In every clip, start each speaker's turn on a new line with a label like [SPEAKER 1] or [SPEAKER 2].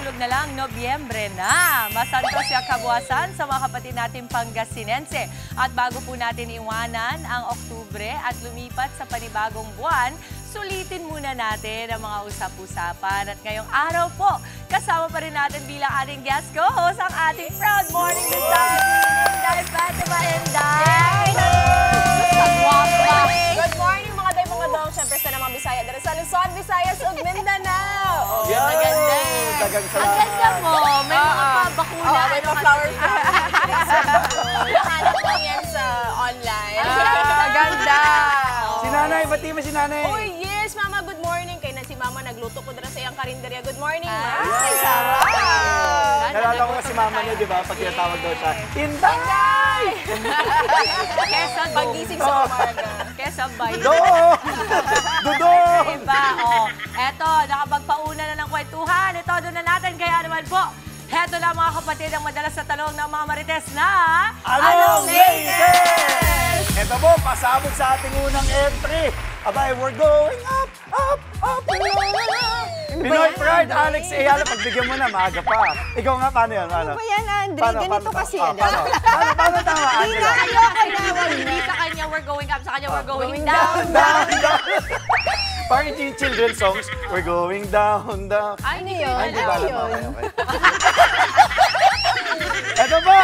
[SPEAKER 1] dulog na lang, Nobyembre na. Masanto siya kabuwasan sa mga kapatid natin Pangasinense. At bago po natin iwanan ang Oktubre at lumipat sa panibagong buwan, sulitin muna natin ang mga usap-usapan. At ngayong araw po, kasama pa rin natin bilang ating guest co-host ang ating Proud Morning Society, Inday Fatima Inday!
[SPEAKER 2] Good morning mga day mga dong. Siyempre sa namang Bisaya. Dari sa Luzon, Visayas, ug Mindanao.
[SPEAKER 1] Ang ganda.
[SPEAKER 3] Dagang
[SPEAKER 1] Ang
[SPEAKER 3] salamat.
[SPEAKER 1] ganda mo. May mga bakuna.
[SPEAKER 2] May mga flowers pa. Hanap mo yan sa online.
[SPEAKER 1] Ang ganda.
[SPEAKER 3] Si Nanay, bati mo si Nanay.
[SPEAKER 2] Oh yes, Mama, good morning. Kaya na si Mama nagluto ko dira sa iyang karinderya. Good morning, Ma.
[SPEAKER 1] Ay,
[SPEAKER 2] sarap.
[SPEAKER 3] Nalala ko si Mama niya, di ba? Pag tinatawag daw siya, Inday!
[SPEAKER 1] Kesa
[SPEAKER 2] Pagising sa umaga.
[SPEAKER 1] Kesa bay.
[SPEAKER 3] Do! Dudo!
[SPEAKER 1] Diba? O, eto, nakapagpauna na ng kwentuhan. Ito, doon na natin. Kaya naman po, heto na mga kapatid ang madalas sa tanong ng mga marites na...
[SPEAKER 3] Anong latest? Ito po, pasabog sa ating unang entry. Abay, we're going up, up, up, Pinoy Pride, Alex Ayala, pagbigyan mo na, maaga pa. Ikaw nga, paano yan? Paano?
[SPEAKER 4] Ano ba yan, Andre?
[SPEAKER 3] Paano,
[SPEAKER 4] Ganito
[SPEAKER 3] paano,
[SPEAKER 4] kasi
[SPEAKER 3] paano,
[SPEAKER 4] yan.
[SPEAKER 3] Paano tama, Angela?
[SPEAKER 1] Hindi sa kanya, we're going up. Sa kanya, we're going
[SPEAKER 4] Going
[SPEAKER 1] down.
[SPEAKER 3] Down, down. Parang yung children's songs, we're going down, down.
[SPEAKER 1] Ay, hindi
[SPEAKER 4] yun?
[SPEAKER 1] ko
[SPEAKER 3] Ay, di
[SPEAKER 1] alam.
[SPEAKER 3] ba alam?
[SPEAKER 4] yun?
[SPEAKER 3] Okay, okay. Ito po,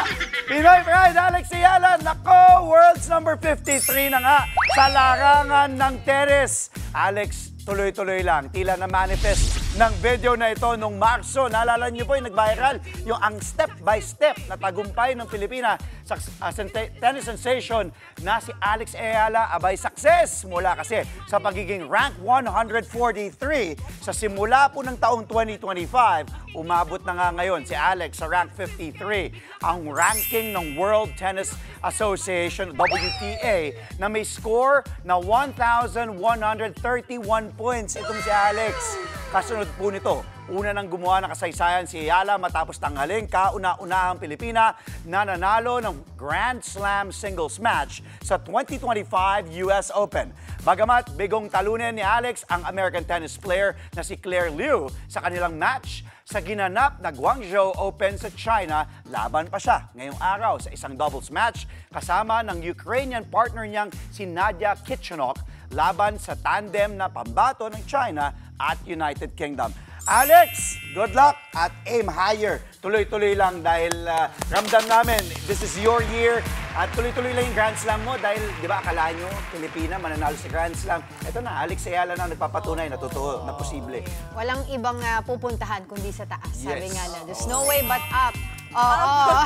[SPEAKER 3] Pinoy Pride, Alex Ayala. Nako, world's number 53 na nga sa larangan ng teres. Alex, tuloy-tuloy lang. Tila na manifest ng video na ito nung Marso. Naalala niyo po yung nag-viral, yung ang step-by-step na tagumpay ng Pilipina sa tennis sensation na si Alex Ayala. Abay, success mula kasi sa pagiging rank 143 sa simula po ng taong 2025. Umabot na nga ngayon si Alex sa rank 53, ang ranking ng World Tennis Association, WTA, na may score na 1,131 points. Itong si Alex. Kasunod po nito, una nang gumawa ng kasaysayan si Ayala matapos tanghaling kauna-unahang Pilipina na nanalo ng Grand Slam singles match sa 2025 US Open. Bagamat bigong talunin ni Alex ang American tennis player na si Claire Liu sa kanilang match sa ginanap na Guangzhou Open sa China, laban pa siya ngayong araw sa isang doubles match kasama ng Ukrainian partner niyang si Nadia Kitchenok laban sa tandem na pambato ng China at United Kingdom. Alex, good luck at aim higher. Tuloy-tuloy lang dahil ramdam namin, this is your year at tuloy-tuloy lang yung Grand Slam mo dahil, di ba, akala nyo, Pilipina, mananalo sa Grand Slam. Ito na, Alex Ayala na nagpapatunay na totoo, na posible.
[SPEAKER 4] Walang ibang pupuntahan kundi sa taas. Sabi
[SPEAKER 3] Yes.
[SPEAKER 4] nga na, there's no way but up. Oo.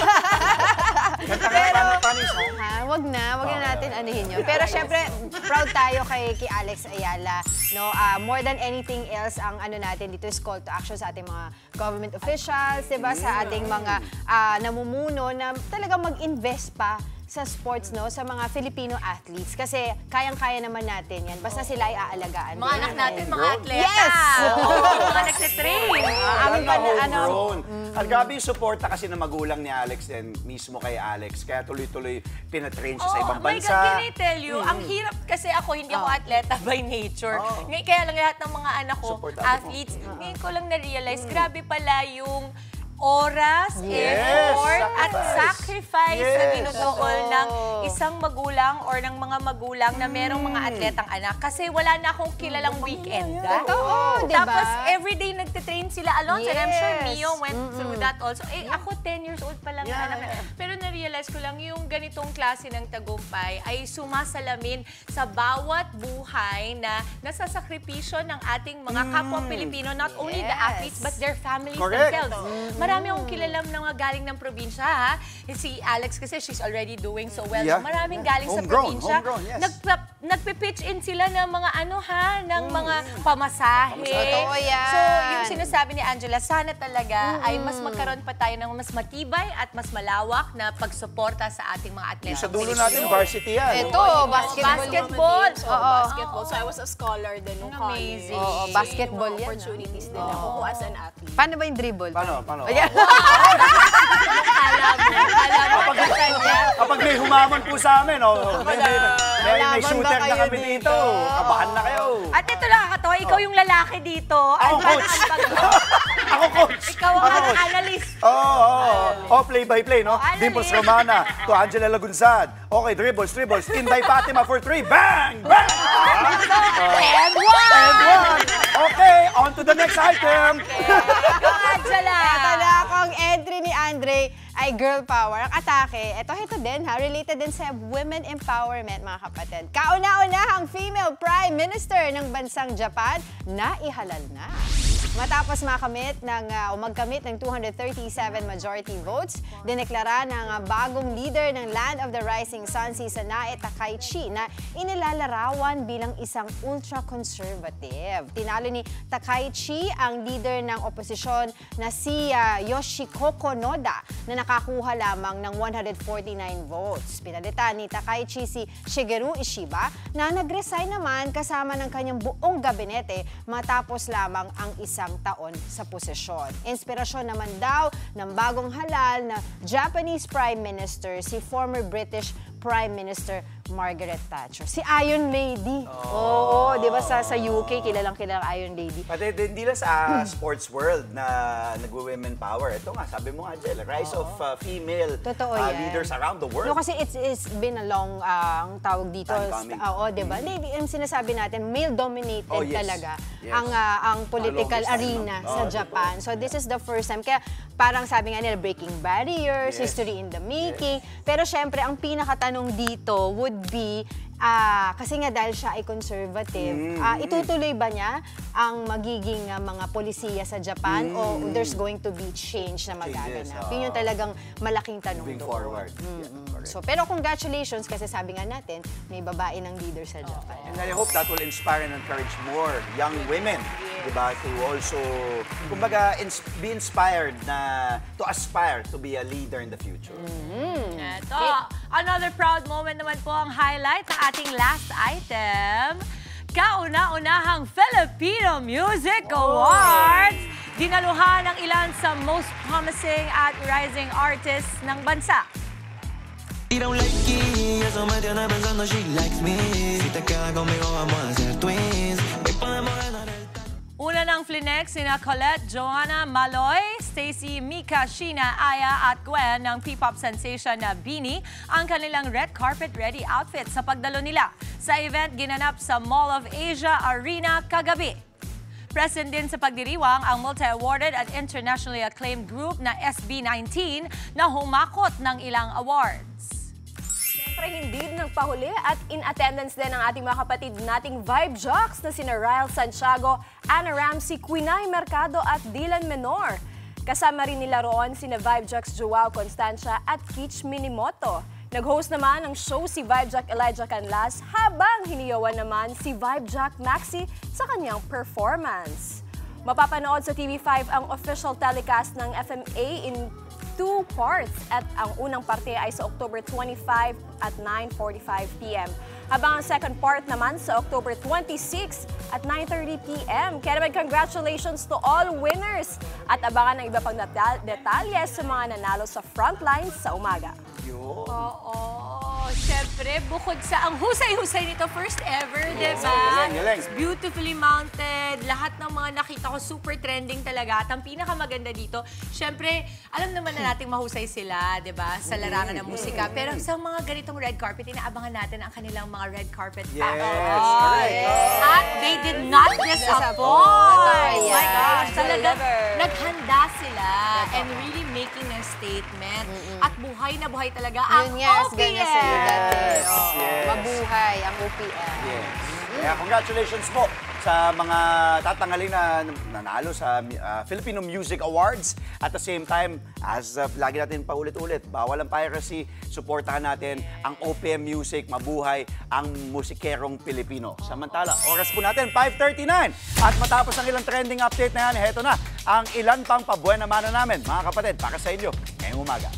[SPEAKER 3] Kanta ka paano yung song?
[SPEAKER 4] Wag na natin anuhin yun. Pero syempre, proud tayo kay Alex Ayala. No, more than anything else, ang ano natin dito is call to action sa ating mga government officials, 'di ba? Sa ating mga namumuno na talagang mag-invest pa sa sports, no, sa mga Filipino athletes kasi kayang-kaya naman natin 'yan. Basta sila ay aalagaan.
[SPEAKER 1] Mga anak natin, mga atleta.
[SPEAKER 4] Yes!
[SPEAKER 1] Mga nagtitrain.
[SPEAKER 4] Amin pa na ano.
[SPEAKER 3] At grabe yung suporta kasi ng magulang ni Alex din, mismo kay Alex. Kaya tuloy-tuloy pinatrain siya sa ibang
[SPEAKER 1] Oh my
[SPEAKER 3] bansa.
[SPEAKER 1] God, can I tell you, ang hirap kasi ako, hindi ako atleta by nature. Ngayon, kaya lang lahat ng mga anak ko,
[SPEAKER 3] Supportado
[SPEAKER 1] athletes, ngayon ko lang na-realize, grabe pala yung oras,
[SPEAKER 3] Yes,
[SPEAKER 1] effort, at sacrifice na
[SPEAKER 3] Yes.
[SPEAKER 1] tinutuol ng isang magulang or ng mga magulang na merong mga atletang anak. Kasi wala na akong kilalang weekend.
[SPEAKER 4] Totoo, di ba?
[SPEAKER 1] Tapos, everyday nagtitrain sila alone. And I'm sure
[SPEAKER 4] Yes.
[SPEAKER 1] Mio went through that also. Eh, ako 10 years old pa lang na anak. Pero na-realize ko lang yung ganitong klase ng tagumpay ay sumasalamin sa bawat buhay na nasasakripisyo ng ating mga kapwa Pilipino, not only the
[SPEAKER 4] Yes.
[SPEAKER 1] athletes but their families
[SPEAKER 3] Correct.
[SPEAKER 1] themselves. Marami akong kilalam na mga galing ng probinsya, ha? Si Alex kasi, she's already doing so well.
[SPEAKER 3] Yeah.
[SPEAKER 1] Maraming galing sa
[SPEAKER 3] Homegrown,
[SPEAKER 1] probinsya.
[SPEAKER 3] homegrown, yes.
[SPEAKER 1] Nagpipitch in sila ng mga ano, ha? Ng mga pamasahe.
[SPEAKER 4] Totoo yan.
[SPEAKER 1] So, yung sinasabi ni Angela, sana talaga ay mas magkaroon pa tayo ng mas matibay at mas malawak na pagsuporta sa ating mga atleta.
[SPEAKER 3] Yung sa dulo natin, varsity yan.
[SPEAKER 4] Ito, basketball.
[SPEAKER 1] Basketball.
[SPEAKER 2] Oo, basketball. So I was a scholar din nung college.
[SPEAKER 1] Amazing.
[SPEAKER 4] Oo, basketball yan.
[SPEAKER 2] Opportunities din ako as an athlete.
[SPEAKER 4] Paano ba yung dribble?
[SPEAKER 3] Paano?
[SPEAKER 4] Ayan.
[SPEAKER 1] Alam mo,
[SPEAKER 3] Kapag may humamon po sa amin, may
[SPEAKER 4] Laban ba
[SPEAKER 3] shooter na
[SPEAKER 4] kayo
[SPEAKER 3] kami
[SPEAKER 4] dito?
[SPEAKER 3] dito. Kabahan na kayo.
[SPEAKER 1] At ito lang, Kato, ikaw yung lalaki dito.
[SPEAKER 3] Ako,
[SPEAKER 1] Ano ba
[SPEAKER 3] coach.
[SPEAKER 1] ang pag-
[SPEAKER 3] Ako, coach.
[SPEAKER 1] Ikaw ang
[SPEAKER 3] play-by-play, no?
[SPEAKER 1] Annalyn.
[SPEAKER 3] Dimples Romana to Angela Lagunsad. Okay, dribbles. Inday Fatima for 3. Bang! Bang!
[SPEAKER 1] And
[SPEAKER 3] And 1. Okay, on to the next item.
[SPEAKER 1] Go, Angela!
[SPEAKER 4] Ito na akong entry ni Andre ay girl power. Ang atake, ito din ha, related din sa women empowerment mga kapatid. Kauna-unahang female prime minister ng bansang Japan na ihalal na. Matapos magkamit ng 237 majority votes, dineklara ng bagong leader ng Land of the Rising Sun si Sanae Takaichi na inilalarawan bilang isang ultra-conservative. Tinalo ni Takaichi ang leader ng oposisyon na si Yoshikoko Noda na nakakuha lamang ng 149 votes. Pinalitan ni Takaichi si Shigeru Ishiba na nag-resign naman kasama ng kanyang buong gabinete matapos lamang ang isang taon sa posisyon. Inspirasyon naman daw ng bagong halal na Japanese Prime Minister si former British Prime Minister Margaret Thatcher. Si Iron Lady. Oo, di ba sa UK, kilalang Iron Lady.
[SPEAKER 3] Pati hindi lang sa sports world na nag-women power. Ito nga, sabi mo nga, Jel, rise of female leaders around the world.
[SPEAKER 4] No, kasi it's been a long, ang tawag dito. Oo, di ba? Ang sinasabi natin, male-dominated talaga ang political arena sa Japan. So this is the first time. Kaya parang sabi nga nila, breaking barriers, history in the making. Pero syempre, ang pinakatanong dito would be, kasi nga dahil siya ay conservative, itutuloy ba niya ang magiging mga polisiya sa Japan o there's going to be change na magaganap? Yun yung talagang malaking tanong
[SPEAKER 3] moving
[SPEAKER 4] doon.
[SPEAKER 3] forward.
[SPEAKER 4] So, pero congratulations kasi sabi nga natin, may babae ng leader sa Japan.
[SPEAKER 3] And I hope that will inspire and encourage more young women, diba, to also, kumbaga, be inspired na to aspire to be a leader in the future.
[SPEAKER 1] Ito, another proud moment naman po ang highlight ng ating last item. Kauna-unahang Filipino Music Awards. Dinaluhan ng ilan sa most promising at rising artists ng bansa.
[SPEAKER 5] Y don't like it, eso me tiene pensando she likes me. Si te quedas conmigo vamos a ser twins. Hoy podemos ganar el
[SPEAKER 1] Una ng Flinex, sina Colette, Joanna, Maloy, Stacy, Mika, Sheena, Aya at Gwen ng P-pop sensation na Beanie ang kanilang red carpet ready outfit sa pagdalo nila sa event ginanap sa Mall of Asia Arena kagabi. Present din sa pagdiriwang ang multi-awarded at internationally acclaimed group na SB19 na humakot ng ilang awards.
[SPEAKER 2] Siyempre, hindi nagpahuli at in attendance din ang ating mga kapatid nating Vibe Jocks na sina Ryle Santiago, Anna Ramsey, Quinay Mercado at Dylan Menor. Kasama rin nila roon sina Vibe Jocks Joao Constancia at Kitch Minimoto. Nag-host naman ng show si Vibe Jock Elijah Canlas habang hiniyawan naman si Vibe Jock Maxi sa kanyang performance. Mapapanood sa TV5 ang official telecast ng FMA in 2 parts at ang unang parte ay sa October 25 at 9:45 p.m. Habang ang second part naman sa October 26 at 9:30 p.m. Kaya naman congratulations to all winners at abangan ang iba pang detalye sa mga nanalo sa frontlines sa umaga.
[SPEAKER 1] Oo, syempre, bukod sa ang husay-husay nito, first ever, diba?
[SPEAKER 3] Galing.
[SPEAKER 1] It's beautifully mounted. Lahat ng mga nakita ko, super trending talaga. At ang pinakamaganda dito, syempre, alam naman na nating mahusay sila, diba? Sa larangan ng musika. Pero sa mga ganitong red carpet, inaabangan natin ang kanilang mga red carpet
[SPEAKER 3] Correct.
[SPEAKER 1] At they did not disappoint. Oh my gosh, talagang naghanda sila and really making a statement. At buhay na buhay talaga ang OPM.
[SPEAKER 4] Mabuhay ang OPM.
[SPEAKER 3] Yes. Kaya congratulations po sa mga tatangaling na nanalo sa Filipino Music Awards. At the same time, as lagi natin paulit-ulit, bawal ang piracy, suportahan natin ang OPM Music, mabuhay ang musikerong Pilipino. Samantala, oras po natin, 5:39. At matapos ang ilang trending update na yan, heto na ang ilan pang pabuena mano namin, mga kapatid, para sa inyo ngayong umaga.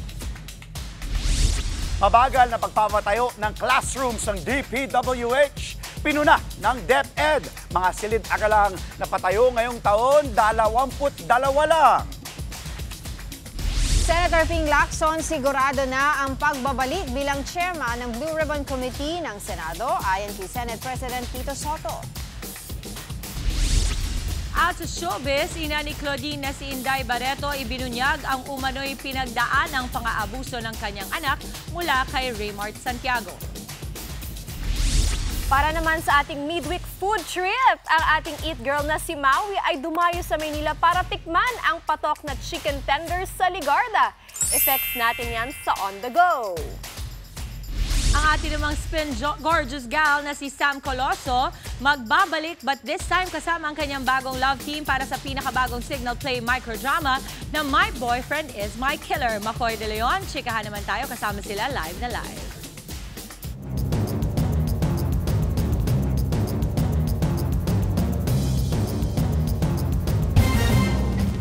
[SPEAKER 3] Mabagal na pagpapatayo ng classrooms ng DPWH. Pinuna ng DepEd. Mga silid-aralang napatayo ngayong taon, 22 lang.
[SPEAKER 4] Senator Ping Lacson sigurado na ang pagbabalik bilang chairman ng Blue Ribbon Committee ng Senado ayon kay Senate President Tito Soto.
[SPEAKER 1] At sa showbiz, ina ni Claudine na si Inday Barreto ibinunyag ang umano'y pinagdaan ng pang-aabuso ng kanyang anak mula kay Raymart Santiago.
[SPEAKER 2] Para naman sa ating midweek food trip, ang ating eat girl na si Maui ay dumayo sa Maynila para tikman ang patok na chicken tenders sa Ligarda. Effects natin yan sa On The Go.
[SPEAKER 1] Ang ating namang spin gorgeous gal na si Sam Coloso magbabalik but this time kasama ang kanyang bagong love team para sa pinakabagong Signal Play microdrama na My Boyfriend Is My Killer. Makoy De Leon, chikahan naman tayo kasama sila live na live.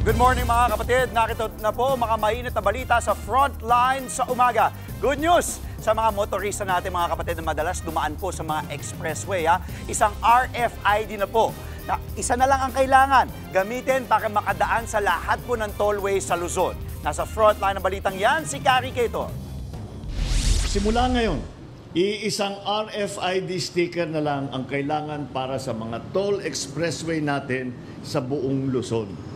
[SPEAKER 3] Good morning mga kapatid. Nakita na po mga mainit na balita sa Frontline sa umaga. Good news sa mga motorista natin mga kapatid na madalas dumaan po sa mga expressway. Isang RFID na po. Isa na lang ang kailangan gamitin para makadaan sa lahat po ng tollway sa Luzon. Nasa Frontline ng balitang yan, si Carrie Cato.
[SPEAKER 6] Simula ngayon, iisang RFID sticker na lang ang kailangan para sa mga toll expressway natin sa buong Luzon.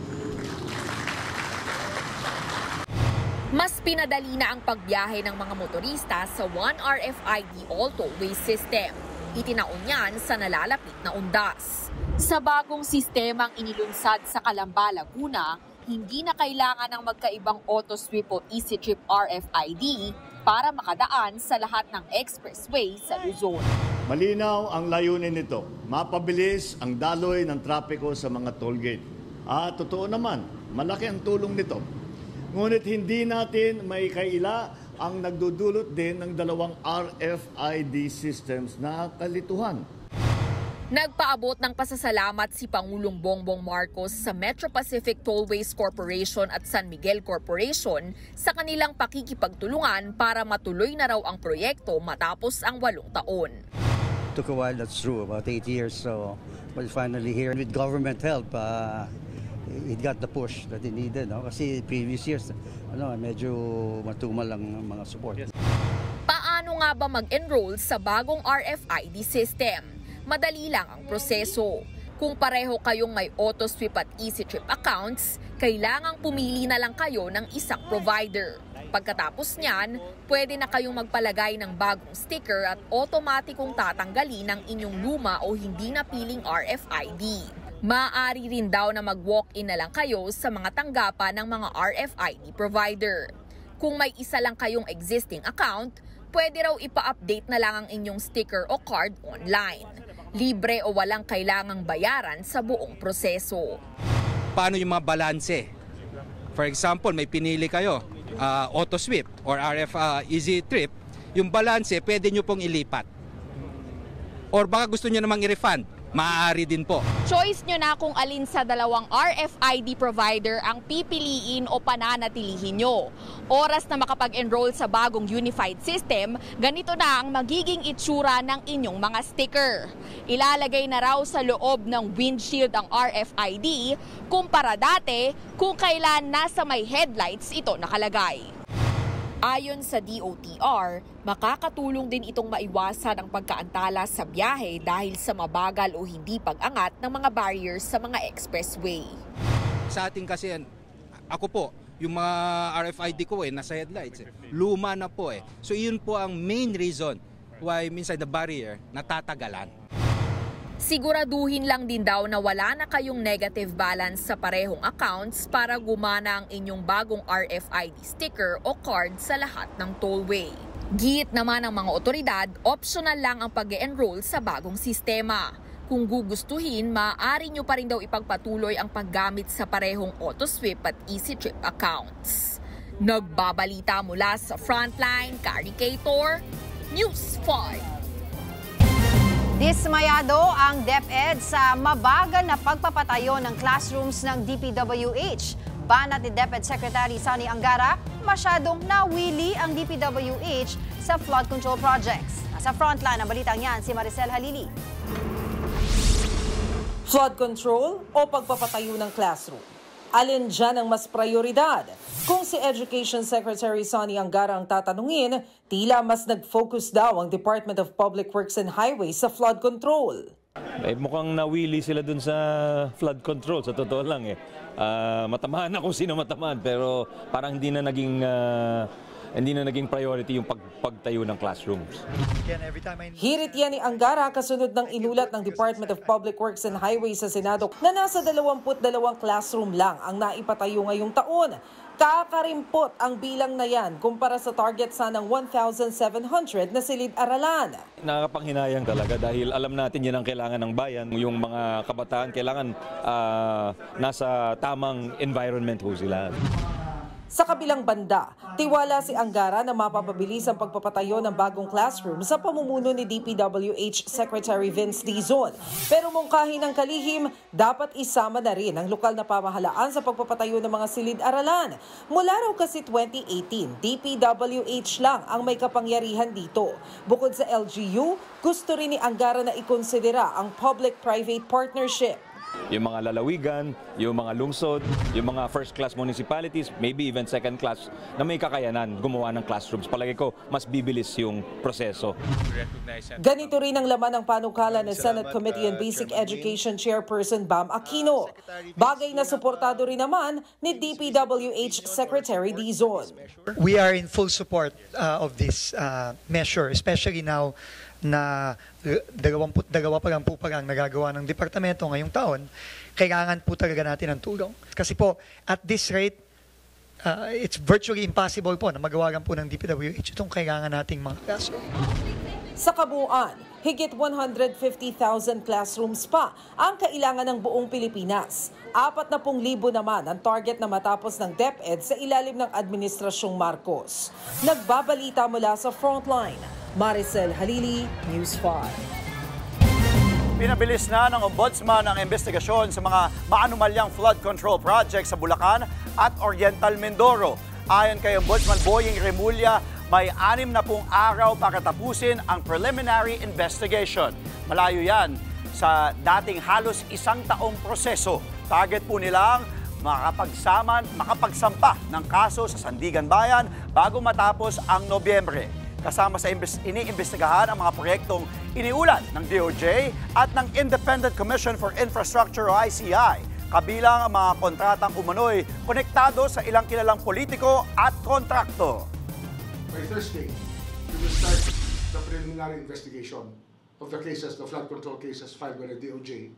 [SPEAKER 7] Mas pinadali na ang pagbiyahe ng mga motorista sa One RFID All Tollway System. Itinaon yan sa nalalapit na undas. Sa bagong sistemang inilunsad sa Calamba, Laguna, hindi na kailangan ng magkaibang auto-sweep o easy-trip RFID para makadaan sa lahat ng expressway sa Luzon.
[SPEAKER 6] Malinaw ang layunin nito. Mapabilis ang daloy ng trapiko sa mga tollgate. Totoo naman, malaki ang tulong nito. Ngunit hindi natin may kaila ang nagdudulot din ng dalawang RFID systems na kalituhan.
[SPEAKER 7] Nagpaabot ng pasasalamat si Pangulong Bongbong Marcos sa Metro Pacific Tollways Corporation at San Miguel Corporation sa kanilang pakikipagtulungan para matuloy na raw ang proyekto matapos ang 8 taon.
[SPEAKER 8] Took a while, that's true, about 8 years, so but finally here with government help. It got the push that it needed, no? Kasi previous years, medyo matumal ang mga support.
[SPEAKER 7] Paano nga ba mag-enroll sa bagong RFID system? Madali lang ang proseso. Kung pareho kayong may auto-sweep at easy-trip accounts, kailangang pumili na lang kayo ng isang provider. Pagkatapos niyan, pwede na kayong magpalagay ng bagong sticker at otomatikong tatanggalin ng inyong luma o hindi napiling RFID. Maaari rin daw na mag-walk-in na lang kayo sa mga tanggapan ng mga RFID provider. Kung may isa lang kayong existing account, pwede raw ipa-update na lang ang inyong sticker o card online. Libre o walang kailangang bayaran sa buong proseso.
[SPEAKER 9] Paano yung mga balanse? For example, may pinili kayo, auto sweep or easy trip, yung balanse pwede nyo pong ilipat. Or baka gusto nyo namang i-refund. Maaari din po.
[SPEAKER 7] Choice nyo na kung alin sa dalawang RFID provider ang pipiliin o pananatilihin nyo. Oras na makapag-enroll sa bagong unified system, ganito na ang magiging itsura ng inyong mga sticker. Ilalagay na raw sa loob ng windshield ang RFID kumpara dati kung kailan nasa may headlights ito nakalagay. Ayon sa DOTR, makakatulong din itong maiwasan ang pagkaantala sa biyahe dahil sa mabagal o hindi pag-angat ng mga barriers sa mga expressway.
[SPEAKER 9] Sa atin kasi, ako po, yung mga RFID ko nasa headlights. Luma na po . So yun po ang main reason why minsan the barrier natatagalan.
[SPEAKER 7] Siguraduhin lang din daw na wala na kayong negative balance sa parehong accounts para gumana ang inyong bagong RFID sticker o card sa lahat ng tollway. Giit naman ng mga otoridad, optional lang ang pag-e-enroll sa bagong sistema. Kung gugustuhin, maaari nyo pa rin daw ipagpatuloy ang paggamit sa parehong auto-sweep at easy-trip accounts. Nagbabalita mula sa Frontline, Carrie Cator, News 5.
[SPEAKER 4] Dismayado ang DepEd sa mabagal na pagpapatayo ng classrooms ng DPWH. Banat ni DepEd Secretary Sonny Angara, masyadong nawili ang DPWH sa flood control projects. Nasa frontline ang balitang yan si Maricel Halili.
[SPEAKER 10] Flood control o pagpapatayo ng classroom? Alin dyan ang mas prioridad? Kung si Education Secretary Sonny Angara ang tatanungin, tila mas nag-focus daw ang Department of Public Works and Highways sa flood control.
[SPEAKER 11] Mukhang nawili sila dun sa flood control, sa totoo lang eh. Matamaan na kung sino matamaan, pero parang hindi na naging priority yung pagtayo ng classrooms.
[SPEAKER 10] Hirit yan ni Angara kasunod ng inulat ng Department of Public Works and Highways sa Senado na nasa 22 classroom lang ang naipatayo ngayong taon. Kakarimpot ang bilang na yan kumpara sa target sanang 1,700 na silid-aralan.
[SPEAKER 11] Nakakapanghinayang talaga dahil alam natin yan ang kailangan ng bayan. Yung mga kabataan kailangan nasa tamang environment ho sila.
[SPEAKER 10] Sa kabilang banda, tiwala si Angara na mapapabilis ang pagpapatayo ng bagong classroom sa pamumuno ni DPWH Secretary Vince Dizon. Pero mungkahi ng kalihim, dapat isama na rin ang lokal na pamahalaan sa pagpapatayo ng mga silid-aralan. Mula raw kasi 2018, DPWH lang ang may kapangyarihan dito. Bukod sa LGU, gusto rin ni Angara na ikonsidera ang public-private partnership.
[SPEAKER 11] Yung mga lalawigan, yung mga lungsod, yung mga first-class municipalities, maybe even second-class, na may kakayanan gumawa ng classrooms. Palagi ko, mas bibilis yung proseso.
[SPEAKER 10] Ganito rin ang laman ng panukala ng Senate Committee on Basic Education Chairperson Bam Aquino. Bagay na suportado rin naman ni DPWH Secretary Dizon.
[SPEAKER 12] We are in full support of this measure, especially now na 22 pa lang po ang nagagawa ng departamento ngayong taon, kailangan po talaga natin ng tulong. Kasi po, at this rate, it's virtually impossible po na magawa lang po ng DPWH itong kailangan nating mga classroom.
[SPEAKER 10] Sa kabuuan, higit 150,000 classrooms pa ang kailangan ng buong Pilipinas. 40,000 naman ang target na matapos ng DepEd sa ilalim ng Administrasyong Marcos. Nagbabalita mula sa Frontline, Maricel Halili, News 5.
[SPEAKER 3] Pinabilis na ng Ombudsman ang investigasyon sa mga maanumalyang flood control project sa Bulacan at Oriental Mindoro. Ayon kay Ombudsman Boying Remulla, may 60 araw para tapusin ang preliminary investigation. Malayo yan sa dating halos 1 taong proseso. Target po nilang makapagsampa ng kaso sa Sandigan Bayan bago matapos ang Nobyembre. Kasama sa iniimbestigahan ang mga proyektong iniulat ng DOJ at ng Independent Commission for Infrastructure o ICI. Kabilang ang mga kontratang umano'y konektado sa ilang kilalang politiko at kontrakto.
[SPEAKER 13] By Thursday, we will start the preliminary investigation of the cases, the flood control cases filed by the DOJ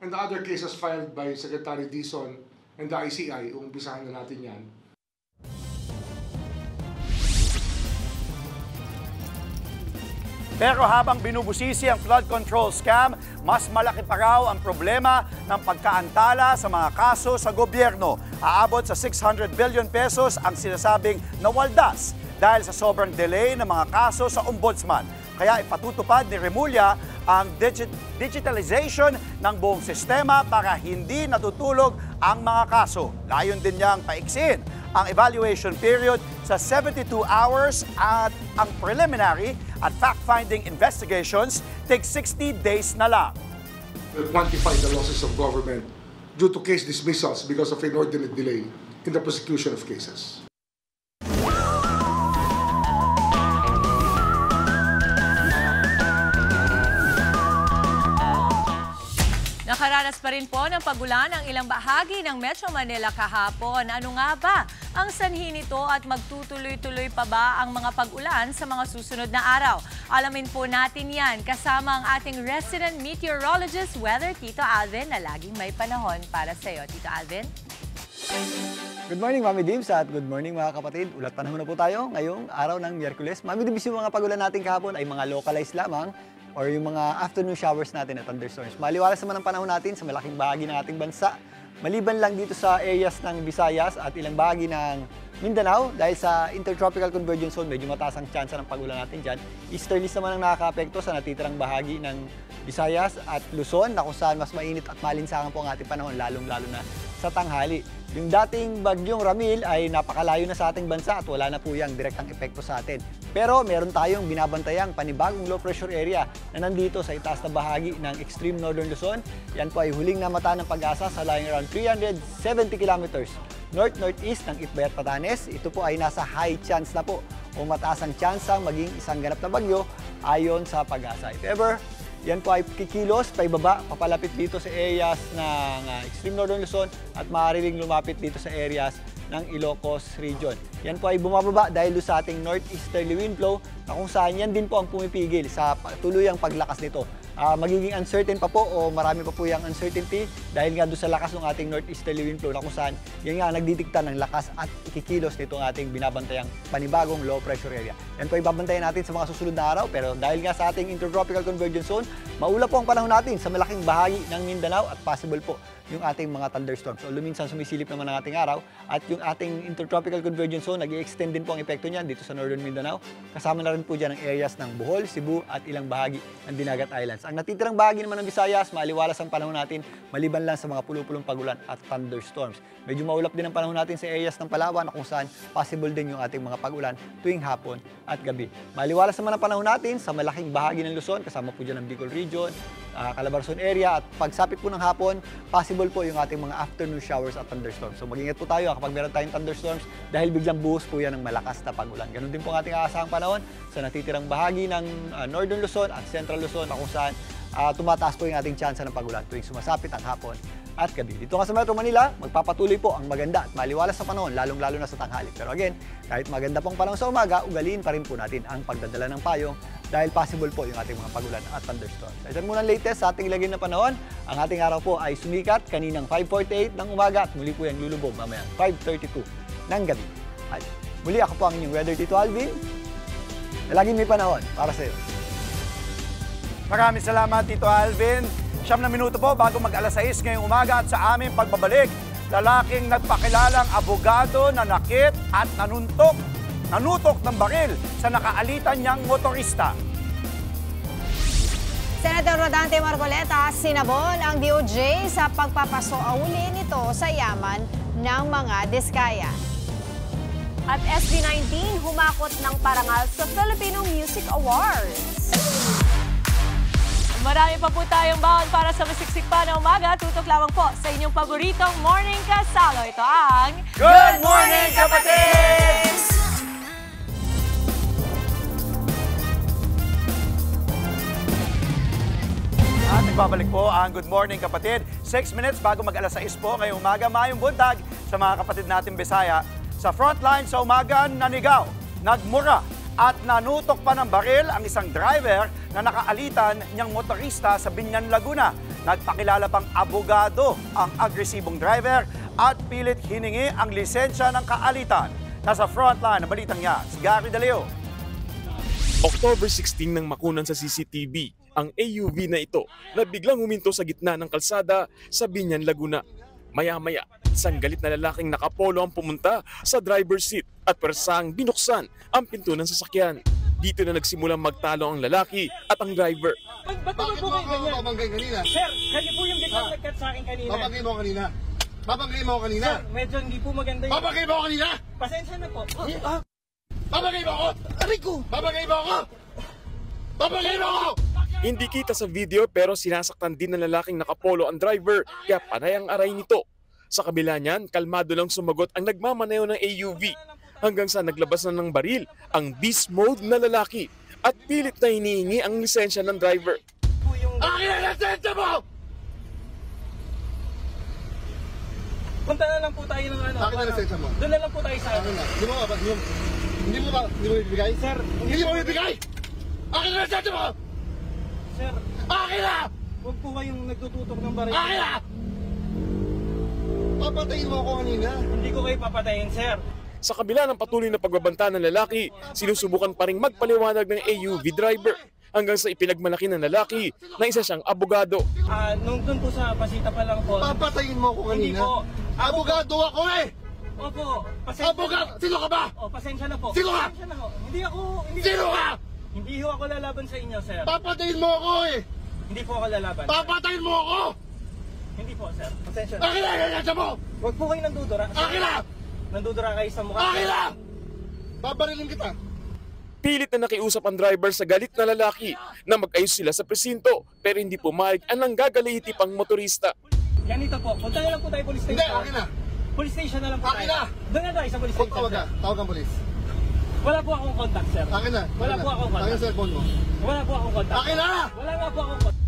[SPEAKER 13] and the other cases filed by Secretary Dizon and the ICI. Umpisahan na natin yan.
[SPEAKER 3] Pero habang binubusisi ang flood control scam, mas malaki pa raw ang problema ng pagkaantala sa mga kaso sa gobyerno. Aabot sa 600 billion pesos ang sinasabing nawaldas dahil sa sobrang delay ng mga kaso sa ombudsman. Kaya ipatutupad ni Remulla ang digitalization ng buong sistema para hindi natutulog ang mga kaso. Layon din niyang paiksin ang evaluation period sa 72 hours at ang preliminary at fact-finding investigations take 60 days na lang.
[SPEAKER 13] We'll quantify the losses of government due to case dismissals because of inordinate delay in the prosecution of cases.
[SPEAKER 1] Nakaranas pa rin po ng pagulan ang ilang bahagi ng Metro Manila kahapon. Ano nga ba ang sanhi nito at magtutuloy-tuloy pa ba ang mga pag-ulan sa mga susunod na araw? Alamin po natin yan kasama ang ating resident meteorologist, Weather Tito Alvin, na laging may panahon para sa iyo. Tito Alvin?
[SPEAKER 14] Good morning, Mami Dibs, at good morning mga kapatid. Ulat panahon na po tayo ngayong araw ng Miyerkules. Mami Dibs, yung mga pagulan natin kahapon ay mga localized lamang or yung mga afternoon showers natin at thunderstorms. Maliwalas naman ang panahon natin sa malaking bahagi ng ating bansa. Maliban lang dito sa areas ng Visayas at ilang bahagi ng Mindanao dahil sa Intertropical Convergence Zone, medyo mataas ang tsansa ng pagulan natin dyan. Easterlies naman ang nakaka-apekto sa natitirang bahagi ng Visayas at Luzon na kung saan mas mainit at malinsangan po ang ating panahon, lalong-lalo na sa tanghali. Yung dating bagyong Ramil ay napakalayo na sa ating bansa at wala na po yung direktang epekto sa atin. Pero meron tayong binabantayang panibagong low pressure area na nandito sa itaas na bahagi ng extreme northern Luzon. Yan po ay huling namata ng Pag-asa sa lying around 370 kilometers north-northeast ng Itbayat, Batanes. Ito po ay nasa high chance na po o mataas ang tsansang maging isang ganap na bagyo ayon sa Pag-asa. If ever yan po ay kikilos, paibaba, papalapit dito sa areas ng extreme northern Luzon at maaari ring lumapit dito sa areas ng Ilocos region. Yan po ay bumababa dahil sa ating northeasterly wind flow na kung saan yan din po ang pumipigil sa tuluyang paglakas nito. Magiging uncertain pa po o marami pa po yung uncertainty dahil nga doon sa lakas ng ating northeasterly wind flow na kung saan yan nga nagdidikta ng lakas at ikikilos nito ang ating binabantayang panibagong low pressure area. Yan po ay babantayan natin sa mga susunod na araw pero dahil nga sa ating intertropical convergence zone, maula po ang panahon natin sa malaking bahagi ng Mindanao at possible po yung ating mga thunderstorms. So luminsan sumisilip naman ang ating araw at yung ating intertropical convergence zone nag-i-extend din po ang epekto niyan dito sa northern Mindanao. Kasama na rin po dyan ang areas ng Bohol, Cebu at ilang bahagi ng Dinagat Islands. Ang natitirang bahagi naman ng Visayas, maaliwalas ang panahon natin maliban lang sa mga pulupulong pagulan at thunderstorms. Medyo maulap din ang panahon natin sa areas ng Palawan na kung saan possible din yung ating mga pagulan tuwing hapon at gabi. Maaliwalas naman ang panahon natin sa malaking bahagi ng Luzon, kasama po dyan ang Bicol region, Calabarzon area at pagsapit po ng hapon, possible po yung ating mga afternoon showers at thunderstorms. So mag-ingat po tayo kapag meron tayong thunderstorms dahil biglang buhos po yan ng malakas na pagulan. Ganun din po ang ating aasahang panahon sa natitirang bahagi ng Northern Luzon at Central Luzon na kung saan tumataas po yung ating tsansa ng pagulan tuwing sumasapit ang hapon at gabi. Dito nga sa Metro Manila, magpapatuloy po ang maganda at maliwalas sa panahon, lalong-lalo na sa tanghali. Pero again, kahit maganda pong panahon sa umaga, ugaliin pa rin po natin ang pagdadala ng payong dahil possible po yung ating mga pagulan at thunderstorms. Ito muna ang latest sa ating lagay na panahon. Ang ating araw po ay sumikat kaninang 5:48 ng umaga at muli po yung lulubog mamayang 5:32 ng gabi. At muli ako po ang inyong Weather Tito Alvin. Laging may panahon para sa iyo.
[SPEAKER 3] Maraming salamat, Tito Alvin. 9 na minuto po bago mag-alas 6 ngayong umaga at sa aming pagbabalik, lalaking nagpakilalang abogado na nakit at nanutok ng baril sa nakaalitan niyang motorista.
[SPEAKER 4] Senator Rodante Marcoleta, sinabol ang DOJ sa pagpapaso-auli nito sa yaman ng mga diskaya.
[SPEAKER 2] At SB19 humakot ng parangal sa Filipino Music Awards.
[SPEAKER 1] Marami pa po tayong baon para sa masiksik pa na umaga. Tutok lamang po sa inyong paboritong morning kasalo. Ito ang
[SPEAKER 3] Good Morning Kapatid! At nagbabalik po ang Good Morning Kapatid. 6 minutes bago mag-alas 6 po ngayong umaga. Mayong buntag sa mga kapatid natin Bisaya. Sa frontline sa umaga, nanigaw, nagmura at nanutok pa ng baril ang isang driver na nakaalitan niyang motorista sa Biñan, Laguna. Nagpakilala pang abogado ang agresibong driver at pilit hiningi ang lisensya ng kaalitan. Nasa frontline na balitang niya, si Gary De Leo.
[SPEAKER 15] October 16 nang makunan sa CCTV ang AUV na ito na biglang huminto sa gitna ng kalsada sa Biñan, Laguna. Maya-maya, isang galit na lalaking nakapolo ang pumunta sa driver's seat at persang binuksan ang pinto ng sasakyan. Dito na nagsimulang magtalo ang lalaki at ang driver.
[SPEAKER 16] Bakit mo ako babanggay kanina?
[SPEAKER 17] Sir, kayo po yung biglang nagkat sa akin kanina.
[SPEAKER 16] Babanggay mo kanina? Babanggay mo kanina?
[SPEAKER 17] Sir, medyo hindi po maganda yung...
[SPEAKER 16] Babanggay mo kanina?
[SPEAKER 17] Pasensya na po.
[SPEAKER 16] Babanggay mo ako? Aray ko! Babanggay mo ako? Babanggay mo ako!
[SPEAKER 15] Hindi kita sa video pero sinasaktan din ng lalaking nakapolo ang driver kaya panay ang aray nito. Sa kabila niyan, kalmado lang sumagot ang nagmamaneho ng AUV hanggang sa naglabas na ng baril ang beast mode na lalaki at pilit na hinihingi ang lisensya ng driver.
[SPEAKER 16] Akin ang lisensya mo!
[SPEAKER 17] Punta na lang po tayo ng ano.
[SPEAKER 16] Akin ang lisensya mo?
[SPEAKER 17] Doon na lang po tayo sa ano.
[SPEAKER 16] Hindi mo bibigay?
[SPEAKER 17] Sir,
[SPEAKER 16] hindi mo bibigay? Akin ang lisensya mo!
[SPEAKER 17] Sir,
[SPEAKER 16] akin na!
[SPEAKER 17] Huwag po kayong nagtututok ng baril.
[SPEAKER 16] Akin na! Papatayin mo ako kanina.
[SPEAKER 17] Hindi ko kayo papatayin, sir.
[SPEAKER 15] Sa kabila ng patuloy na pagbabanta ng lalaki, sinusubukan pa ring magpaliwanag ng AUV driver hanggang sa ipinagmalaki ng lalaki na isa siyang abogado.
[SPEAKER 17] Nung dun po sa pasita pa lang po.
[SPEAKER 16] Papatayin mo ako kanina.
[SPEAKER 17] Hindi po.
[SPEAKER 16] Abogado ako eh!
[SPEAKER 17] Opo, pasensya.
[SPEAKER 16] Abogado! Sino ka ba?
[SPEAKER 17] O, pasensya na po.
[SPEAKER 16] Sino ka?
[SPEAKER 17] Pasensya na ho. Hindi ako...
[SPEAKER 16] Sino ka?
[SPEAKER 17] Hindi ho ako lalaban sa inyo, sir.
[SPEAKER 16] Papatayin mo ako eh!
[SPEAKER 17] Hindi po ako lalaban.
[SPEAKER 16] Papatayin mo ako!
[SPEAKER 17] Hindi po, sir. Pasensya na.
[SPEAKER 16] Akin na! Akin mo!
[SPEAKER 17] Huwag po kayo nandudura.
[SPEAKER 16] Akin na!
[SPEAKER 17] Nandudura kayo sa mukha.
[SPEAKER 16] Akin na! Babarilin kita.
[SPEAKER 15] Pilit na nakiusap ang driver sa galit na lalaki na mag-ayos sila sa presinto pero hindi pumayag ang nanggagaliiti pang motorista.
[SPEAKER 17] Ganito po, punta na lang po tayo police station.
[SPEAKER 16] Hindi, akin na.
[SPEAKER 17] Police station na lang po
[SPEAKER 16] akin
[SPEAKER 17] tayo.
[SPEAKER 16] Na.
[SPEAKER 17] Doon na tayo sa police station.
[SPEAKER 16] Tawag ang polis.
[SPEAKER 17] Wala po akong contact, sir.
[SPEAKER 16] Akin na.
[SPEAKER 17] Wala po akong contact.
[SPEAKER 16] Akin ang cellphone mo.
[SPEAKER 17] Wala po akong contact.
[SPEAKER 16] Akin na!
[SPEAKER 17] Wala nga po akong contact.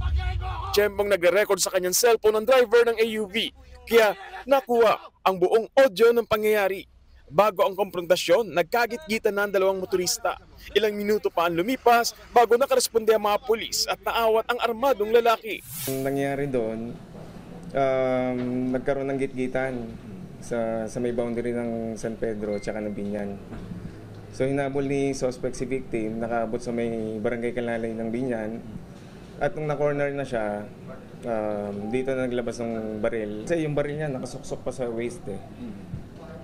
[SPEAKER 15] Tiyembong nagre-record sa kanyang cellphone ng driver ng AUV, kaya nakuha ang buong audio ng pangyayari. Bago ang konfrontasyon, nagkagit-gitan na ang dalawang motorista. Ilang minuto pa ang lumipas bago nakaresponde ang mga pulis at naawat ang armadong lalaki.
[SPEAKER 18] Ang nangyari doon, nagkaroon ng gitgitan sa may boundary ng San Pedro at ng Binyan. So hinabol ni suspect si victim, nakaabot sa may barangay Kalalay ng Binyan. At nung na-corner na siya, dito na naglabas ng baril. Kasi yung baril niya nakasuksok pa sa waist eh.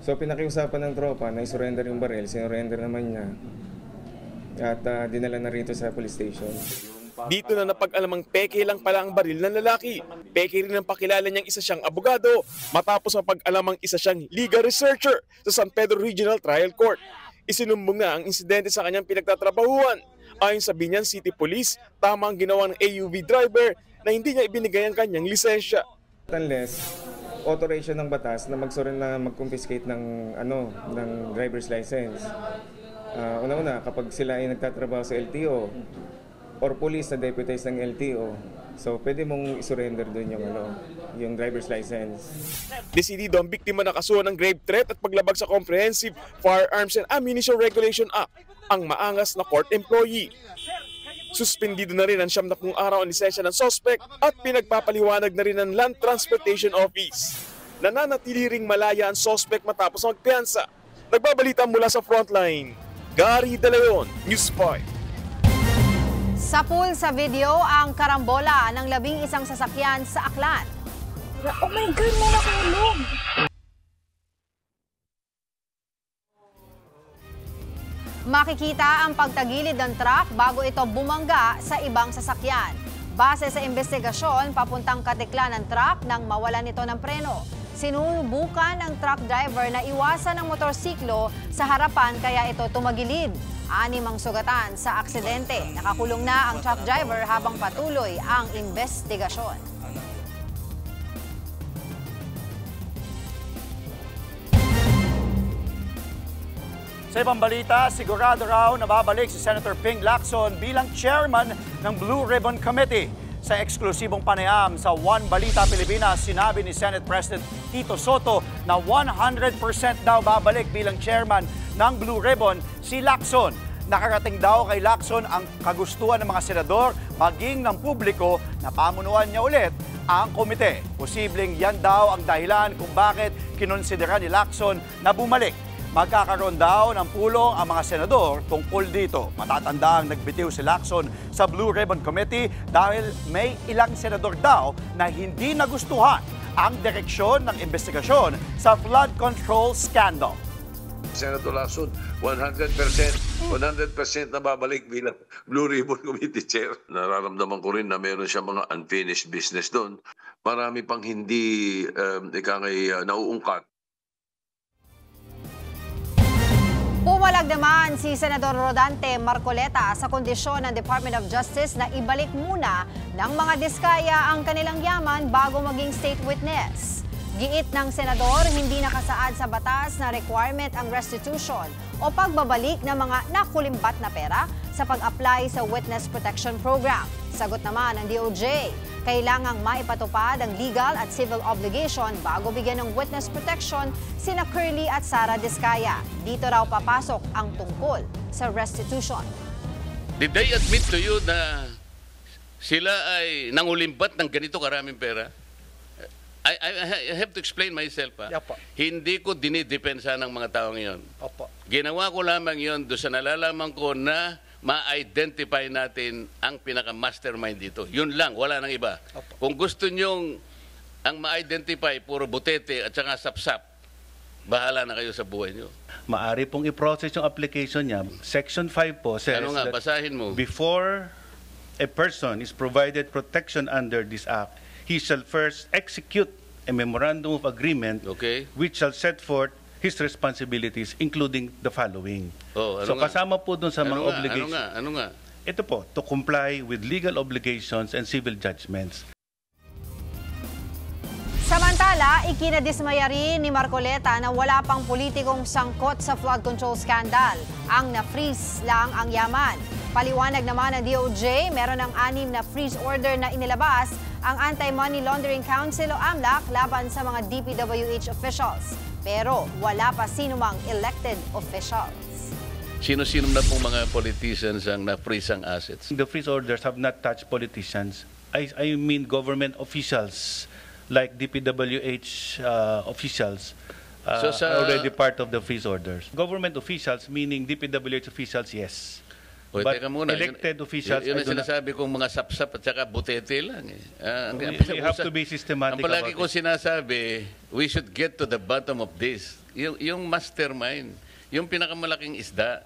[SPEAKER 18] So pinakiusapan ng tropa na isurrender yung baril, sinurrender naman niya. At dinala na rito sa police station.
[SPEAKER 15] Dito na napag-alamang peke lang pala ang baril ng lalaki. Peke rin ang pakilala niyang isa siyang abogado matapos ang pag-alamang isa siyang legal researcher sa San Pedro Regional Trial Court. Isinumbong na ang insidente sa kanyang pinagtatrabahuan. Ayon sa Binyan City Police, tama ang ginawa ng AUV driver na hindi niya ibinigay ang kanyang lisensya.
[SPEAKER 18] Unless authorization ng batas na mag-confiscate ng driver's license. Una-una, kapag sila ay nagtatrabaho sa LTO or police na deputize ng LTO, so pwede mong isurrender doon yung driver's license.
[SPEAKER 15] Desidido ang biktima na kasuhan ng grave threat at paglabag sa Comprehensive Firearms and Ammunition Regulation Act, ang maangas na court employee. Suspendido na rin ang 70 araw ang lisensya ng suspect at pinagpapaliwanag na rin ng Land Transportation Office. Nananatili ring malaya ang suspect matapos magpiyansa. Nagbabalita mula sa frontline, Gary De Leon, News 5.
[SPEAKER 4] Sa pool sa video ang karambola ng 11 sasakyan sa Aklan.
[SPEAKER 19] Oh my God, may nakulong!
[SPEAKER 4] Makikita ang pagtagilid ng truck bago ito bumangga sa ibang sasakyan. Base sa investigasyon, papuntang Katiklan ng truck nang mawalan ito ng preno. Sinubukan ng truck driver na iwasan ang motorsiklo sa harapan kaya ito tumagilid. 6 ang sugatan sa aksidente. Nakakulong na ang truck driver habang patuloy ang investigasyon.
[SPEAKER 3] Sa ibang balita, sigurado raw na babalik si Senator Ping Lacson bilang chairman ng Blue Ribbon Committee. Sa eksklusibong panayam sa One Balita Pilipinas, sinabi ni Senate President Tito Soto na 100% daw babalik bilang chairman ng Blue Ribbon si Lacson. Nakarating daw kay Lacson ang kagustuhan ng mga senador maging ng publiko na pamunuan niya ulit ang komite. Posibleng yan daw ang dahilan kung bakit kinonsidera ni Lacson na bumalik. Magkakaroon daw ng pulong ang mga senador tungkol dito. Matatandang nagbitiw si Lacson sa Blue Ribbon Committee dahil may ilang senador daw na hindi nagustuhan ang direksyon ng investigasyon sa flood control scandal.
[SPEAKER 20] Senator Lacson, 100% na babalik bilang Blue Ribbon Committee Chair. Nararamdaman ko rin na meron siya mga unfinished business doon. Marami pang hindi nauungkat.
[SPEAKER 4] Pumalag naman si Senador Rodante Marcoleta sa kondisyon ng Department of Justice na ibalik muna ng mga diskaya ang kanilang yaman bago maging state witness. Giit ng senador, hindi nakasaad sa batas na requirement ang restitution o pagbabalik ng mga nakulimbat na pera sa pag-apply sa Witness Protection Program. Sagot naman ng DOJ, kailangang maipatupad ang legal at civil obligation bago bigyan ng witness protection sina Curly at Sara Diskaya. Dito raw papasok ang tungkol sa restitution.
[SPEAKER 21] Did they admit to you na sila ay nangulimbat ng ganito karaming pera? I have to explain myself. Hindi ko dinidepensa ng mga taong iyon. Ginawa ko lamang iyon doon sa nalalaman ko na ma-identify natin ang pinaka-mastermind dito. Yun lang, wala nang iba. Kung gusto nyong ang ma-identify, puro butete at saka sapsap, bahala na kayo sa buhay nyo.
[SPEAKER 22] Maari pong i-process yung application niya. Section 5 po says
[SPEAKER 21] nga, basahin mo.
[SPEAKER 22] Before a person is provided protection under this act, he shall first execute a memorandum of agreement which shall set forth his responsibilities, including the following. So kasama po dun sa mga obligations.
[SPEAKER 21] Ano nga?
[SPEAKER 22] Ito po, to comply with legal obligations and civil judgments.
[SPEAKER 4] Samantala, Samantala, ikinadismaya rin ni Marcoleta na wala pang politikong sangkot sa flood control scandal. Ang na-freeze lang ang yaman. Paliwanag naman ng DOJ, meron ng 6 na freeze order na inilabas ang Anti-Money Laundering Council o AMLAC laban sa mga DPWH officials. Pero wala pa sinumang elected officials.
[SPEAKER 21] Sino-sino na pong mga politicians ang na-freeze ang assets?
[SPEAKER 22] The freeze orders have not touched politicians. I mean government officials like DPWH officials are already part of the freeze orders. Government officials, meaning DPWH officials, yes.
[SPEAKER 21] Oy,
[SPEAKER 22] But
[SPEAKER 21] teka muna.
[SPEAKER 22] elected officials,
[SPEAKER 21] Yun
[SPEAKER 22] I
[SPEAKER 21] ang
[SPEAKER 22] do not.
[SPEAKER 21] sinasabi kong mga sapsap at saka butete lang.
[SPEAKER 22] We have to be systematic
[SPEAKER 21] Ang palagi
[SPEAKER 22] about
[SPEAKER 21] ko sinasabi, we should get to the bottom of this. Yung mastermind, yung pinakamalaking isda.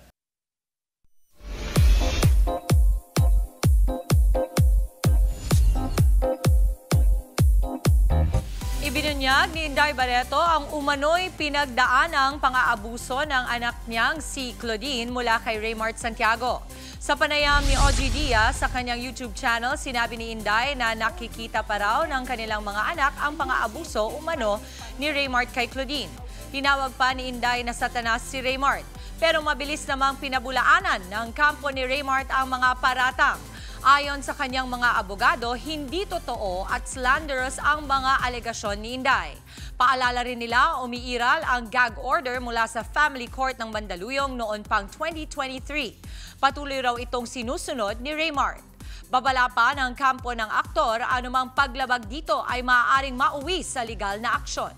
[SPEAKER 1] Ibinunyag ni Inday Barreto ang umano'y pinagdaanang pang-aabuso ng anak niyang si Claudine mula kay Raymart Santiago. Sa panayam ni OG Diaz sa kanyang YouTube channel, sinabi ni Inday na nakikita pa raw ng kanilang mga anak ang pang-aabuso umano ni Raymart kay Claudine. Tinawag pa ni Inday na satanas si Raymart, pero mabilis namang pinabulaanan ng kampo ni Raymart ang mga paratang. Ayon sa kanyang mga abogado, hindi totoo at slanderous ang mga alegasyon ni Inday. Paalala rin nila, umiiral ang gag order mula sa Family Court ng Mandaluyong noon pang 2023. Patuloy raw itong sinusunod ni Raymart. Babala pa ng kampo ng aktor, anumang paglabag dito ay maaaring mauwi sa legal na aksyon.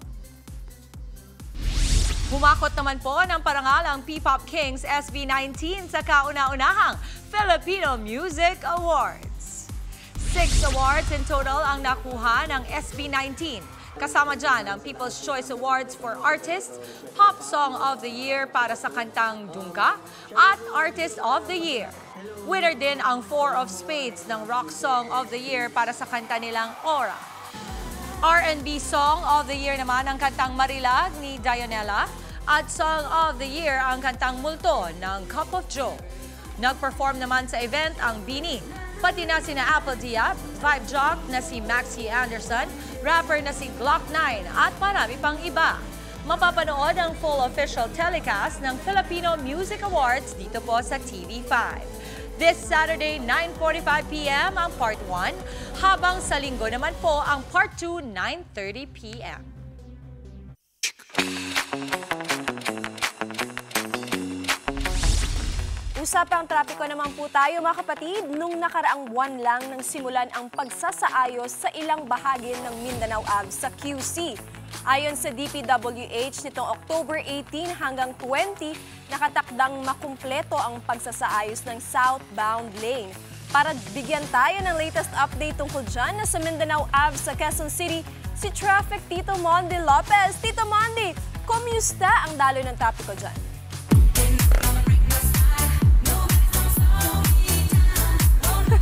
[SPEAKER 1] Humakot naman po ng parangal ang P-Pop Kings SB19 sa kauna-unahang Filipino Music Awards. 6 awards in total ang nakuha ng SB19. Kasama dyan ang People's Choice Awards for Artist, Pop Song of the Year para sa kantang Dungka, at Artist of the Year. Winner din ang 4 of Spades ng Rock Song of the Year para sa kanta nilang Aura. R&B Song of the Year naman ang kantang Marilag ni Dionella at Song of the Year ang kantang Multo ng Cup of Joe. Nag-perform naman sa event ang Bini, pati na sina Apple Diab, Vibe Jock na si Maxie Anderson, rapper na si Glock 9 at marami pang iba. Mapapanood ang full official telecast ng Filipino Music Awards dito po sa TV5. This Saturday, 9:45 p.m. ang Part 1, habang sa linggo naman po ang Part 2, 9:30 p.m.
[SPEAKER 2] Usapang trapiko naman po tayo mga kapatid. Nung nakaraang buwan lang nang simulan ang pagsasaayos sa ilang bahagi ng Mindanao Ave sa QC. Ayon sa DPWH, nitong October 18 hanggang 20, nakatakdang makumpleto ang pagsasaayos ng southbound lane. Para bigyan tayo ng latest update tungkol dyan na sa Mindanao Ave sa Quezon City, si Traffic Tito Mondi Lopez. Tito Mondi, kumusta ang daloy ng trapiko dyan?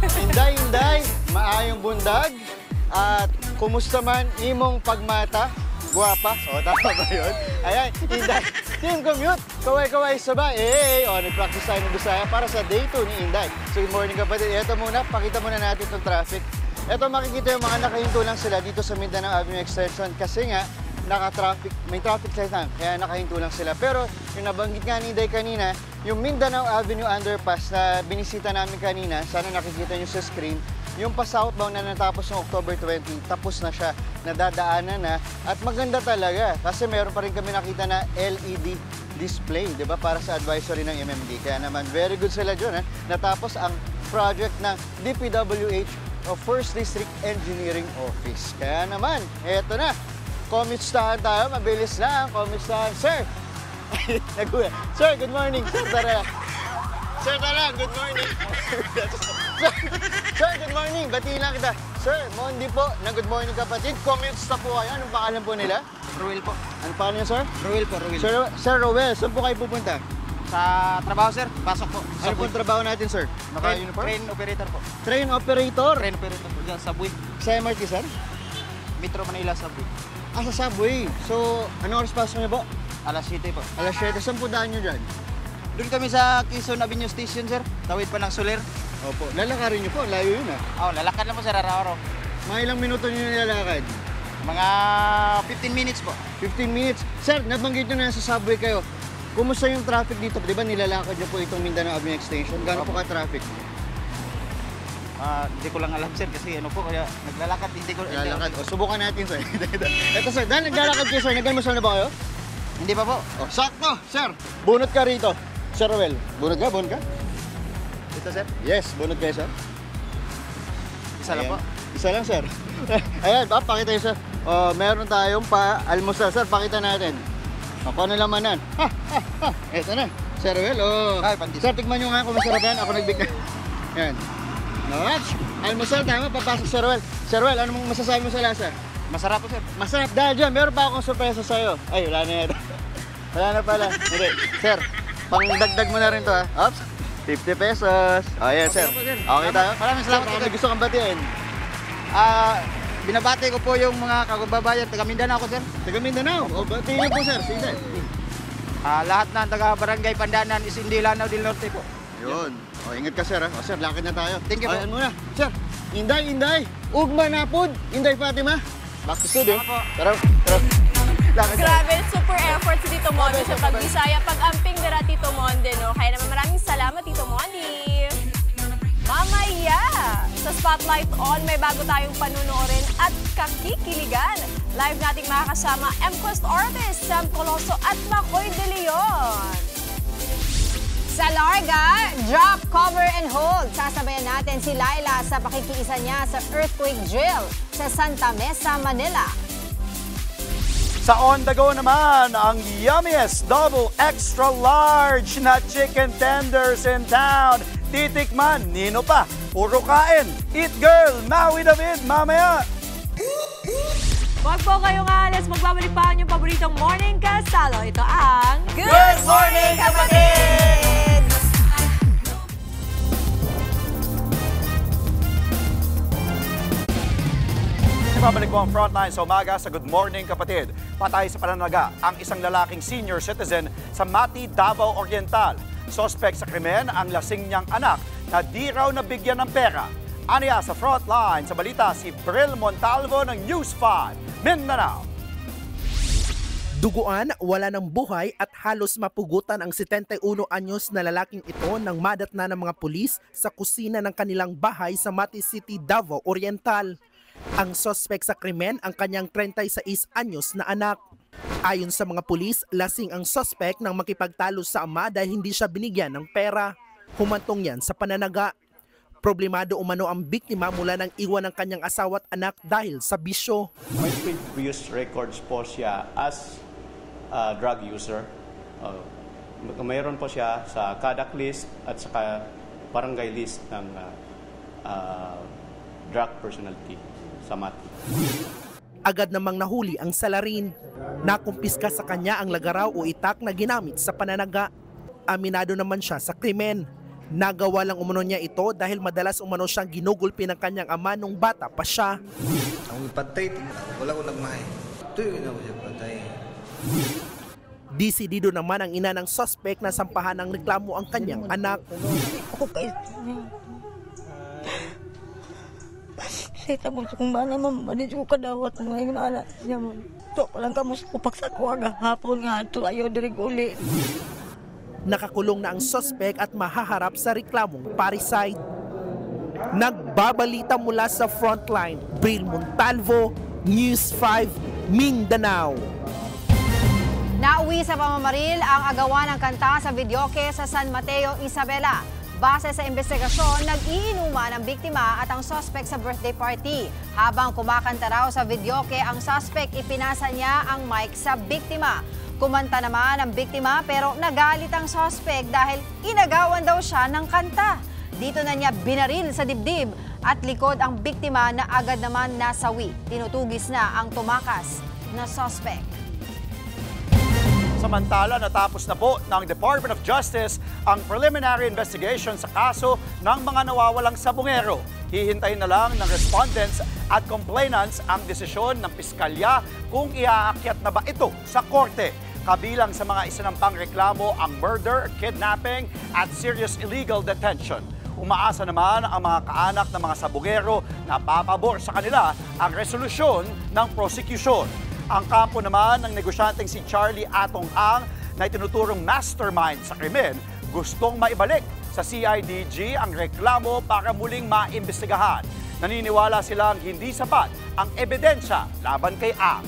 [SPEAKER 5] Inday, maayong bundag. At kumusta man imong pagmata? Guwapa. O, tama ba yun? Ayan, Inday. Team Commute, kaway-kaway sabay. Nag-practice tayo ng Bisaya para sa day 2 ni Inday. So, good morning kapatid. Ito muna, pakita muna natin itong traffic. Ito, makikita yung mga nakahinto lang sila dito sa Mindanao Avenue Extension kasi nga, may traffic light na, kaya nakahinto lang sila. Pero yung nabanggit nga ni Inday kanina, yung Mindanao Avenue Underpass na binisita namin kanina, sana nakikita nyo sa screen, yung pa-southbound na natapos ng October 20, tapos na siya, nadadaanan na, at maganda talaga kasi meron pa rin kami nakita na LED display, di ba, para sa advisory ng MMD. Kaya naman, very good sila dyan. Natapos ang project ng DPWH o 1st District Engineering Office. Kaya naman, eto na. Commute-stahan tayo, mabilis lang. Commute-stahan. Sir! Sir, good morning. Sir, tara. Sir, tara. Good morning. Sir, good morning. Bati lang kita. Sir, Mondi po. Good morning kapatid. Commute-sta po kayo. Anong pangalan po nila?
[SPEAKER 6] Ruel po.
[SPEAKER 5] Ano pangalan niyo, sir?
[SPEAKER 6] Ruel po, Ruel.
[SPEAKER 5] Sir Ruel, saan po kayo pupunta?
[SPEAKER 6] Sa trabaho, sir. Pasok po.
[SPEAKER 5] Ano pong trabaho natin, sir? Naka-uniform?
[SPEAKER 6] Train operator po.
[SPEAKER 5] Train operator?
[SPEAKER 6] Train operator po. Diyan, subway.
[SPEAKER 5] Sa MRT, sir?
[SPEAKER 6] Metro Manila, subway.
[SPEAKER 5] Sa subway. So, anong oras pasok niyo po?
[SPEAKER 6] Alas 7 po.
[SPEAKER 5] Alas 7. Saan po daan niyo dyan?
[SPEAKER 6] Doon kami sa Quezon Avenue Station, sir. Tawid pa ng Soler.
[SPEAKER 5] Opo. Lalakarin niyo po. Layo yun,
[SPEAKER 6] lalakad lang po, sir. Araw-araw.
[SPEAKER 5] Mga ilang minuto niyo nilalakad? Mga 15 minutes po. 15 minutes. Sir, nabanggit nyo na sa subway kayo. Kumusta yung traffic dito? Di ba nilalakad nyo po itong Mindanao Avenue Extension? Gano'n po ka-traffic?
[SPEAKER 6] Hindi ko lang alam, sir, kasi ano po, kaya naglalakad, hindi ko...
[SPEAKER 5] Naglalakad. O, subukan natin, sir. Ito, sir, dahil naglalakad kayo, sir, naglalmasal na ba kayo?
[SPEAKER 6] Hindi pa po.
[SPEAKER 5] O, sakto, sir. Bunot ka rito. Sir Roel, bunot ka? Bunot ka?
[SPEAKER 6] Ito, sir?
[SPEAKER 5] Yes, bunot kayo, sir.
[SPEAKER 6] Isa lang po.
[SPEAKER 5] Isa lang, sir. Ayan, pakita nyo, sir. Meron tayong pa-almusal. Sir, pakita natin. Paano lamanan? Ito na. Sir Roel, Sir, tikman nyo nga kung masarap yan. Ako nagbigay. Ayan. Almusal, tama, papasok Sir Roel. Sir Roel, ano mong masasabi mo sa lasa?
[SPEAKER 6] Masarap po, sir.
[SPEAKER 5] Masarap. Dahil dyan, meron pa akong sorpresa sa'yo. Ay, wala na yan. Wala na pala. Hindi. Sir, pang-dagdag mo na rin to, ha? Oops. 50 pesos. Ayan, sir. Okay tayo?
[SPEAKER 6] Maraming salamat.
[SPEAKER 5] Sir, gusto kang batiin.
[SPEAKER 6] Binabati ko po yung mga kababayan. Taga Mindanao ko, sir.
[SPEAKER 5] Taga Mindanao? O, batiin niyo po, sir. Sige.
[SPEAKER 6] Lahat na taga Barangay Pandanan is hindi Lanao del Norte po.
[SPEAKER 5] Yun. O, ingat ka, sir, ha? O, sir, lakad na tayo.
[SPEAKER 6] Thank you po.
[SPEAKER 5] Ayan muna. Sir, Inday. Ugma na po. Inday Fatima. Back to studio. Tara.
[SPEAKER 2] Grabe, super effort si Tito Monde sa Pagbisaya. Pag-amping nila Tito Monde, no? Kaya naman maraming salamat, Tito Monde. Mamaya, sa Spotlight On, may bago tayong panunoorin at kakikiligan. Live nating makakasama M-Quest artist Sam Coloso at Makoy De Leon.
[SPEAKER 4] Sa Larga, drop, cover, and hold. Sasabayan natin si Laila sa pakikiisa niya sa earthquake drill sa Santa Mesa, Manila.
[SPEAKER 3] Sa On The Go naman, ang yummiest double extra large na chicken tenders in town. Titikman, nino pa, puro kain. Eat Girl, Maui David, mamaya.
[SPEAKER 1] Huwag po kayong alas, magbabalik pa ang inyong paboritong morning kasalo. Ito ang
[SPEAKER 2] Good Morning, Kapatid!
[SPEAKER 3] Babalik po ang Frontline sa umaga sa Good Morning Kapatid. Patay sa pananaga ang isang lalaking senior citizen sa Mati, Davao Oriental. Suspect sa krimen ang lasing niyang anak na di raw nabigyan ng pera. Aniya sa Frontline sa balita si Bril Montalvo ng News 5, Mindanao.
[SPEAKER 8] Duguan, wala ng buhay at halos mapugutan ang 71 anyos na lalaking ito nang madatna ng mga pulis sa kusina ng kanilang bahay sa Mati City, Davao Oriental. Ang suspect sa krimen ang kanyang 36 anyos na anak. Ayon sa mga pulis, lasing ang suspect nang makipagtalo sa ama dahil hindi siya binigyan ng pera. Humantong yan sa pananaga. Problemado umano ang biktima mula nang iwan ng kanyang asawa at anak dahil sa bisyo.
[SPEAKER 9] May previous records po siya as a drug user. Mayroon po siya sa CADAC list at sa barangay list ng drug personality sa Mati.
[SPEAKER 8] Agad namang nahuli ang salarin. Nakumpiska sa kanya ang lagaraw o itak na ginamit sa pananaga. Aminado naman siya sa krimen. Nagawa lang umano niya ito dahil madalas umano siyang ginugulpi ng kanyang ama nung bata pa siya.
[SPEAKER 23] Ang patay, wala ko nagmahay. Ito yung ginawa siya patay.
[SPEAKER 8] Desidido naman ang ina ng suspect na sampahan ng reklamo ang kanyang anak.
[SPEAKER 19] Ako kayo. Saya tapos kung ba naman, manit ko kadawat ng ngayon anak niya. Ito palang kamus upak sa kuwaga hapon nga. Ito ayaw dirig uli.
[SPEAKER 8] Nakakulong na ang suspect at mahaharap sa reklamong parricide. Nagbabalita mula sa Frontline, Bril Montalvo, News 5, Mindanao.
[SPEAKER 4] Nauwi sa pamamaril ang agawan ng kanta sa videoke sa San Mateo, Isabela. Base sa investigasyon, nag-iinuman ang biktima at ang suspect sa birthday party. Habang kumakanta raw sa videoke, ang suspect ipinasa niya ang mic sa biktima. Kumanta naman ang biktima pero nagalit ang suspect dahil inagawan daw siya ng kanta. Dito na niya binaril sa dibdib at likod ang biktima na agad naman nasawi. Tinutugis na ang tumakas na suspect.
[SPEAKER 3] Samantala, natapos na po ng Department of Justice ang preliminary investigation sa kaso ng mga nawawalang sabungero. Hihintayin na lang ng respondents at complainants ang desisyon ng piskalya kung iaakyat na ba ito sa korte. Kabilang sa mga isinampang reklamo ang murder, kidnapping at serious illegal detention. Umaasa naman ang mga kaanak ng mga sabungero na papabor sa kanila ang resolusyon ng prosecution. Ang kampo naman ng negosyanteng si Charlie Atong Ang na itinuturong mastermind sa krimen, gustong maibalik sa CIDG ang reklamo para muling maimbestigahan. Naniniwala silang hindi sapat ang ebidensya laban kay Ang.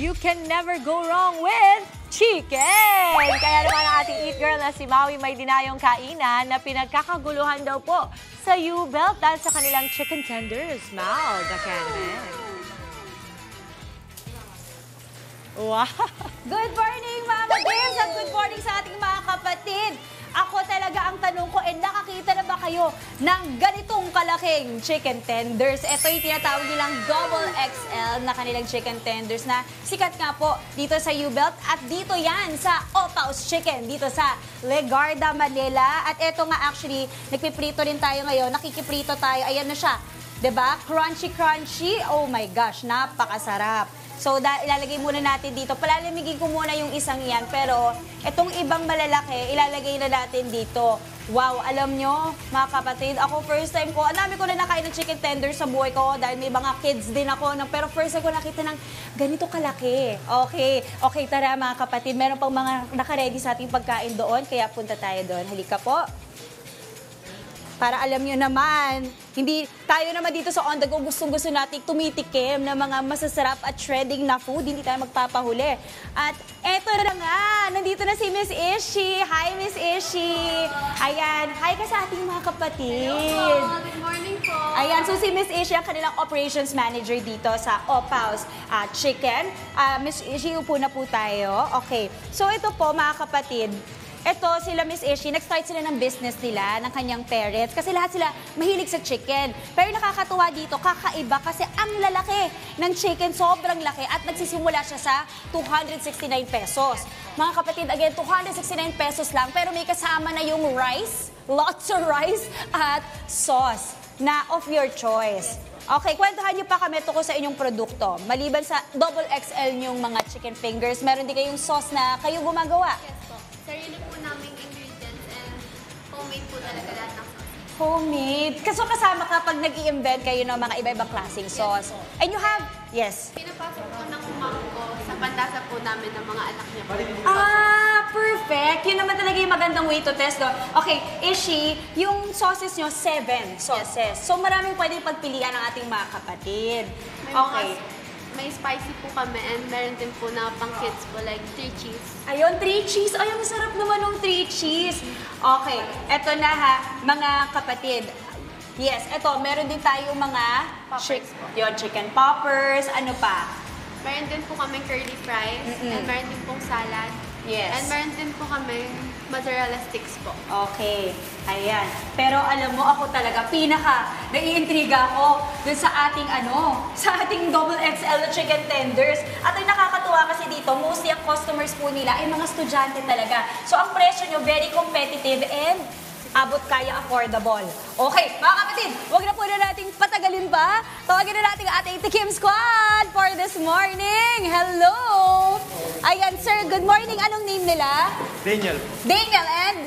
[SPEAKER 1] You can never go wrong with chicken! Kaya naman ang ating eat girl na si Maui may dinayong kainan na pinagkakaguluhan daw po sa U-Belt dahil sa kanilang chicken tenders. Mau, Dakanan. Wow!
[SPEAKER 7] Good morning, Mama James, at good morning sa ating mga kapatid. Ako talaga ang tanong ko, nakakita na ba kayo ng ganitong kalaking chicken tenders? Ito yung tinatawag nilang double XL na kanilang chicken tenders na sikat nga po dito sa U-Belt at dito yan sa Opaus Chicken, dito sa Legarda, Manila. At ito nga actually, nagpiprito rin tayo ngayon, nakikiprito tayo, ayan na siya. 'Di ba? Crunchy, crunchy. Oh my gosh, napakasarap. So, ilalagay muna natin dito. Palalamigin ko muna yung isang yan. Pero, itong ibang malalaki, ilalagay na natin dito. Wow, alam nyo, mga kapatid, ako first time ko, ang dami ko na nakain ng chicken tender sa buhay ko dahil may mga kids din ako. Pero first time ko nakita ng ganito kalaki. Okay, tara mga kapatid. Meron pang mga nakaready sa ating pagkain doon. Kaya punta tayo doon. Halika po. Para alam nyo naman, hindi tayo naman dito sa On The Go gustong-gusto natin tumitikim ng mga masasarap at shredding na food. Hindi tayo magpapahuli. At eto na nga, nandito na si Miss Ishi. Hi, Miss Ishi. Ayan, hi ka sa ating mga kapatid.
[SPEAKER 11] Hello po. Good morning po.
[SPEAKER 7] Ayan, so si Miss Ishi ang kanilang operations manager dito sa Opaus Chicken. Miss Ishi, upo na po tayo. Okay, so ito po mga kapatid, ito, sila Miss Ishi, nag-start sila ng business nila, ng kanyang parents, kasi lahat sila mahilig sa chicken. Pero nakakatuwa dito, kakaiba kasi ang lalaki ng chicken, sobrang laki at nagsisimula siya sa 269 pesos. Mga kapatid, again, 269 pesos lang, pero may kasama na yung rice, lots of rice, at sauce na of your choice. Okay, kwentuhan niyo pa kami tungkol sa inyong produkto. Maliban sa double XL yung mga chicken fingers, meron din kayong sauce na kayo gumagawa.
[SPEAKER 11] Yes po. Sarili po naming ingredients and homemade po talaga lahat ng sauce.
[SPEAKER 7] Homemade. Kaso kasama kapag nag-i-invent kayo ng mga iba-ibang klaseng sauce. And you have, yes.
[SPEAKER 11] Pinapasok po ng mom ko sa panlasa po namin ng mga anak niya po.
[SPEAKER 7] Perfect. Yun naman talaga yung magandang way to test, no? Okay, Ishi, yung sauces nyo, 7 sauces. So maraming pwedeng pagpilian ng ating mga kapatid. Okay.
[SPEAKER 11] May spicy po kami and meron din po na pang kids po like 3 cheese.
[SPEAKER 7] Ayun, 3 cheese. Ay, ang sarap naman ng 3 cheese. Okay, eto na ha, mga kapatid. Yes, eto, meron din tayong mga chicken poppers, ano pa?
[SPEAKER 11] Meron din po kaming curly fries and meron din pong salad.
[SPEAKER 7] Yes.
[SPEAKER 11] And meron din po kaming mozzarella sticks po.
[SPEAKER 7] Okay, ayan. Pero alam mo, ako talaga, naiintriga ako dun sa ating double XL chicken tenders. At ay nakakatuwa kasi dito, mostly ang customers po nila ay mga estudyante talaga. So ang presyo nyo, very competitive and abot kaya affordable. Okay, mga kapatid, huwag na po na nating patagalin pa. Tawagin na natin ang ating Tikim Squad for this morning. Hello! Ayan, sir, good morning. Anong name nila?
[SPEAKER 23] Daniel.
[SPEAKER 7] Daniel and?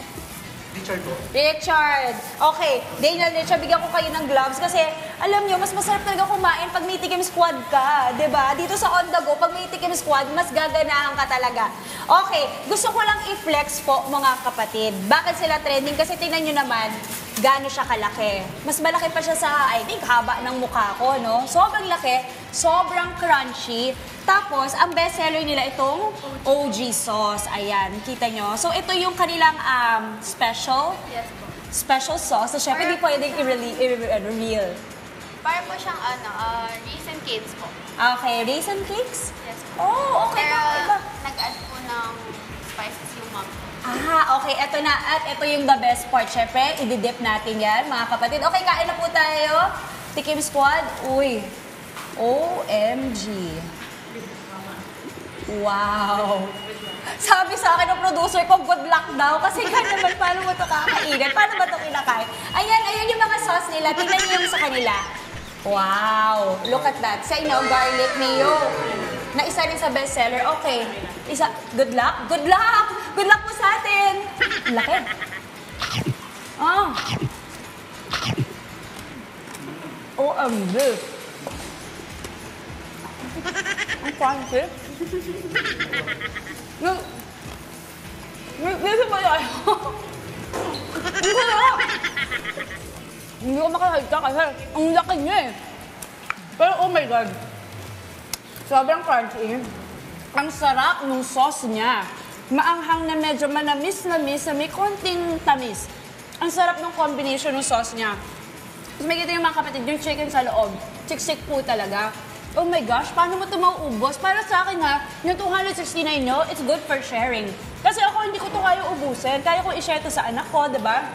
[SPEAKER 23] Richard po.
[SPEAKER 7] Richard. Okay, Daniel, Richard, bigyan ko kayo ng gloves kasi alam nyo, mas masarap talaga kumain pag may Tikim Squad ka, di ba? Dito sa On The Go, pag may Tikim Squad, mas gaganahan ka talaga. Okay, gusto ko lang i-flex po mga kapatid. Bakit sila trending? Kasi tingnan nyo naman, gaano siya kalaki. Mas malaki pa siya sa, I think, haba ng mukha ko, no? Sobrang laki, sobrang crunchy. Tapos, ang bestseller nila itong OG sauce. Ayan, kita nyo. So, ito yung kanilang special.
[SPEAKER 11] Yes po.
[SPEAKER 7] Special sauce. So, syempre, hindi pwedeng i-reveal.
[SPEAKER 11] Para po siyang raisin cakes po.
[SPEAKER 7] Okay, raisin cakes?
[SPEAKER 11] Yes po.
[SPEAKER 7] Oh, okay.
[SPEAKER 11] Pero nag-add po ng spices yung mom.
[SPEAKER 7] Okay. Ito na. At ito yung the best part. Syempre, i-dip natin yan, mga kapatid. Okay, kain na po tayo. Tikim Squad. Uy. OMG. Wow! Sabi sa akin ng producer ko, good luck daw. Kasi nga naman, paano mo ito kakainin? Paano ba ito kinakain? Ayan yung mga sauce nila. Tingnan niyo yung sa kanila. Wow! Look at that. Sa inaw, garlic mayo. na isa rin sa bestseller. Okay, good luck? Good luck! Good luck po sa atin! Laki. OMG. Ang crunchy. May ba tayo? Ang sarap! Hindi ko makahagka kasi ang laki niya eh. Pero oh my God, sobrang crunchy. Ang sarap ng sauce niya. Maanghang na medyo manamis na may konting tamis. Ang sarap ng combination ng sauce niya. Tapos makikita yung mga kapatid, yung chicken sa loob. Chick-chick po talaga. Oh my gosh, paano mo ito mauubos? Para sa akin ha, yung 269 nyo, it's good for sharing. Kasi ako hindi ko ito kaya ubusin. Kaya ko i-share ito sa anak ko, diba?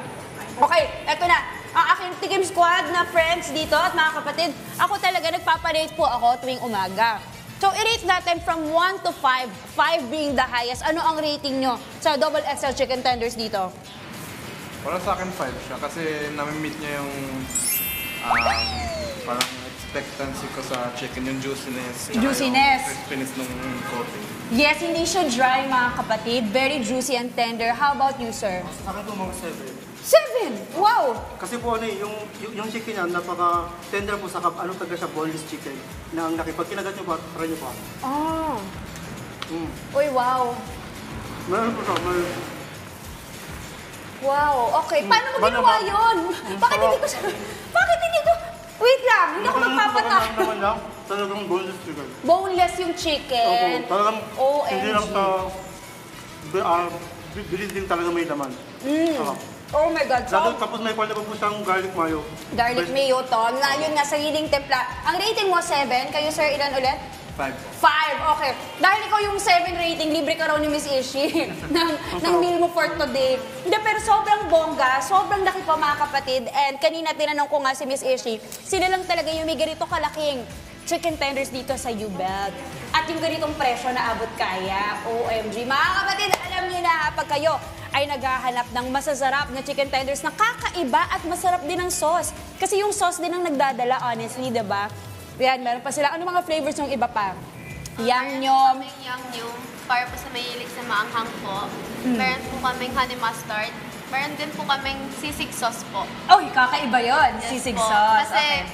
[SPEAKER 7] Okay, eto na. Ang aking Tikim Squad na friends dito at mga kapatid, ako talaga nagpaparate po ako tuwing umaga. So, i-rate natin from 1 to 5, 5 being the highest. Ano ang rating nyo sa Double XL Chicken Tenders dito?
[SPEAKER 10] Para sa akin 5 siya kasi nami-meet niya yung parang expectancy ko sa chicken, yung juiciness.
[SPEAKER 7] Juiciness.
[SPEAKER 10] Yung crispiness ng coating.
[SPEAKER 7] Yes, hindi siya dry mga kapatid. Very juicy and tender. How about you, sir?
[SPEAKER 23] Sa akin po mga
[SPEAKER 7] 7! Wow!
[SPEAKER 23] Kasi po ano eh, yung chicken niya, napaka-tender po sa ano talaga siya, boneless chicken. Na ang laki. Pag kinagat niyo pa, try niyo pa.
[SPEAKER 7] Oh. Uy, wow.
[SPEAKER 23] Meron po siya, meron.
[SPEAKER 7] Wow, okay. Paano mo ginawa yun? Bakit hindi ko siya... Bakit hindi ko... Wait lang, hindi ako magpapata.
[SPEAKER 23] Naman lang, talagang boneless chicken.
[SPEAKER 7] Boneless yung chicken.
[SPEAKER 23] Opo, talagang
[SPEAKER 7] OMG.
[SPEAKER 23] hindi lang sa... Bilis din talaga may laman.
[SPEAKER 7] Oh my God. So,
[SPEAKER 23] tapos may pala pa po siyang garlic mayo.
[SPEAKER 7] Garlic mayo to. Na yun nga, sariling templa. Ang rating mo, 7. Kayo, sir, ilan ulit?
[SPEAKER 23] 5.
[SPEAKER 7] 5, okay. Dahil ikaw yung 7 rating, libre ka raw ni Miss Ishi ng meal mo for today. Hindi, pero sobrang bongga, sobrang laki pa mga kapatid. And kanina tinanong ko nga si Miss Ishi, sila lang talaga yung may ganito kalaking chicken tenders dito sa U-Belt. At yung ganitong presyo na abot kaya, OMG. Mga kapatid, alam niyo na pag kayo ay naghahanap ng masasarap na chicken tenders na kakaiba at masarap din ang sauce. Kasi yung sauce din ang nagdadala, honestly, diba? Yan, meron pa sila. Ano mga flavors yung iba pa? Yangnyum.
[SPEAKER 11] Yangnyum, para po sa mahilig sa maanghang po. Meron po kaming honey mustard. Meron din po kaming sisig sauce po.
[SPEAKER 7] Oh, kakaiba yun,
[SPEAKER 11] Yes
[SPEAKER 7] sisig
[SPEAKER 11] po.
[SPEAKER 7] sauce.
[SPEAKER 11] Kasi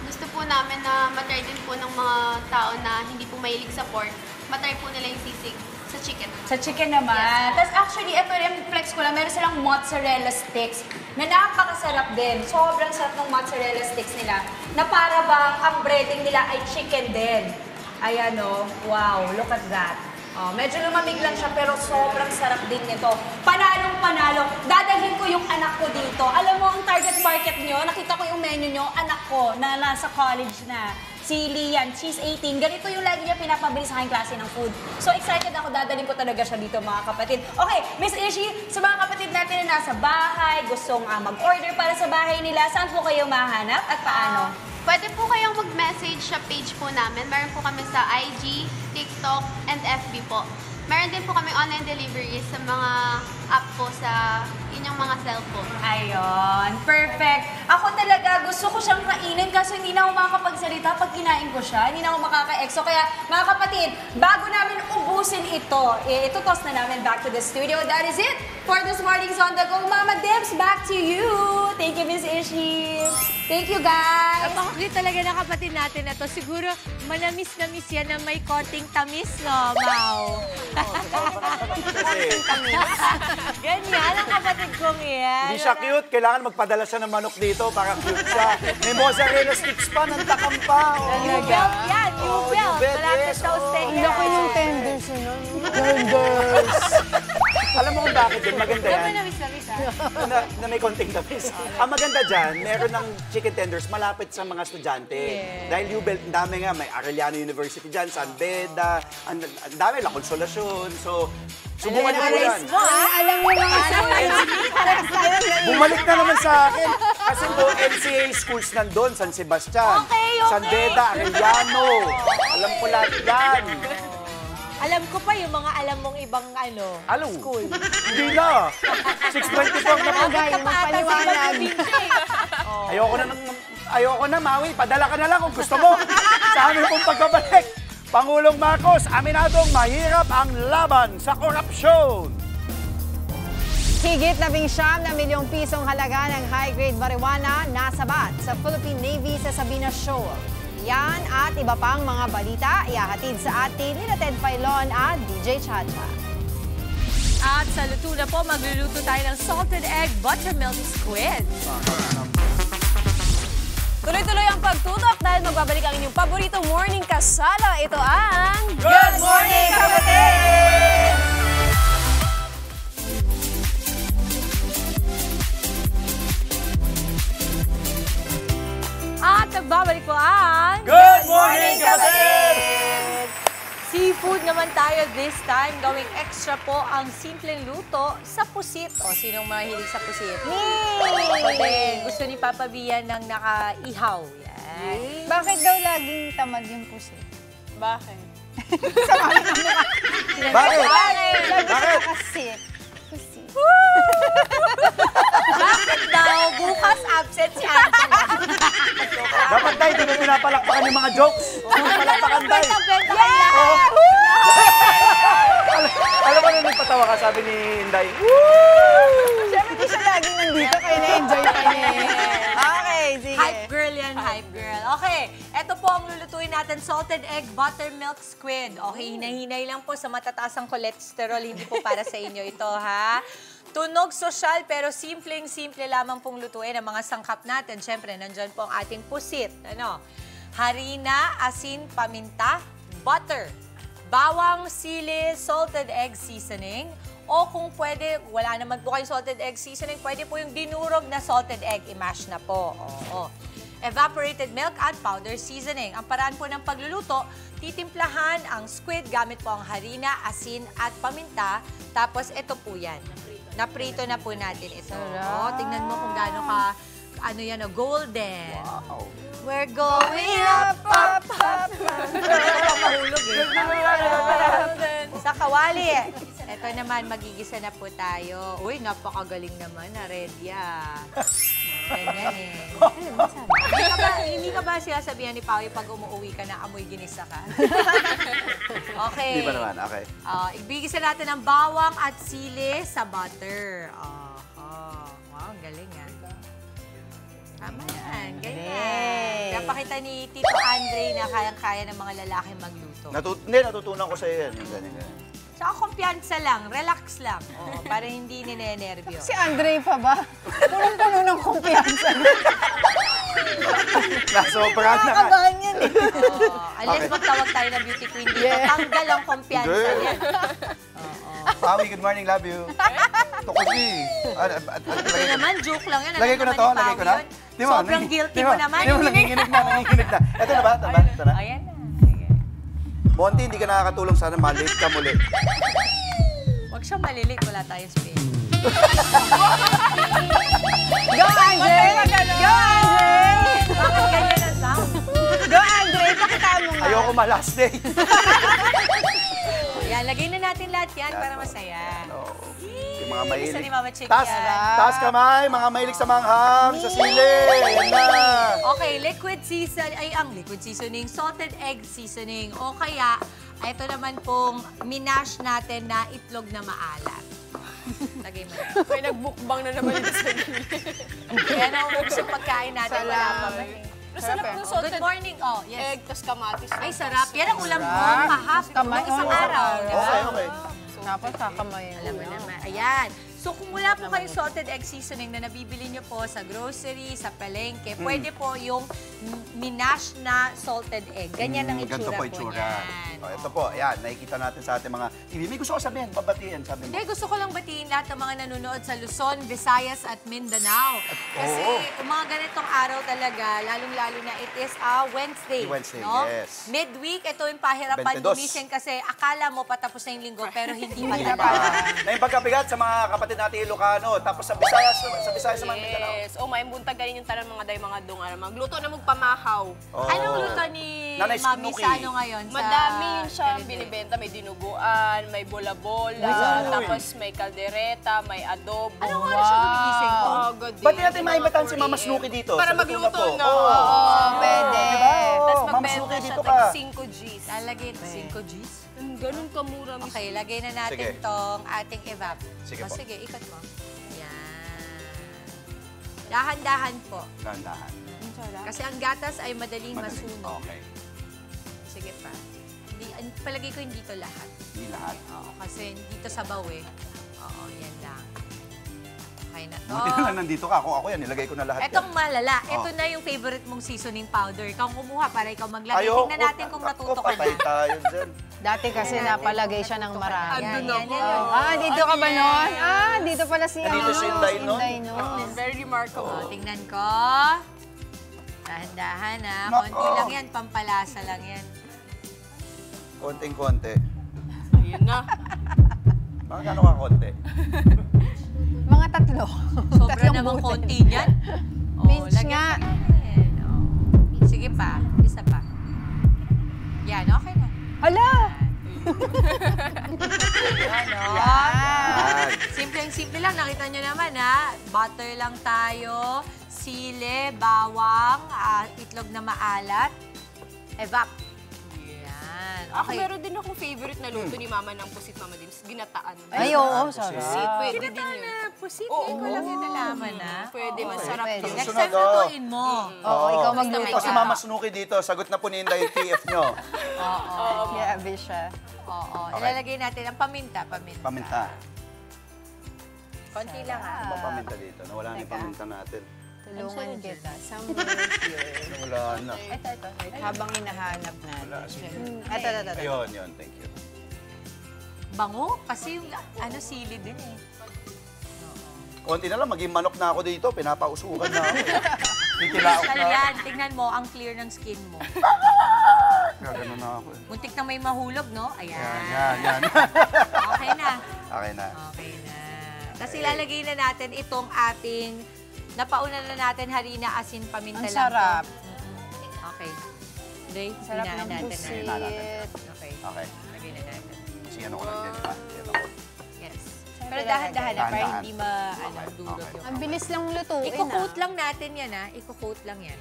[SPEAKER 11] gusto po namin na matry din po ng mga tao na hindi po mahilig sa pork. Matry po nila yung sisig sa chicken.
[SPEAKER 7] Sa chicken naman.
[SPEAKER 11] Yes.
[SPEAKER 7] Tapos actually, ito rin, flex ko lang, meron silang mozzarella sticks na napakasarap din. Sobrang sarap ng mozzarella sticks nila. Na para bang ang breading nila ay chicken din. Ayan o. Wow, look at that. Oh, medyo lumamig lang siya pero sobrang sarap din nito. Panalong panalo. Dadalhin ko yung anak ko dito. Alam mo, ang target market nyo, nakita ko yung menu nyo, anak ko na nasa college na. Si Lian, she's 18. Ganito yung lagi niya pinapabili sa aking klase ng food. So excited ako, dadalhin ko talaga siya dito mga kapatid. Okay, Miss Ishi, sa mga kapatid natin na nasa bahay, gustong mag-order para sa bahay nila, saan po kayo mahanap at paano?
[SPEAKER 11] Pwede po kayong mag-message sa page po namin. Meron po kami sa IG, TikTok, and FB po. Meron din po kami online delivery sa mga app po sa inyong mga cellphone.
[SPEAKER 7] Ayun, perfect. Ako talaga, gusto ko siyang kainin kasi hindi na ako makakapagsalita pag kinain ko siya. Hindi na ako makaka-exo. Kaya mga kapatid, bago namin ubusin ito, itutos na namin back to the studio. That is it for this morning's On The Go. Mama Dibs, back to you. Thank you, Miss Ishi. Thank you, guys.
[SPEAKER 1] Napaka-cute talaga na kapatid natin na to. Siguro, manamis-namis yan na may konting tamis, no, Mau? Ganyan ang kapatid kong yan.
[SPEAKER 3] Hindi siya cute. Kailangan magpadala siya ng manok dito para cute siya. May mozzarella sticks pa, ng takam pa.
[SPEAKER 1] U-Belt yan, U-Belt. Malapit sa Osteria.
[SPEAKER 4] Ang laki yung tenders, ano?
[SPEAKER 3] Tenders. Alam mo kung bakit yun? Maganda yan.
[SPEAKER 1] Manamis-namis,
[SPEAKER 3] na may konting tamis. Ang maganda dyan, meron ng chicken tenders malapit sa mga estudyante.
[SPEAKER 1] Yes.
[SPEAKER 3] Dahil U-Belt, ang dami nga. May Arellano University dyan, San Beda, ang dami, La Consolacion. So, subukan niyo po yan.
[SPEAKER 4] Alam mo mga
[SPEAKER 3] Bumalik na naman sa akin. Kasi po, NCA schools nandun, San Sebastian, San Beda, Arellano. Alam ko lahat yan.
[SPEAKER 1] Alam ko pa yung mga alam mong ibang school.
[SPEAKER 3] Hindi na. 624 na po.
[SPEAKER 4] Paliwanag.
[SPEAKER 3] Ayoko na, Maui. Padala ka na lang kung gusto mo. Sa amin pong pagkabalik. Pangulong Marcos, aminadong mahirap ang laban sa korupsyon.
[SPEAKER 4] Higit 19 milyong pisong halaga ng high-grade marijuana nasabat sa Philippine Navy sa Sabina Shoal. Yan at iba pang mga balita ihahatid sa atin ni Ted Pailon at DJ Chacha.
[SPEAKER 1] At sa luto na po, magluluto tayo ng salted egg buttermilk squid.
[SPEAKER 2] Tuloy-tuloy ang pagtutok dahil magbabalik ang inyong paboritong morning kasala. Ito ang...
[SPEAKER 1] Good Morning Kapatid! At nagbabalik po ang...
[SPEAKER 3] Good Morning Kapatid!
[SPEAKER 1] Seafood naman tayo this time. Gawing extra po ang simpleng luto sa pusit. O, sinong mahilig sa pusit? Ako din. Gusto ni Papa Bian ng nakaihaw. Yan.
[SPEAKER 4] Bakit daw laging tamad yung pusit?
[SPEAKER 1] Bakit?
[SPEAKER 3] Bakit?
[SPEAKER 4] Bakit? Kasi. Pusit.
[SPEAKER 1] Bakit daw? Bukas absent si Angela.
[SPEAKER 3] Dapat tayo, di mo pinapalakpakan yung mga jokes. Palakpakan tayo. Alam mo na nagpatawa ka, sabi ni Inday.
[SPEAKER 4] Siyempre di siya laging nandito kaya na-enjoy pa niya. Okay, sige.
[SPEAKER 1] Hype girl yan, hype girl. Okay, eto po ang lulutuin natin, salted egg buttermilk squid. Okay, hinahinay lang po sa matataas ang cholesterol, hindi po para sa inyo ito, ha? Tunog sosyal pero simpleng-simple lamang pong lutuin ang mga sangkap natin. Siyempre, nandyan po ang ating pusit. Ano? Harina, asin, paminta, butter, bawang, sili, salted egg seasoning. O kung pwede, wala naman po kayong salted egg seasoning, pwede po yung dinurog na salted egg, i-mash na po. Oo. Evaporated milk at powder seasoning. Ang paraan po ng pagluluto, titimplahan ang squid gamit po ang harina, asin at paminta. Tapos ito po yan. Naprito na po natin ito. Oh, tingnan mo kung gaano ka, ano yan, golden. Wow. We're going up, up, up. Mahulog eh. Sa kawali. Ito naman, magigisa na po tayo. Uy, napakagaling naman, Aredia. Ganyan eh. Hindi ka ba sinasabihan ni Pawi pag umuwi ka na amoy ginisa ka? Okay.
[SPEAKER 3] Hindi ba naman? Okay.
[SPEAKER 1] Ibigisa natin ang bawang at sili sa butter. Wow, galing ah. Tama yan, ganyan. Napakita ni Tito Andre na kayang-kaya ng mga lalaki magluto.
[SPEAKER 3] Natutunan ko sa iyo yan. Ganyan.
[SPEAKER 1] Saka kumpiyansa lang, relax lang. Para hindi ninenervyo.
[SPEAKER 4] Si Andre pa ba? Punong-puno ng kumpiyansa.
[SPEAKER 3] Nasobran na.
[SPEAKER 4] Nakakabahan yan eh.
[SPEAKER 1] Unless magtawag tayo ng beauty queen dito, tanggal ang kumpiyansa yan.
[SPEAKER 3] Pawi, good morning, love you. Tukusi.
[SPEAKER 1] Ito naman, joke lang yan.
[SPEAKER 3] Lagay ko na to, lagay ko na.
[SPEAKER 1] Sobrang guilty mo naman.
[SPEAKER 3] Nanginginig na. Ito na ba? Ito na.
[SPEAKER 1] Ayan na.
[SPEAKER 3] Monty, hindi ka nakakatulong. Sana malate ka muli.
[SPEAKER 1] Huwag siyang malilit. Wala tayong space.
[SPEAKER 4] Go, Andre! Go, Andre!
[SPEAKER 1] Bakit ganyan ang sound?
[SPEAKER 4] Go, Andre! Pakita mo nga.
[SPEAKER 3] Ayoko ma-last day.
[SPEAKER 1] Yan, lagay na natin lahat yan para masaya.
[SPEAKER 3] Yung mga mahilig.
[SPEAKER 1] Gusto ni Mama Chick
[SPEAKER 3] Taas kamay, mga mahilig sa manghang, sa sili. Yan na.
[SPEAKER 1] Okay, liquid seasoning, salted egg seasoning. O kaya, ito naman pong minash natin na itlog na maalat. Lagay mo na.
[SPEAKER 2] May nagbukbang na naman ito sa
[SPEAKER 1] Kaya nauubos yung pagkain natin. Wala pa ba?
[SPEAKER 2] Sarap ng salted
[SPEAKER 1] Good morning. Oh, yes.
[SPEAKER 2] egg, tas kamatis.
[SPEAKER 1] Ay, sarap. Yan ang ulam ko kahapon. Isang araw.
[SPEAKER 3] Okay.
[SPEAKER 4] Tapos kakamay.
[SPEAKER 1] Alam mo naman. Ayan. So kung wala po kayong salted egg seasoning na nabibili nyo po sa grocery, sa palengke, pwede po yung minash na salted egg. Ganyan ang itsura po niyan.
[SPEAKER 3] Ito po, ayan, nakikita natin sa ating mga TV. May gusto ko sabihin, babatiin, sabi mo.
[SPEAKER 1] Hindi, gusto ko lang batiin lahat ng mga nanonood sa Luzon, Visayas at Mindanao. Kasi mga ganitong araw talaga, lalong-lalo na it is Wednesday.
[SPEAKER 3] Wednesday,
[SPEAKER 1] no?
[SPEAKER 3] yes.
[SPEAKER 1] Midweek, ito yung pahirapan
[SPEAKER 3] 22.
[SPEAKER 1] gumising kasi akala mo patapos na yung linggo pero hindi pa talaga.
[SPEAKER 3] Na yung pagkabigat sa mga kapatid din natin Ilocano. Tapos sa Visayas naman Mindanao.
[SPEAKER 2] Yes. O, may buntag ganin yung tanang mga day mga dong. Magluto na magpamahaw.
[SPEAKER 1] Anong luto ni
[SPEAKER 3] Nanay
[SPEAKER 1] Mami
[SPEAKER 3] Snooki.
[SPEAKER 1] sa ano ngayon?
[SPEAKER 2] Madami yun siya binibenta. May dinuguan, may bola-bola, tapos may kaldereta, may adobo.
[SPEAKER 1] Anong oras siya gumigising mo?
[SPEAKER 2] Good
[SPEAKER 3] Ba't di natin maimbatan si Mama Snooki dito?
[SPEAKER 2] Para
[SPEAKER 3] Sa
[SPEAKER 2] magluto
[SPEAKER 3] po.
[SPEAKER 2] na.
[SPEAKER 3] Oo,
[SPEAKER 4] pwede.
[SPEAKER 3] Diba?
[SPEAKER 2] Tapos
[SPEAKER 3] Ma'am
[SPEAKER 2] magbenta
[SPEAKER 3] Snooki,
[SPEAKER 2] siya
[SPEAKER 3] dito
[SPEAKER 2] tag
[SPEAKER 3] ka.
[SPEAKER 2] 5 Gs.
[SPEAKER 1] Lalagay 5 Gs?
[SPEAKER 2] Ganun kamura.
[SPEAKER 1] Okay, lagay na natin
[SPEAKER 3] Sige.
[SPEAKER 1] tong ating evap.
[SPEAKER 3] Sige
[SPEAKER 1] O,
[SPEAKER 3] po.
[SPEAKER 1] sige, ikot mo. Yan. Dahan-dahan po.
[SPEAKER 3] Dahan-dahan.
[SPEAKER 1] Kasi ang gatas ay madaling masunog.
[SPEAKER 3] Okay.
[SPEAKER 1] Sige pa. Palagay ko hindi to lahat.
[SPEAKER 3] Hindi lahat.
[SPEAKER 1] Oo, kasi dito sa baw eh. Oo, yan lang. Okay na to.
[SPEAKER 3] Buti na lang nandito ka. Kung ako yan, nilagay ko na lahat
[SPEAKER 1] Etong malala,
[SPEAKER 3] Oh.
[SPEAKER 1] ito na yung favorite mong seasoning powder. Ikaw kumuha para ikaw maglagay.
[SPEAKER 3] Ayoko.
[SPEAKER 1] Tingnan natin kung natuto ka
[SPEAKER 3] Patay
[SPEAKER 1] na.
[SPEAKER 3] tayo dyan.
[SPEAKER 4] Dati kasi napalagay siya ng marami.
[SPEAKER 1] Yan, yan, yan.
[SPEAKER 4] Dito ka ba nun? Dito pala si
[SPEAKER 3] Nandito si Inday nun.
[SPEAKER 2] Very remarkable.
[SPEAKER 1] O, tingnan ko. Dahan-dahan ha.
[SPEAKER 3] Nako.
[SPEAKER 1] Konti lang yan, pampalasa lang yan.
[SPEAKER 3] Konting-konti.
[SPEAKER 2] Ayun na.
[SPEAKER 3] Mga gano'n ka konti?
[SPEAKER 4] Mga 3.
[SPEAKER 1] Sobra namang konti niyan.
[SPEAKER 4] Minch nga.
[SPEAKER 1] Sige pa, isa pa. Yan, okay na.
[SPEAKER 4] Hala!
[SPEAKER 1] Yan, o. Simple lang, nakita nyo naman ha. Butter lang tayo, sili, bawang, itlog na maalat, evap. Yan.
[SPEAKER 2] Ako
[SPEAKER 1] Okay.
[SPEAKER 2] meron din akong favorite na luto ni Mama ng pusit Mama Dims, ginataan.
[SPEAKER 4] Ay, oo, sarap.
[SPEAKER 2] Pusit, pwede din
[SPEAKER 1] Ginataan
[SPEAKER 2] yun.
[SPEAKER 1] na pusit, ko lang yan nalaman ha.
[SPEAKER 2] Pwede, masarap
[SPEAKER 4] pwede.
[SPEAKER 2] yun.
[SPEAKER 1] Next
[SPEAKER 3] Susunod,
[SPEAKER 1] time lutuin mo.
[SPEAKER 4] Oo, ikaw magluto.
[SPEAKER 3] Ito si Mama Snooki dito. Sagot na po ni Inday yung TF nyo.
[SPEAKER 4] Grabe siya.
[SPEAKER 1] Oo,
[SPEAKER 3] Okay.
[SPEAKER 1] ilalagay natin ang paminta.
[SPEAKER 3] Paminta.
[SPEAKER 1] Konti lang ha.
[SPEAKER 3] Ano ba paminta dito? Nawala na yung paminta natin.
[SPEAKER 4] Tulungan kita. Somewhere here.
[SPEAKER 3] Wala na.
[SPEAKER 1] Ito.
[SPEAKER 4] Habang hinahanap natin. Ito.
[SPEAKER 3] Ayun, yun. Thank you.
[SPEAKER 1] Bango? Kasi yung sili din eh.
[SPEAKER 3] Konti na lang, maging manok na ako dito. Pinapausukan na ako. Titilaok
[SPEAKER 1] Special
[SPEAKER 3] na.
[SPEAKER 1] yan. Tingnan mo, ang clear ng skin mo.
[SPEAKER 3] Gano'n na ako.
[SPEAKER 1] Muntik na may mahulog, no? Ayan.
[SPEAKER 3] Yan.
[SPEAKER 1] Okay na.
[SPEAKER 3] Okay na.
[SPEAKER 1] Okay na. Tapos ilalagay na natin itong ating, napauna na natin harina, asin, paminta
[SPEAKER 4] Ang
[SPEAKER 1] lang.
[SPEAKER 4] sarap.
[SPEAKER 1] Okay. Ray,
[SPEAKER 4] Sarap
[SPEAKER 1] hinaan
[SPEAKER 4] ng
[SPEAKER 1] natin
[SPEAKER 4] pusit.
[SPEAKER 1] na.
[SPEAKER 3] natin.
[SPEAKER 1] Okay.
[SPEAKER 3] Okay.
[SPEAKER 1] Lagay na natin.
[SPEAKER 3] Kasi ano ko lang din, diba? Yan ako.
[SPEAKER 1] Yes. Pero dahan-dahan na, para
[SPEAKER 3] Dahan-dahan.
[SPEAKER 1] hindi durog
[SPEAKER 3] Okay.
[SPEAKER 1] yung...
[SPEAKER 4] Ang bilis lang lutuin
[SPEAKER 1] Iko-coat lang natin yan, ha? Iko-coat lang yan.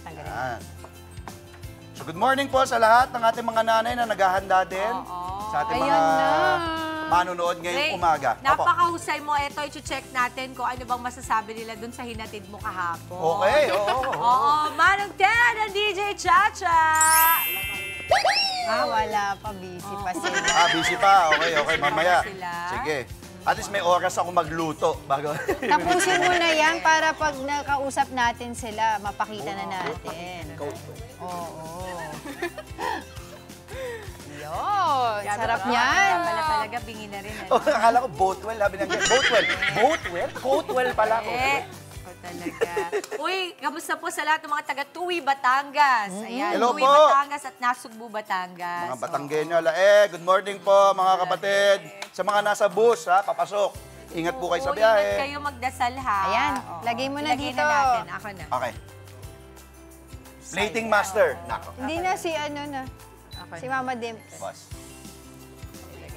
[SPEAKER 3] Yan. So good morning po sa lahat ng ating mga nanay na naghahanda din sa ating mga manonood ngayong
[SPEAKER 1] Ray,
[SPEAKER 3] umaga. Opo.
[SPEAKER 1] napakahusay mo. Ito, i-check natin kung ano bang masasabi nila dun sa hinatid mo kahapon.
[SPEAKER 3] Okay, oo.
[SPEAKER 1] Oo, Manong Ted and DJ Chacha!
[SPEAKER 4] Wala pa. Busy pa sila.
[SPEAKER 3] Busy pa. Okay, mamaya.
[SPEAKER 1] sila.
[SPEAKER 3] Sige. At least may oras ako magluto bago.
[SPEAKER 4] Tapusin mo na yan para pag nakausap natin sila, mapakita na natin. Oo. Yun. Sarap yan.
[SPEAKER 1] Pala talaga, bingi na rin.
[SPEAKER 3] Oh, akala ko Boatwell. Sabi ng Boatwell. Boatwell? Coatwell pala.
[SPEAKER 1] Talaga. Uy, kamusta po sa lahat ng mga taga Tuwi, Batangas? Ayan,
[SPEAKER 3] Hello
[SPEAKER 1] Tuwi,
[SPEAKER 3] po.
[SPEAKER 1] Batangas at Nasugbu, Batangas.
[SPEAKER 3] Mga Batanggenyo. Good morning po mga kapatid. Sa mga nasa bus, papasok. Ingat po kayo sa biyahe.
[SPEAKER 1] Ingat kayo magdasal, ha?
[SPEAKER 4] Ayan, lagay mo na
[SPEAKER 1] Ilagay
[SPEAKER 4] dito.
[SPEAKER 1] na natin. Ako na.
[SPEAKER 3] Okay. Plating master. Nako.
[SPEAKER 4] Hindi na si si Mama Dims.
[SPEAKER 3] Boss.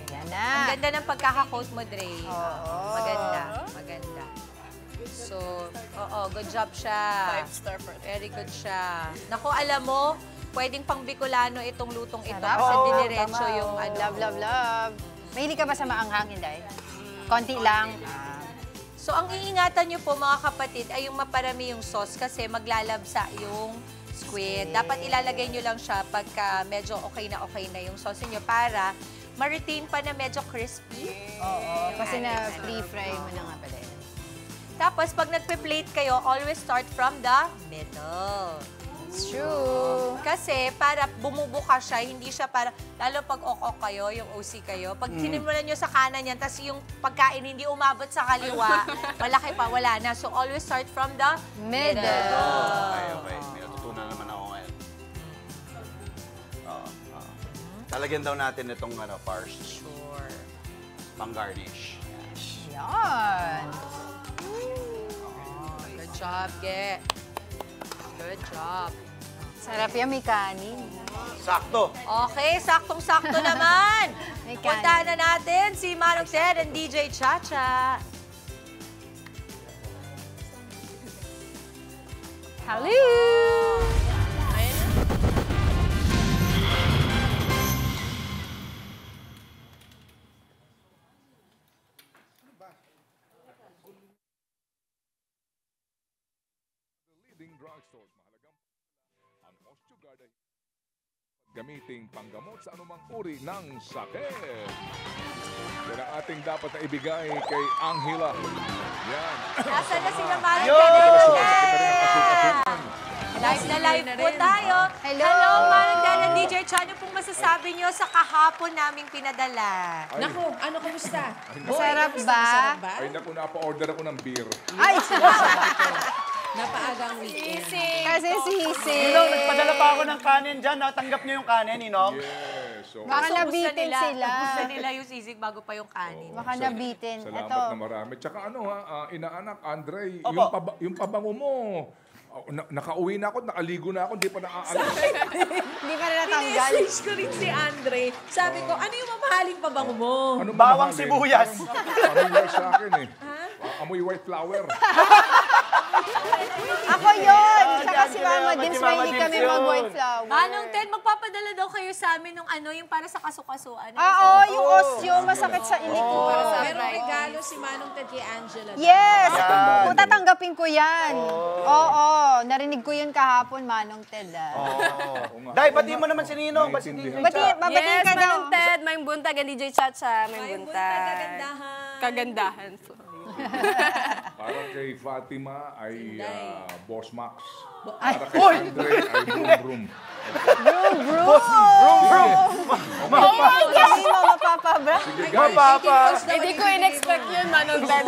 [SPEAKER 4] Yan na.
[SPEAKER 1] Ang ganda ng pagkaka-coat mo, Dre.
[SPEAKER 4] Oo.
[SPEAKER 1] Maganda. So, good job siya.
[SPEAKER 2] 5-star for
[SPEAKER 1] Very good siya. Naku, alam mo, pwedeng pang Bicolano itong lutong ito.
[SPEAKER 4] Sarap.
[SPEAKER 1] Kasi
[SPEAKER 4] Oo,
[SPEAKER 1] diniretso
[SPEAKER 4] tama.
[SPEAKER 1] yung
[SPEAKER 4] Love. Mahilig ka ba sa maanghang, Inday? Konti lang.
[SPEAKER 1] So, ang iingatan nyo po, mga kapatid, ay yung maparami yung sauce kasi maglalabsa yung squid. Dapat ilalagay nyo lang siya pagka medyo okay na yung sauce nyo para ma-retain pa na medyo crispy.
[SPEAKER 4] Oo, kasi na pre-fry mo na nga pala yun.
[SPEAKER 1] Tapos, pag nagpe-plate kayo, always start from the middle.
[SPEAKER 4] It's true.
[SPEAKER 1] Kasi para bumubuka siya, hindi siya para, lalo pag ok kayo, yung OC kayo, pag sinimulan nyo sa kanan yan, tapos yung pagkain hindi umabot sa kaliwa, malaki pa, wala na. So, always start from the middle.
[SPEAKER 3] Okay. May natutunan naman ako ngayon. Lalagyan daw natin itong parsley.
[SPEAKER 1] Sure.
[SPEAKER 3] Pang-garnish.
[SPEAKER 4] Yan.
[SPEAKER 1] Good job, Ge. Good job.
[SPEAKER 4] Sarap yan, may kanin.
[SPEAKER 3] Sakto.
[SPEAKER 1] Okay, saktong-sakto naman.
[SPEAKER 4] May kanin.
[SPEAKER 1] Puntahan na natin si Manong Ted and DJ Chacha.
[SPEAKER 4] Hello!
[SPEAKER 12] Drugstores, mahalagang ang Osteogard ay gamiting panggamot sa anumang uri ng sakit. Yan ang ating dapat na ibigay kay Angela. Yan.
[SPEAKER 1] Nasaan na sila Manong
[SPEAKER 12] Yo!
[SPEAKER 1] Ted? Live na live po tayo. Hello Manong Ted and DJ Cha. Ano pong masasabi nyo sa kahapon naming pinadala?
[SPEAKER 13] Naku, ano kumusta?
[SPEAKER 4] Masarap ba?
[SPEAKER 12] Ay naku, napa-order ako ng beer.
[SPEAKER 4] Ay!
[SPEAKER 13] Napaagang weekend.
[SPEAKER 4] Kasi sisi.
[SPEAKER 3] Ninong, nagpadala pa ako ng kanin dyan. Natanggap niyo yung kanin, Ninong?
[SPEAKER 12] Yes. So,
[SPEAKER 4] Baka nabitin sila.
[SPEAKER 1] Gusto nila yung sisig bago pa yung kanin.
[SPEAKER 4] Baka nabitin.
[SPEAKER 12] Salamat na marami. Tsaka inaanak, Andre,
[SPEAKER 3] Opo.
[SPEAKER 12] yung pabango mo. Nakauwi na ako, nakaligo na ako, hindi pa naaalis.
[SPEAKER 4] Hindi pa na natanggal.
[SPEAKER 13] Pinessage ko rin si Andre. Sabi ko, ano yung mamahaling pabango mo?
[SPEAKER 12] Ano
[SPEAKER 3] Bawang
[SPEAKER 12] mamahalin?
[SPEAKER 3] sibuyas.
[SPEAKER 12] Familiar sa akin eh. Amoy white flower.
[SPEAKER 4] Ako yun! Tsaka si Mama Dims, mahilig kami mag-white flower.
[SPEAKER 1] Manong Ted, magpapadala daw kayo sa amin ng yung para sa kasukasuan.
[SPEAKER 4] Oo, yung osteo, masakit sa iliko.
[SPEAKER 13] Pero regalo si Manong Ted kay Angela.
[SPEAKER 4] Yes! Kung tatanggapin ko yan. Oo, narinig ko yun kahapon, Manong Ted.
[SPEAKER 3] Dahil, bati mo naman si Ninong.
[SPEAKER 4] Babatiin ka daw.
[SPEAKER 2] Manong Ted, may buntag ang DJ Chacha. May buntag.
[SPEAKER 13] Kagandahan.
[SPEAKER 2] Kagandahan.
[SPEAKER 12] Para kay Fatima ay Boss Max.
[SPEAKER 4] Ay,
[SPEAKER 12] Para kay Andre ay Brum Brum.
[SPEAKER 4] Kasi mo mapapabra.
[SPEAKER 2] Hindi ko in-expect yun, Manong Ted.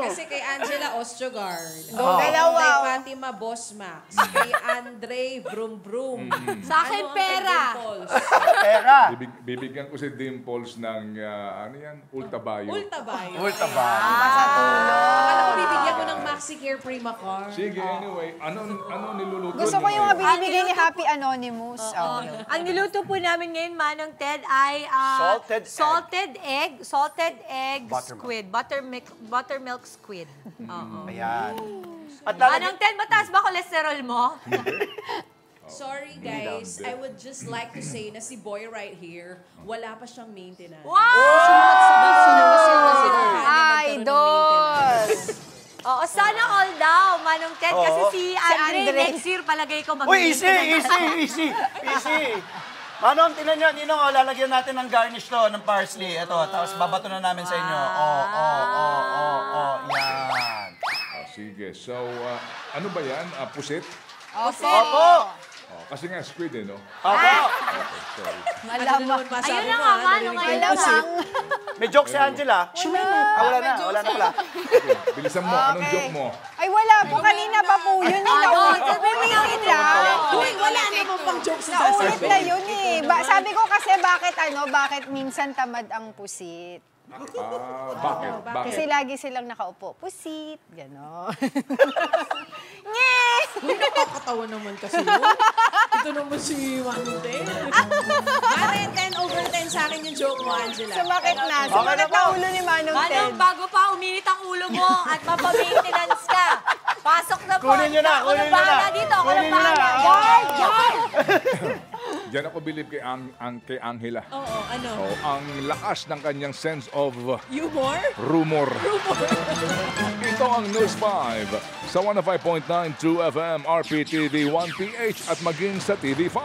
[SPEAKER 13] Kasi kay Angela, Osteogard.
[SPEAKER 4] Dalawa.
[SPEAKER 13] Kay Fatima, Boss Max. Kay Andre, Brum Brum.
[SPEAKER 1] Sa akin, pera.
[SPEAKER 3] Pera.
[SPEAKER 12] Bibigyan ko si Dimples ng Ultabayo.
[SPEAKER 13] Ultabayo.
[SPEAKER 3] Ultabayo.
[SPEAKER 13] Akala ko bibigyan ko ng Maxi Care Prima Car.
[SPEAKER 12] Sige, anyway, ano niluluto
[SPEAKER 4] Gusto ko yung binibigay ni Happy Anonymous.
[SPEAKER 1] Ang niluto po namin ngayon, Manong Ted, ay salted egg squid. Buttermilk squid.
[SPEAKER 3] Ayan. At
[SPEAKER 1] Manong Ted, mataas ba cholesterol mo?
[SPEAKER 13] Sorry guys, I would just like to say na si Boy right here, wala pa siyang maintenance.
[SPEAKER 1] Wow!
[SPEAKER 4] Idol!
[SPEAKER 1] Oo, sana all daw, Manong Ted. Kasi si Andre, next year palagay ko mag-maintenance.
[SPEAKER 3] Uy, easy. Manong, tinan nyo, Ninong, lalagyan natin ng garnish to, ng parsley. Ito, tapos babato na namin sa inyo. Yan.
[SPEAKER 12] Sige, so ano ba yan? Pusit?
[SPEAKER 3] Opo.
[SPEAKER 12] Kasi nga squid no?
[SPEAKER 3] Opo.
[SPEAKER 12] Okay, sorry.
[SPEAKER 4] Malamang.
[SPEAKER 1] Ayun na nga, Manong.
[SPEAKER 4] Malamang.
[SPEAKER 3] May joke si Angela. Wala na.
[SPEAKER 12] Bilisan mo, anong joke mo?
[SPEAKER 4] Ay, wala po. Kanina pa po yun. Naulit lang.
[SPEAKER 13] Uy, wala naman pang jokes sa
[SPEAKER 4] Naulit na yun eh. Sabi ko kasi bakit minsan tamad ang pusit.
[SPEAKER 12] Bakit?
[SPEAKER 4] Kasi lagi silang nakaupo. Pusit, gano'n.
[SPEAKER 13] Uy, nakakatawa naman kasi yun. Ito naman si Manong Ted. Mare, 10/10 sa akin yung joke mo, Angela.
[SPEAKER 4] Sumakit na. Sumakit na ulo ni Manong Ted.
[SPEAKER 1] Manong, bago pa uminit ang ulo mo at mapa-maintenance ka. Pasok na po.
[SPEAKER 3] Kunin nyo na.
[SPEAKER 1] Ako na bahala dito. Ako na bahala. Guard!
[SPEAKER 12] Diyan ako believe kay Angela.
[SPEAKER 13] Oo, ano?
[SPEAKER 12] Ang lakas ng kanyang sense of
[SPEAKER 13] humor.
[SPEAKER 12] Rumor. Ito ang News 5 sa 105.92 FM, RPTV 1PH at maging sa TV5.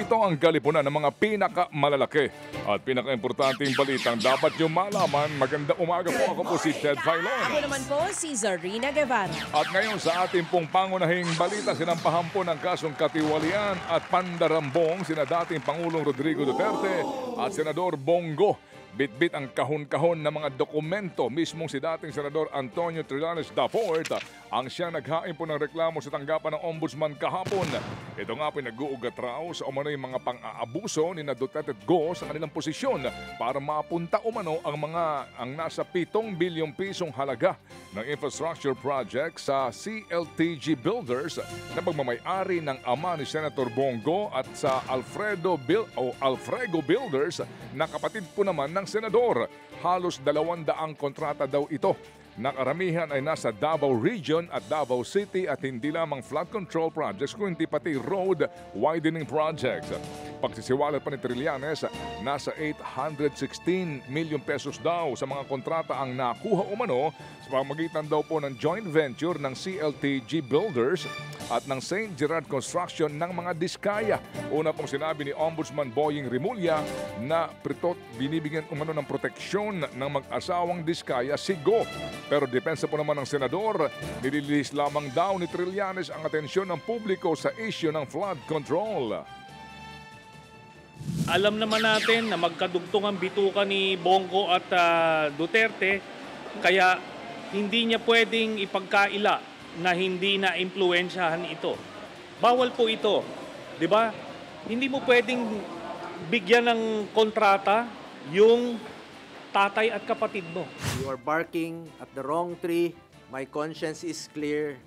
[SPEAKER 12] Ito ang galipunan ng mga pinakamalalaki at pinakaimportanteng balitang dapat nyo malaman. Magandang umaga po. Ako po si Ted Filon.
[SPEAKER 13] Ako naman po si Zarina Guevara.
[SPEAKER 12] At ngayon sa ating pong pangunahing balita, sinampahan po ng kasong katiwalian at pandarambong sina dating Pangulong Rodrigo Duterte at Senador Bongo. Bitbit ang kahon-kahon ng mga dokumento. Mismong si dating Senador Antonio Trillanes Dafort ang siya naghain po ng reklamo sa tanggapan ng ombudsman kahapon. Ito nga pinag-uugat raw sa umano'y mga pang-aabuso ni Duterte at Go sa kanilang posisyon para mapunta umano ang nasa 7 bilyong pisong halaga ng infrastructure project sa CLTG Builders na pagmamay-ari ng ama ni Senator Bongo at sa Alfrego Builders na kapatid po naman ng senador. Halos 200 kontrata daw ito. Nakaramihan ay nasa Davao Region at Davao City at hindi lamang flood control projects kundi pati road widening projects. Pagsisiwalat pa ni Trillanes, nasa 816 million pesos daw sa mga kontrata ang nakuha umano sa pamagitan daw po ng joint venture ng CLTG Builders at ng St. Gerard Construction ng mga Diskaya. Una pong sinabi ni Ombudsman Boying Rimulya na binibigyan umano ng proteksyon ng mag-asawang Diskaya si Go. Pero depensa po naman ng senador, nililis lamang daw ni Trillanes ang atensyon ng publiko sa issue ng flood control.
[SPEAKER 14] Alam naman natin na magkadugtong ang bituka ni Bongo at Duterte, kaya hindi niya pwedeng ipagkaila na hindi na impluwensyahan ito. Bawal po ito, di ba? Hindi mo pwedeng bigyan ng kontrata yung tatay at kapatid mo.
[SPEAKER 16] You are barking at the wrong tree. My conscience is clear.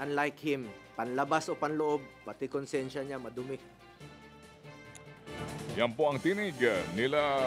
[SPEAKER 16] Unlike him, panlabas o panloob, pati konsensya niya madumi.
[SPEAKER 12] Yan po ang tinig nila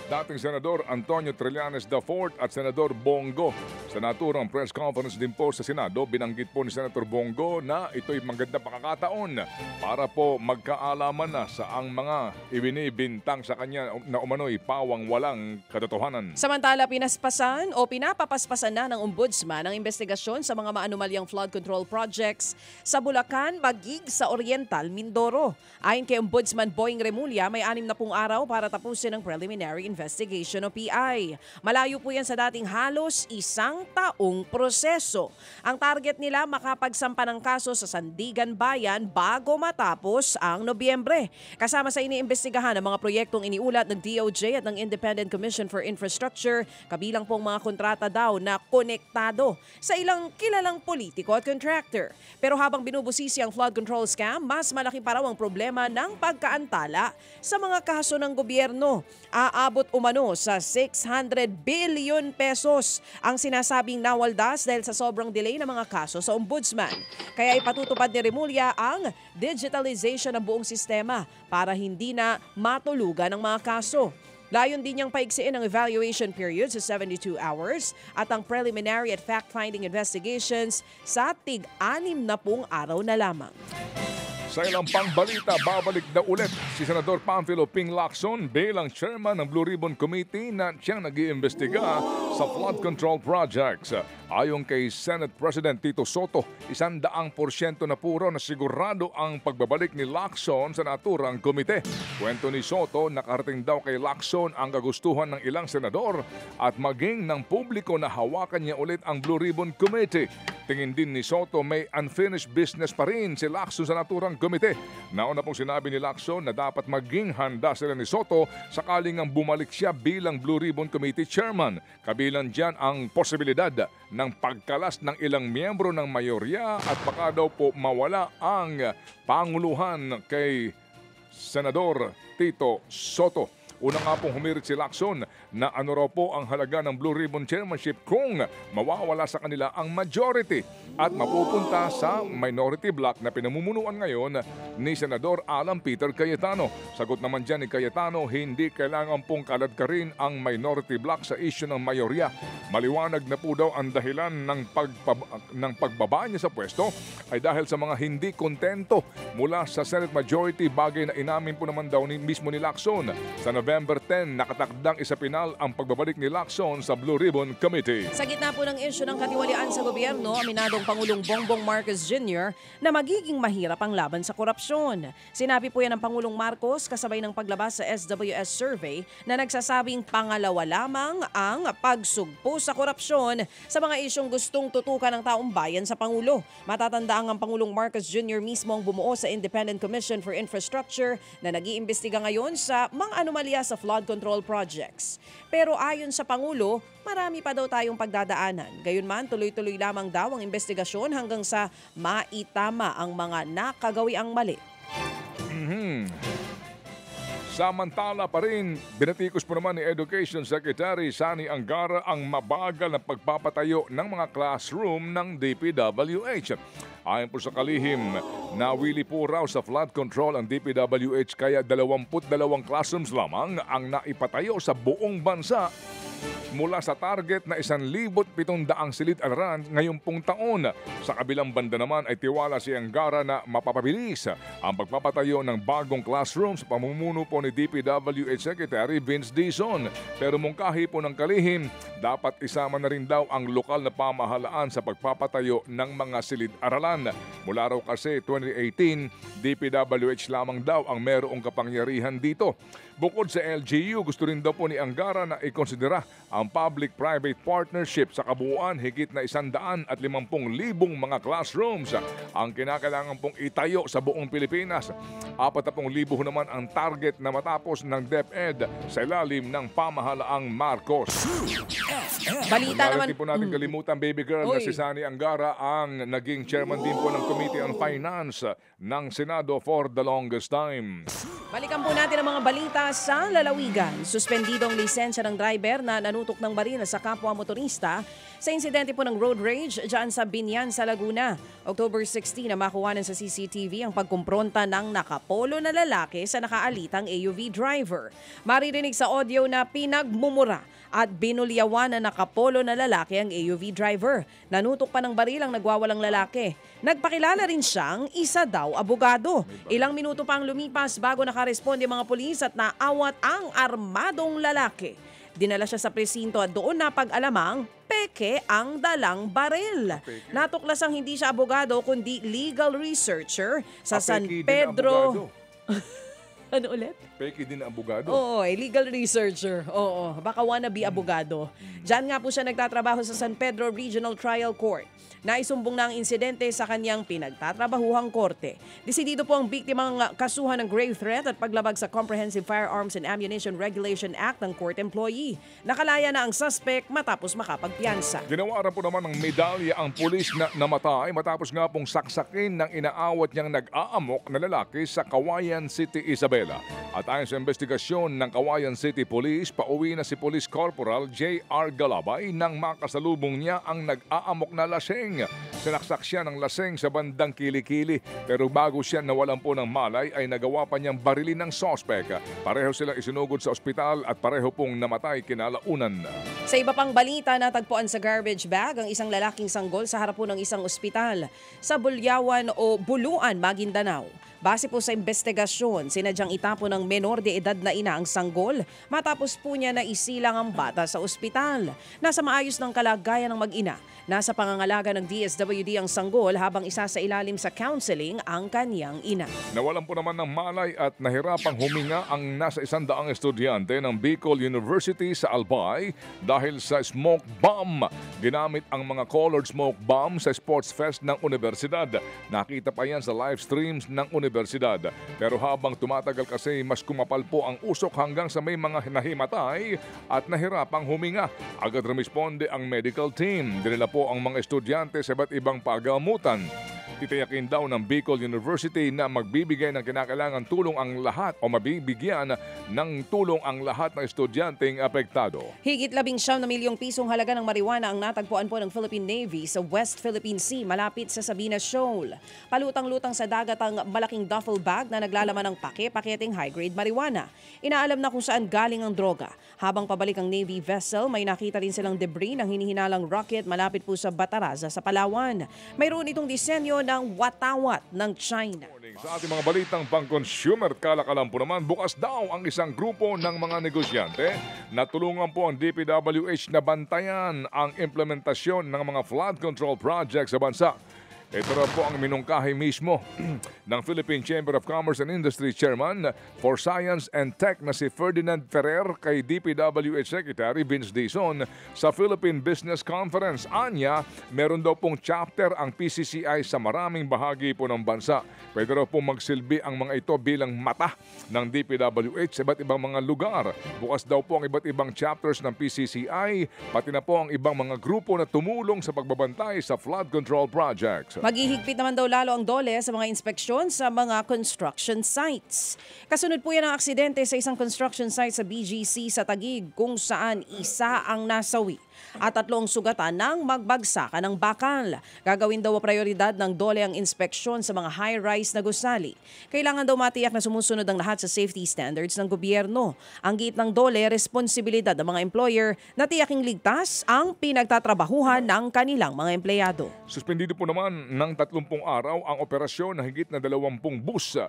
[SPEAKER 12] dating Senador Antonio Trillanes IV at Senador Bongo. Sa naturang press conference din po sa Senado, binanggit po ni Senator Bongo na ito'y maganda pakakataon para po magkaalaman na sa ang mga ibinibintang sa kanya na umano'y pawang walang katotohanan.
[SPEAKER 17] Samantala, pinaspasan o pinapapaspasan na ng Ombudsman ang investigasyon sa mga maanumalyang flood control projects sa Bulacan, Magig sa Oriental, Mindoro. Ayon kay Ombudsman Boying Rimulya, may 60 araw para tapusin ang preliminary investigation o PI. Malayo po yan sa dating halos 1 taong proseso. Ang target nila makapagsampa ng kaso sa Sandigan Bayan bago matapos ang Nobyembre. Kasama sa iniimbestigahan ang mga proyektong iniulat ng DOJ at ng Independent Commission for Infrastructure, kabilang pong mga kontrata daw na konektado sa ilang kilalang politiko at contractor. Pero habang binubusisi ang flood control scam, mas malaki pa raw ang problema ng pagkaantala sa mga kaso ng gobyerno. Aabot umano sa 600 billion pesos ang sinasabing nawaldas dahil sa sobrang delay ng mga kaso sa ombudsman. Kaya ipatutupad ni Rimulya ang digitalization ng buong sistema para hindi na matulugan ang mga kaso. Layon din niyang paiksiin ang evaluation period sa 72 hours at ang preliminary at fact-finding investigations sa tig-6 na araw na lamang.
[SPEAKER 12] Sa ilang pangbalita, babalik na ulit si Senador Pamphilo Ping Lacson bilang chairman ng Blue Ribbon Committee na siyang nag-iimbestiga sa flood control projects. Ayon kay Senate President Tito Soto, 100% na puro na sigurado ang pagbabalik ni Lacson sa naturang komite. Kwento ni Soto, nakarating daw kay Lacson ang kagustuhan ng ilang senador at maging ng publiko na hawakan niya ulit ang Blue Ribbon Committee. Tingin din ni Soto may unfinished business pa rin si Lacson sa naturang komite. Nauna pong sinabi ni Lacson na dapat maging handa sila ni Soto sakaling ang bumalik siya bilang Blue Ribbon Committee Chairman. Kabilang dyan ang posibilidad ng pagkalas ng ilang miyembro ng mayorya at baka daw po mawala ang panguluhan kay Senador Tito Soto. Una nga pong humirit si Lacson na ano raw po ang halaga ng Blue Ribbon Chairmanship kung mawawala sa kanila ang majority at mapupunta sa minority block na pinamumunuan ngayon ni Senador Alan Peter Cayetano. Sagot naman dyan ni Cayetano, hindi kailangan pong kaladkarin ang minority block sa issue ng mayorya. Maliwanag na po daw ang dahilan ng pagbaba niya sa pwesto ay dahil sa mga hindi kontento mula sa Senate Majority, bagay na inamin po naman daw mismo ni Lacson. Sa November 10, nakatakdang isapinal ang pagbabalik ni Lacson sa Blue Ribbon Committee.
[SPEAKER 17] Sa gitna po ng issue ng katiwalian sa gobyerno, aminadong Pangulong Bongbong Marcos Jr. na magiging mahirap ang laban sa korupsyon. Sinabi po yan ng Pangulong Marcos kasabay ng paglabas sa SWS survey na nagsasabing pangalawa lamang ang pagsugpo sa korupsyon sa mga isyong gustong tutukan ng taong bayan sa Pangulo. Matatandaan ang Pangulong Marcos Jr. mismo ang bumuo sa Independent Commission for Infrastructure na nag-iimbestiga ngayon sa mga anomalya sa flood control projects. Pero ayon sa Pangulo, marami pa daw tayong pagdadaanan. Gayunman, tuloy-tuloy lamang daw ang investigasyon hanggang sa maitama ang mga nakagawiang mali.
[SPEAKER 12] Samantala pa rin, binatikos po naman ni Education Secretary Sani Angara ang mabagal na pagpapatayo ng mga classroom ng DPWH. Ayon po sa kalihim, nawili po raw sa flood control ang DPWH kaya 22 classrooms lamang ang naipatayo sa buong bansa. Mula sa target na 1,700 silid-araran ngayong pong taon. Sa kabilang banda naman ay tiwala si Angara na mapapabilis ang pagpapatayo ng bagong classroom sa pamumuno po ni DPWH Secretary Vince Dizon. Pero mungkahi po ng kalihim, dapat isama na rin daw ang lokal na pamahalaan sa pagpapatayo ng mga silid-aralan. Mula raw kasi 2018, DPWH lamang daw ang merong kapangyarihan dito. Bukod sa LGU, gusto rin daw po ni Angara na ikonsidera ang public-private partnership sa kabuuan higit na 150,000 mga classrooms ang kinakailangan pong itayo sa buong Pilipinas. 40,000 naman ang target na matapos ng DepEd sa ilalim ng pamahalaang Marcos.
[SPEAKER 17] Balita naman.
[SPEAKER 12] Hindi po natin kalimutan, baby girl, na si Sani Angara ang naging chairman din po ng Committee on Finance ng Senado for the longest time.
[SPEAKER 17] Balikan po natin ang mga balita sa lalawigan. Suspendidong lisensya ng driver na nanutok ng baril sa kapwa motorista sa insidente po ng road rage dyan sa Binyan sa Laguna. October 16 na makuhanan sa CCTV ang pagkumpronta ng nakapolo na lalaki sa nakaalitang AUV driver. Maririnig sa audio na pinagmumura at binulyawan na nakapolo na lalaki ang AUV driver. Nanutok pa ng baril ang nagwawalang lalaki. Nagpakilala rin siyang isa daw abogado. Ilang minuto pang lumipas bago nakaresponde mga pulis at naawat ang armadong lalaki. Dinala siya sa presinto at doon napag-alamang peke ang dalang baril. Natuklasang hindi siya abogado kundi legal researcher sa San Pedro. Ano ulit?
[SPEAKER 12] Peki din na abogado.
[SPEAKER 17] Oo, legal researcher. Oo, baka wannabe abogado. Diyan nga po siya nagtatrabaho sa San Pedro Regional Trial Court. Naisumbong na ang insidente sa kanyang pinagtatrabahuhang korte. Desidido po ang biktimang kasuhan ng grave threat at paglabag sa Comprehensive Firearms and Ammunition Regulation Act ng court employee. Nakalaya na ang suspect matapos makapagpiyansa.
[SPEAKER 12] Ginawaran po naman ng medalya ang pulis na namatay matapos nga pong saksakin ng inaawat niyang nag-aamok na lalaki sa Kawayan City, Isabela. At ayon sa investigasyon ng Kawayan City Police, pauwi na si Police Corporal J.R. Galabay nang makasalubong niya ang nag-aamok na laseng. Sinaksak siya ng laseng sa bandang kilikili pero bago siya nawalan po ng malay ay nagawa pa niyang barilin ng sospek. Pareho silang isinugod sa ospital at pareho pong namatay kinalaunan.
[SPEAKER 17] Sa iba pang balita, natagpuan sa garbage bag ang isang lalaking sanggol sa harap po ng isang ospital sa Bulyawan o Buluan, Maguindanao. Base po sa investigasyon, sinadyang itapo ng menor de edad na ina ang sanggol matapos po niya na isilang ang bata sa ospital. Nasa maayos ng kalagayan ng mag-ina. Nasa pangangalaga ng DSWD ang sanggol habang isa sa ilalim sa counseling ang kanyang ina.
[SPEAKER 12] Nawalan po naman ng malay at nahirapang huminga ang nasa 100 estudyante ng Bicol University sa Albay dahil sa smoke bomb. Ginamit ang mga colored smoke bomb sa sports fest ng universidad. Nakita pa yan sa live streams ng universidad. Pero habang tumatagal kasi mas kumapal po ang usok hanggang sa may mga nahimatay at nahirapang huminga. Agad rumisponde ang medical team. Dinala po ang mga estudyante sa iba't ibang pagamutan. Titiyakin daw ng Bicol University na magbibigay ng kinakailangan tulong ang lahat o mabibigyan ng tulong ang lahat ng estudyanteng apektado.
[SPEAKER 17] Higit 19 milyong pisong halaga ng marijuana ang natagpuan po ng Philippine Navy sa West Philippine Sea malapit sa Sabina Shoal. Palutang-lutang sa dagat ang malaking duffel bag na naglalaman ng paketeng high-grade marijuana. Inaalam na kung saan galing ang droga. Habang pabalik ang Navy vessel, may nakita rin silang debris ng hinihinalang rocket malapit po sa Bataraza sa Palawan. Mayroon itong disenyo ng watawat ng China.
[SPEAKER 12] Sa ating mga balitang pang-consumer kalakalan po naman, bukas daw ang isang grupo ng mga negosyante na tulungan po ang DPWH na bantayan ang implementasyon ng mga flood control projects sa bansa. Ito na po ang minungkahi mismo ng Philippine Chamber of Commerce and Industry Chairman for Science and Tech na si Ferdinand Ferrer kay DPWH Secretary Vince Dizon sa Philippine Business Conference. Anya, meron daw pong chapter ang PCCI sa maraming bahagi po ng bansa. Pwede raw pong magsilbi ang mga ito bilang mata ng DPWH sa iba't ibang mga lugar. Bukas daw po ang iba't ibang chapters ng PCCI, pati na po ang ibang mga grupo na tumulong sa pagbabantay sa flood control projects.
[SPEAKER 17] Maghihigpit naman daw lalo ang DOLE sa mga inspeksyon sa mga construction sites. Kasunod po yan ang aksidente sa isang construction site sa BGC sa Taguig kung saan isa ang nasawi at 3 sugatan ng magbagsakan ng bakal. Gagawin daw prioridad ng DOLE ang inspeksyon sa mga high-rise na gusali. Kailangan daw matiyak na sumusunod ang lahat sa safety standards ng gobyerno. Ang giit ng DOLE, responsibilidad ng mga employer na tiyaking ligtas ang pinagtatrabahuhan ng kanilang mga empleyado.
[SPEAKER 12] Suspendido po naman ng 30 araw ang operasyon na higit na 20 bus.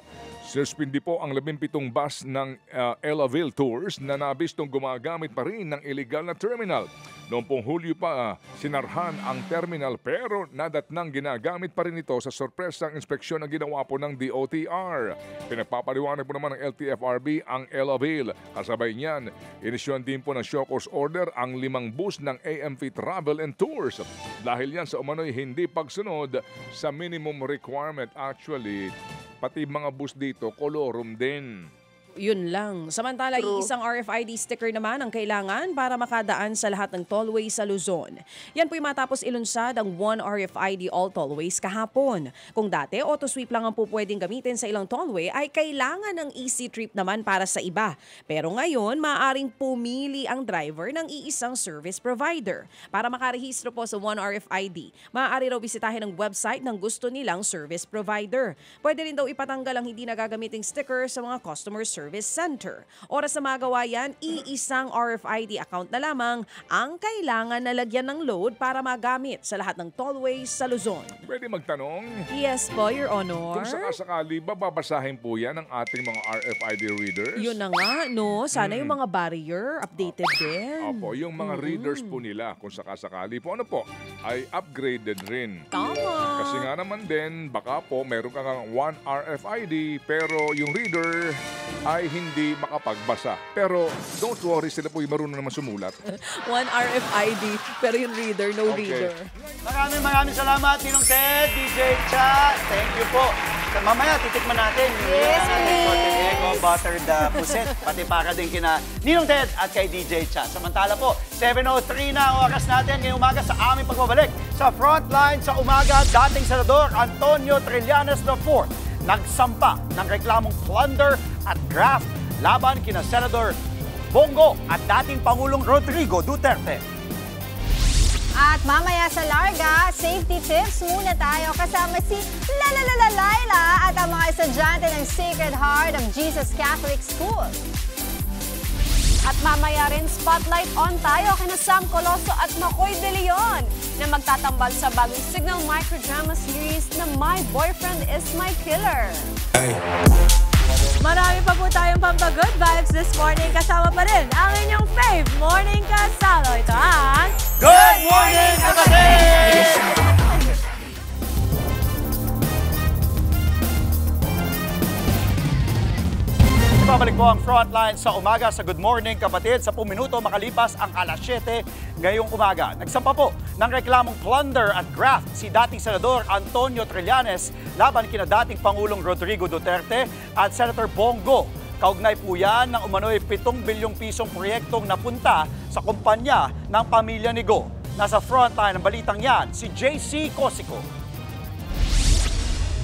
[SPEAKER 12] Suspindi po ang 17 bus ng Elaville Tours na nabistong gumagamit pa rin ng illegal na terminal. Noong pong Hulyo pa, sinarhan ang terminal pero nadatnang ginagamit pa rin ito sa sorpresang inspeksyon na ginawa po ng DOTR. Pinagpapaliwanag po naman ng LTFRB ang Elaville. Kasabay niyan, inisyon din po ng show cause order ang 5 bus ng AMP Travel and Tours. Dahil yan sa umano'y hindi pagsunod sa minimum requirement. Actually, pati mga bus dito, kolorum din.
[SPEAKER 17] Yun lang. Samantala, isang RFID sticker naman ang kailangan para makadaan sa lahat ng tollway sa Luzon. Yan po'y matapos ilunsad ang One RFID All Tollways kahapon. Kung dati, auto-sweep lang ang po pwedeng gamitin sa ilang tollway, ay kailangan ng easy trip naman para sa iba. Pero ngayon, maaaring pumili ang driver ng iisang service provider. Para makarehistro po sa One RFID, maaari raw bisitahin ang website ng gusto nilang service provider. Pwede rin daw ipatanggal ang hindi nagagamiting sticker sa mga customer service center. Oras na magawa yan, iisang RFID account na lamang ang kailangan na lagyan ng load para magamit sa lahat ng tollways sa Luzon.
[SPEAKER 12] Pwede magtanong?
[SPEAKER 17] Yes po, Your Honor.
[SPEAKER 12] Kung sakasakali, babasahin po yan ng ating mga RFID readers?
[SPEAKER 17] Yun na nga, no? Sana yung mga barrier updated din.
[SPEAKER 12] Opo, yung mga readers po nila, kung sakasakali po, ano po, ay upgraded rin.
[SPEAKER 17] Tama.
[SPEAKER 12] Kasi nga naman din, baka po meron kang One RFID, pero yung reader ay hindi makapagbasa. Pero don't worry, sila po yung marunong naman sumulat.
[SPEAKER 17] One RFID, pero yung reader, no reader.
[SPEAKER 3] Maraming salamat, Ninong Ted, DJ Cha. Thank you po. Mamaya, titikman natin.
[SPEAKER 4] Yes, please.
[SPEAKER 3] Buttered puset. Pati para din kina Ninong Ted at kay DJ Cha. Samantala po, 7:03 na ang oras natin ngayong umaga sa aming pagbabalik. Sa frontline sa umaga, dating Senador Antonio Trillanes IV nagsampa ng reklamong plunder at graft laban kina Senador Bongo at dating Pangulong Rodrigo Duterte.
[SPEAKER 4] At mamaya sa Larga, safety tips muna tayo kasama si Laila at ang mga estudyante ng Sacred Heart of Jesus Catholic School.
[SPEAKER 2] At mamaya rin, spotlight on tayo kina Sam Coloso at Makoy De Leon na magtatambal sa bagong Signal microdrama series na My Boyfriend is My Killer.
[SPEAKER 1] Marami pa po tayong pampagood vibes this morning. Kasama pa rin ang inyong fave morning kasalo. Ito ang
[SPEAKER 3] Good Morning Kapatid! Babalik po ang frontline sa umaga sa Good Morning Kapatid. 10 minuto makalipas ang alas 7 ngayong umaga. Nagsampa po ng reklamong plunder at graft si dating Senador Antonio Trillanes laban kina dating Pangulong Rodrigo Duterte at Senator Bongo. Kaugnay po yan ng umano'y 7 bilyong pisong proyektong napunta sa kumpanya ng pamilya ni Go. Nasa frontline ng balitang yan, si JC Cosico.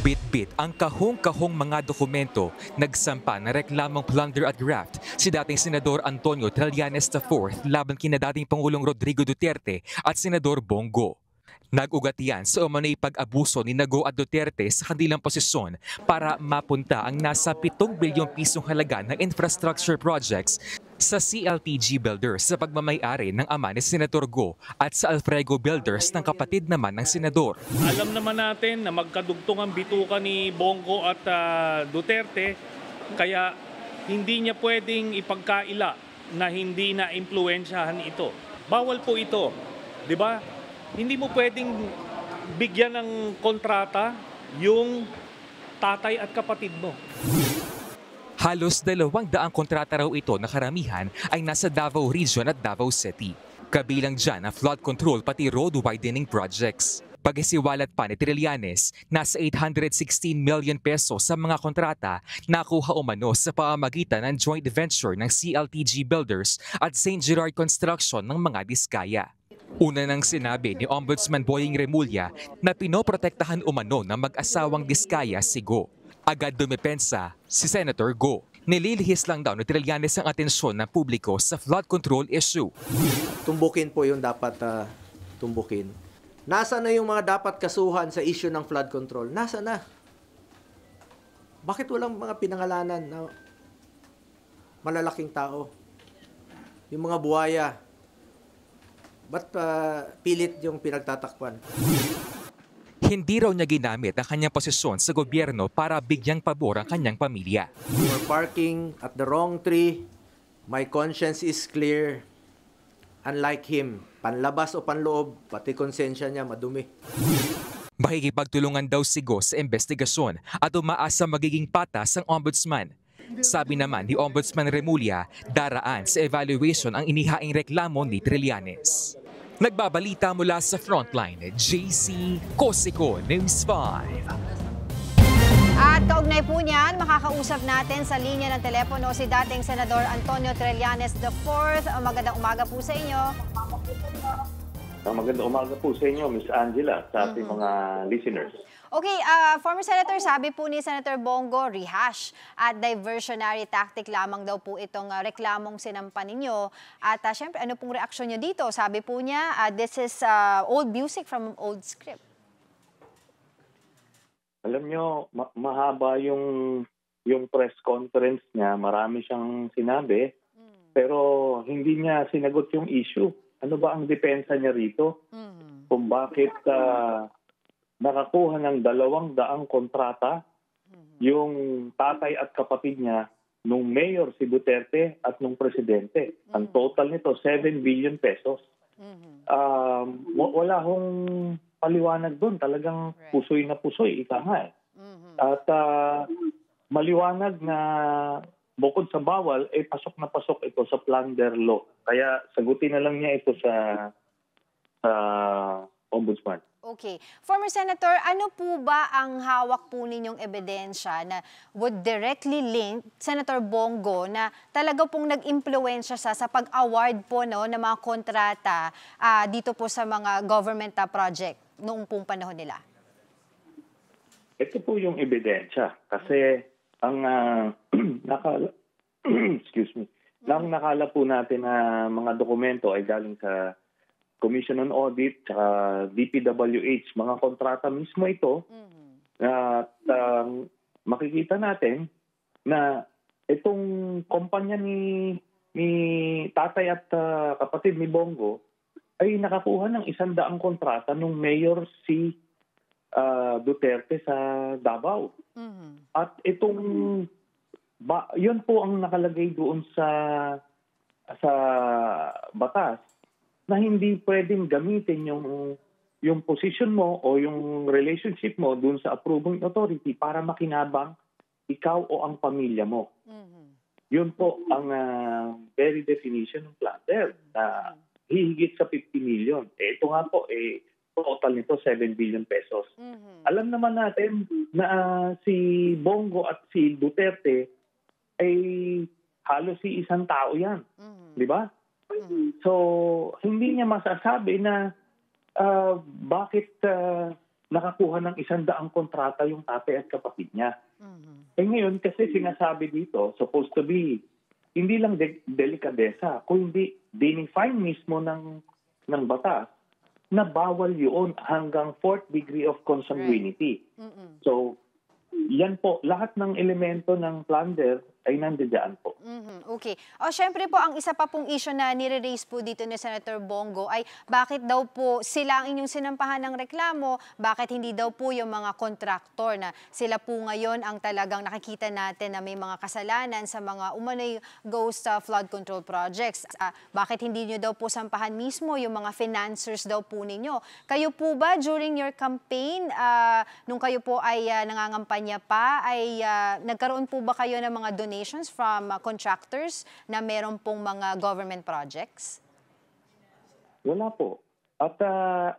[SPEAKER 15] Bit-bit ang kahong-kahong mga dokumento nagsampa na reklamong plunder at graft si dating Senador Antonio Trillanes IV laban kina dating Pangulong Rodrigo Duterte at Senador Bongo. Nag-ugat yan sa umano'y pag-abuso ni Go at Duterte sa kanilang posisyon para mapunta ang nasa 7 bilyong pisong halaga ng infrastructure projects sa CLPG Builders sa pagmamay-ari ng ama ni Senator Go at sa Alfrego Builders ng kapatid naman ng Senador.
[SPEAKER 14] Alam naman natin na magkadugtong ang bituka ni Bongo at Duterte, kaya hindi niya pwedeng ipagkaila na hindi na impluwensyahan ito. Bawal po ito, di ba? Hindi mo pwedeng bigyan ng kontrata yung tatay at kapatid mo.
[SPEAKER 15] Halos 200 kontrata raw ito na karamihan ay nasa Davao Region at Davao City. Kabilang dyan ang flood control pati road widening projects. Pag-isiwalat pa ni Trillanes, nasa 816 million pesos sa mga kontrata nakuha umano sa pamamagitan ng joint venture ng CLTG Builders at St. Gerard Construction ng mga Diskaya. Una nang sinabi ni Ombudsman Boying Remulla na pinoprotektahan umano ng mag-asawang Diskaya si Go. Agad dumepensa si Senator Go. Nililihis lang daw ni Trillanes ang atensyon ng publiko sa flood control issue.
[SPEAKER 16] Tumbukin po yung dapat tumbukin. Nasa na yung mga dapat kasuhan sa issue ng flood control? Nasa na? Bakit walang mga pinangalanan na malalaking tao? Yung mga buhaya. Ba't pilit yung pinagtatakpan?
[SPEAKER 15] Hindi raw niya ginamit ang kanyang posisyon sa gobyerno para bigyang pabor ang kanyang pamilya.
[SPEAKER 16] For parking at the wrong tree, my conscience is clear. Unlike him, panlabas o panloob, pati konsensya niya madumi.
[SPEAKER 15] Makikipagtulungan daw si Go sa investigasyon at umaasa magiging patas ang ombudsman. Sabi naman ni Ombudsman Remulla, daraan sa evaluation ang inihaing reklamo ni Trillanes. Nagbabalita mula sa Frontline, JC Cosico, News 5.
[SPEAKER 4] At kaugnay po niyan, makakausap natin sa linya ng telepono si dating Senador Antonio Trillanes IV. Magandang umaga po sa inyo.
[SPEAKER 18] Magandang umaga po sa inyo, Ms. Angela, sa ating mga listeners.
[SPEAKER 4] Okay, former Senator, sabi po ni Senator Bongo, rehash at diversionary tactic lamang daw po itong reklamong sinampan ninyo. At syempre, ano pong reaksyon nyo dito? Sabi po niya, this is old music from old script.
[SPEAKER 18] Alam nyo, mahaba yung press conference niya, marami siyang sinabi, pero hindi niya sinagot yung issue. Ano ba ang depensa niya rito? Kung bakit nakakuha ng 200 kontrata yung tatay at kapatid niya nung mayor si Duterte at nung presidente. Ang total nito, 7 billion pesos. Wala hong paliwanag doon. Talagang pusoy na pusoy, ika nga eh. At maliwanag na bukod sa bawal, pasok na pasok ito sa plunder law. Kaya sagutin na lang niya ito sa ombudsman.
[SPEAKER 4] Okay. Former Senator, ano po ba ang hawak po ninyong ebidensya na would directly link Senator Bongo na talaga pong nag-impluensya sa pag-award po ng mga kontrata dito po sa mga government project noong pong panahon nila?
[SPEAKER 18] Ito po yung ebidensya. Kasi ang nakala po natin na mga dokumento ay galing sa Commission on Audit, tsaka DPWH, mga kontrata mismo ito. At makikita natin na itong kumpanya ni tatay at kapatid ni Bongo ay nakakuha ng 100 kontrata nung mayor si Duterte sa Davao. At itong yun po ang nakalagay doon sa batas na hindi pwedeng gamitin yung position mo o yung relationship mo doon sa approving authority para makinabang ikaw o ang pamilya mo. Yun po ang very definition ng plunder na hihigit sa 50 million. Ito nga po, total nito 7 billion pesos. Alam naman natin na si Bongo at si Duterte ay halos si isang tao yan. Di ba? So, hindi niya masasabi na bakit nakakuha ng 100 kontrata yung tatay at kapatid niya. Ngayon, kasi sinasabi dito, supposed to be, hindi lang delikadesa, kundi dinefine mismo ng batas na bawal yun hanggang 4th degree of consanguinity. So, yan po, lahat ng elemento ng plunder ay nandiyan po.
[SPEAKER 4] Okay. O, syempre po, ang isa pa pong issue na nire-raise po dito ni Senator Bongo ay bakit daw po sila ang inyong sinampahan ng reklamo, bakit hindi daw po yung mga kontraktor na sila po ngayon ang talagang nakikita natin na may mga kasalanan sa mga umano'y ghost flood control projects. Bakit hindi nyo daw po sampahan mismo yung mga financiers daw po ninyo? Kayo po ba during your campaign, nung kayo po ay nangangampanya pa, ay nagkaroon po ba kayo ng mga donations from contractors na meron pong mga government projects?
[SPEAKER 18] Wala po. At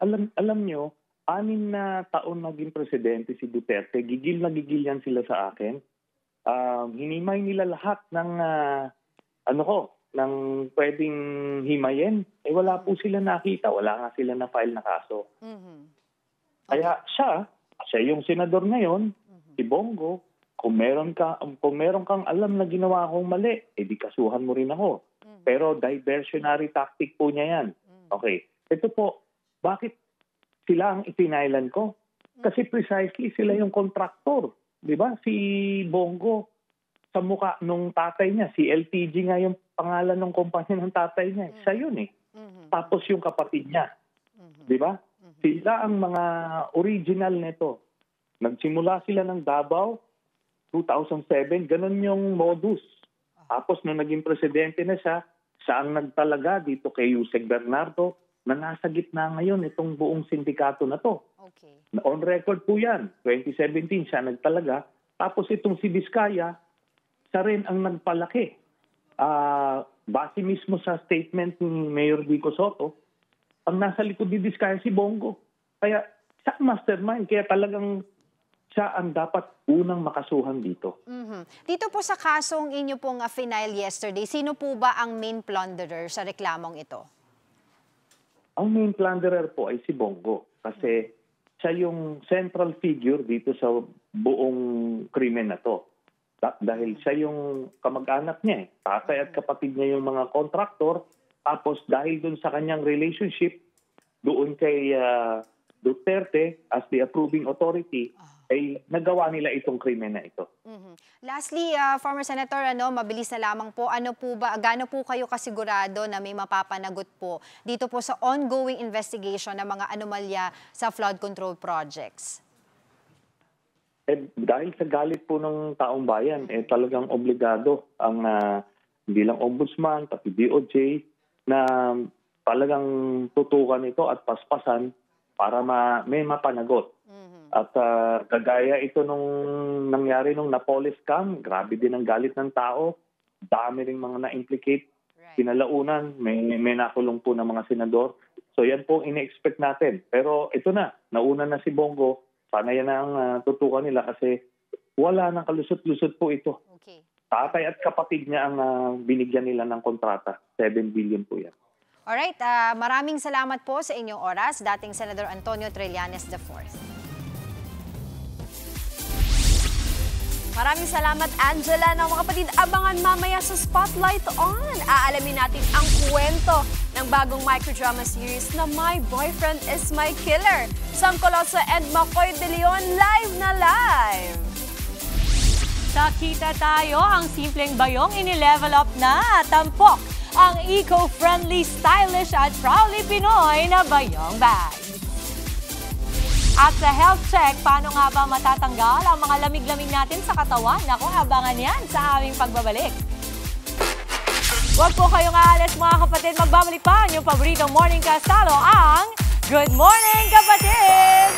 [SPEAKER 18] alam nyo, 6 na taon naging presidente si Duterte, gigil na gigil yan sila sa akin. Hinimay nila lahat ng ng pwedeng himayin. Wala po sila nakita, wala nga sila na file na kaso. Kaya siya yung senador ngayon, si Bongo, kung meron kang alam na ginawa akong mali, di kasuhan mo rin ako. Pero diversionary tactic po niya yan. Okay. Ito po, bakit sila ang ipinailan ko? Kasi precisely sila yung contractor. Di ba? Si Bongo, sa mukha nung tatay niya, si LTG nga yung pangalan ng kumpanya ng tatay niya. Siya yun eh. Tapos yung kapatid niya. Di ba? Sila ang mga original nito. Nagsimula sila ng Davao, 2007, ganun yung modus. Tapos nung naging presidente na siya ang nagtalaga dito kay Yusek Bernardo na nasa gitna ngayon itong buong sindikato na to.
[SPEAKER 4] Okay.
[SPEAKER 18] On record po yan. 2017 siya nagtalaga. Tapos itong si Vizcaya, siya rin ang nagpalaki. Base mismo sa statement ni Mayor Vico Soto, ang nasa likod ni Vizcaya si Bongo. Kaya siya mastermind. Kaya talagang siya ang dapat unang makasuhan dito.
[SPEAKER 4] Dito po sa kasong inyo pong final yesterday, sino po ba ang main plunderer sa reklamong ito?
[SPEAKER 18] Ang main plunderer po ay si Bongo. Kasi siya yung central figure dito sa buong krimen na to. Dahil siya yung kamag-anak niya. Tatay at kapatid niya yung mga kontraktor. Tapos dahil dun sa kanyang relationship, doon kay Duterte as the approving authority, ay nagawa nila itong krimen na ito.
[SPEAKER 4] Lastly, former Senator, mabilis na lamang po, gaano po kayo kasigurado na may mapapanagot po dito po sa ongoing investigation ng mga anomalya sa flood control projects?
[SPEAKER 18] Dahil sa galit po ng taong bayan, talagang obligado ang hindi lang ombudsman, pati DOJ, na talagang tutukan ito at paspasan para may mapanagot. At kagaya ito nung nangyari nung Napoles scam, grabe din ang galit ng tao. Dami rin mga na-implicate. Pinalaunan, may nakulong po ng mga senador. So yan po ine-expect natin. Pero ito nauna na si Bongo. Sana yan ang tutukan nila kasi wala nang kalusot-lusot po ito.
[SPEAKER 4] Okay.
[SPEAKER 18] Tatay at kapatid niya ang binigyan nila ng kontrata. 7 billion po yan.
[SPEAKER 4] Alright, maraming salamat po sa inyong oras, dating Senador Antonio Trillanes IV.
[SPEAKER 2] Maraming salamat, Angela. Na mga kapatid, abangan mamaya sa Spotlight On. Aalamin natin ang kwento ng bagong microdrama series na My Boyfriend is My Killer. Sam Colosa and Makoy De Leon, live na live!
[SPEAKER 1] Sa Kita Tayo, ang simpleng bayong ini-level up na. Tampok ang eco-friendly, stylish at proudly Pinoy na bayong bag. At sa health check, paano nga ba matatanggal ang mga lamig-lamig natin sa katawan? Naku, abangan yan sa aming pagbabalik. Huwag po kayong aalis mga kapatid, magbabalik pa ang inyong paboritong morning kasalo, ang Good Morning Kapatid!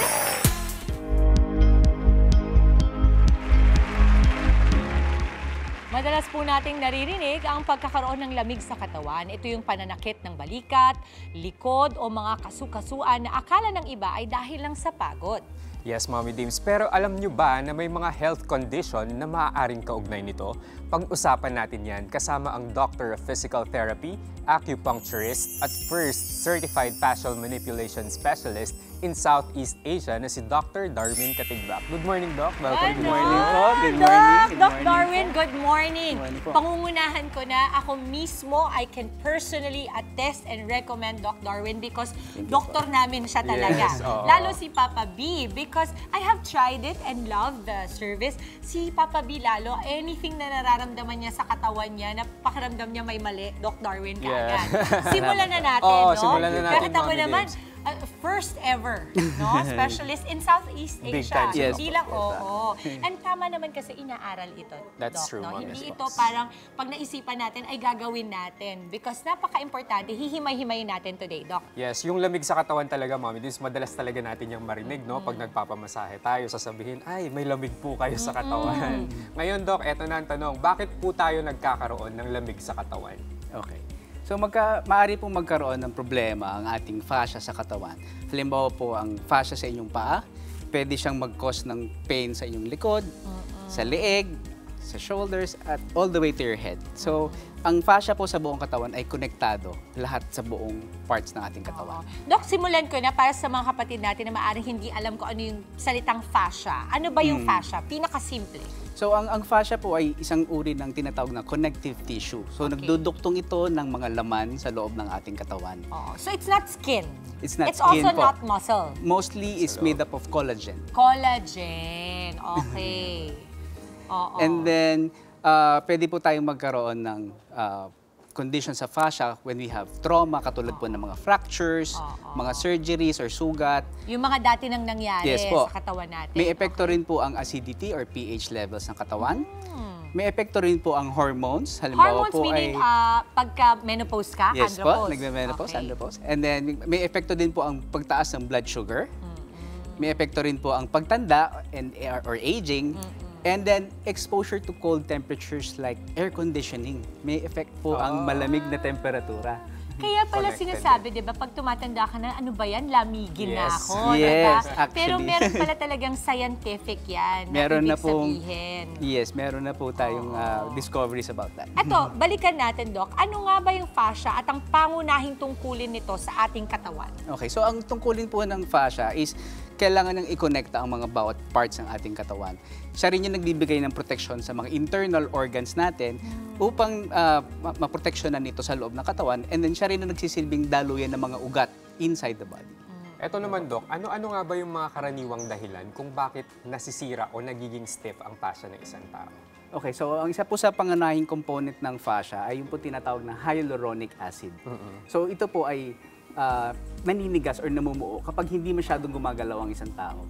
[SPEAKER 1] Madalas po nating naririnig ang pagkakaroon ng lamig sa katawan. Ito yung pananakit ng balikat, likod o mga kasukasuan na akala ng iba ay dahil lang sa pagod.
[SPEAKER 20] Yes, Mommy Dims. Pero alam nyo ba na may mga health condition na maaaring kaugnay nito? Pag-usapan natin yan kasama ang Doctor of Physical Therapy, acupuncturist at first certified facial manipulation specialist in Southeast Asia na si Dr. Darwin Katigbak. Good morning, Doc. Welcome.
[SPEAKER 1] Good morning po. Good morning. Doc Darwin, good morning. Pangungunahan ko na ako mismo, I can personally attest and recommend Doc Darwin because doktor namin siya talaga.
[SPEAKER 20] Yes,
[SPEAKER 1] Lalo si Papa B, because I have tried it and loved the service. Si Papa B lalo, anything na nararamdaman niya sa katawan niya, na pakiramdam niya may mali, Doc Darwin kaagad. Simulan na natin, no?
[SPEAKER 20] Simulan na natin,
[SPEAKER 1] Kahit ako
[SPEAKER 20] Mami
[SPEAKER 1] naman,
[SPEAKER 20] Dibs.
[SPEAKER 1] First ever, no? Specialist in Southeast
[SPEAKER 20] Big
[SPEAKER 1] Asia.
[SPEAKER 20] time, yes.
[SPEAKER 1] Hindi lang, oo. And tama naman kasi inaaral ito,
[SPEAKER 20] That's
[SPEAKER 1] Doc,
[SPEAKER 20] true,
[SPEAKER 1] no?
[SPEAKER 20] Ma'am.
[SPEAKER 1] Hindi
[SPEAKER 20] Yes,
[SPEAKER 1] ito parang pag naisipan natin ay gagawin natin because napaka-importante, hihimay-himayin natin today, Doc.
[SPEAKER 20] Yes, yung lamig sa katawan talaga, Mami Dibs, madalas talaga natin yung marinig, no? Pag nagpapamasahe tayo, sasabihin, ay, may lamig po kayo sa katawan. Ngayon, Doc, eto na ang tanong, bakit po tayo nagkakaroon ng lamig sa katawan?
[SPEAKER 6] Okay. So maaari pong magkaroon ng problema ang ating fascia sa katawan. Halimbawa po ang fascia sa inyong paa, pwede siyang mag-cause ng pain sa inyong likod, sa leeg, sa shoulders, at all the way to your head. So ang fascia po sa buong katawan ay konektado lahat sa buong parts ng ating katawan.
[SPEAKER 1] Doc, simulan ko na para sa mga kapatid natin na maaaring hindi alam kung ano yung salitang fascia. Ano ba yung fascia? Pinakasimple.
[SPEAKER 6] So ang fascia po ay isang uri ng tinatawag na connective tissue. So nagduduktong ito ng mga laman sa loob ng ating katawan.
[SPEAKER 1] So it's not skin?
[SPEAKER 6] It's not
[SPEAKER 1] It's
[SPEAKER 6] skin
[SPEAKER 1] also
[SPEAKER 6] po.
[SPEAKER 1] not muscle?
[SPEAKER 6] Mostly is made up of collagen.
[SPEAKER 1] Collagen. Okay. Oo.
[SPEAKER 6] And then, pwede po tayong magkaroon ng condition sa fascia when we have trauma, katulad po ng mga fractures, mga surgeries or sugat.
[SPEAKER 1] Yung mga dati nang nangyari
[SPEAKER 6] Yes po.
[SPEAKER 1] sa katawan natin.
[SPEAKER 6] May epekto rin po ang acidity or pH levels ng katawan. May epekto rin po ang hormones. Halimbawa
[SPEAKER 1] Hormones
[SPEAKER 6] po
[SPEAKER 1] meaning
[SPEAKER 6] ay...
[SPEAKER 1] pagka-menopause ka,
[SPEAKER 6] Yes po,
[SPEAKER 1] andropause.
[SPEAKER 6] nagme-menopause, andropause. And then may epekto din po ang pagtaas ng blood sugar. May epekto rin po ang pagtanda or aging. And then, exposure to cold temperatures like air conditioning. May effect po ang malamig na temperatura.
[SPEAKER 1] Kaya pala
[SPEAKER 6] Connected
[SPEAKER 1] sinasabi, di ba, pag tumatanda ka na, ano ba yan, lamigin na
[SPEAKER 6] Yes.
[SPEAKER 1] ako.
[SPEAKER 6] Yes,
[SPEAKER 1] diba?
[SPEAKER 6] actually.
[SPEAKER 1] Pero meron pala talagang scientific yan.
[SPEAKER 6] Meron na
[SPEAKER 1] ibig
[SPEAKER 6] pong,
[SPEAKER 1] sabihin.
[SPEAKER 6] yes, meron na po tayong discoveries about that.
[SPEAKER 1] Eto, balikan natin, Doc. Ano nga ba yung fascia at ang pangunahing tungkulin nito sa ating katawan?
[SPEAKER 6] Okay, so ang tungkulin po ng fascia is kailangan nang i-connecta ang mga bawat parts ng ating katawan. Siya rin yung nagbibigay ng protection sa mga internal organs natin upang maproteksyonan nito sa loob ng katawan, and then siya rin yung nagsisilbing daluyan ng mga ugat inside the body.
[SPEAKER 20] Eto naman, Doc, ano nga ba yung mga karaniwang dahilan kung bakit nasisira o nagiging stiff ang fascia ng isang tao?
[SPEAKER 6] Okay, so ang isa po sa pangunahing component ng fascia ay yung po tinatawag na hyaluronic acid. So ito po ay naninigas or namumuo kapag hindi masyadong gumagalaw ang isang tao.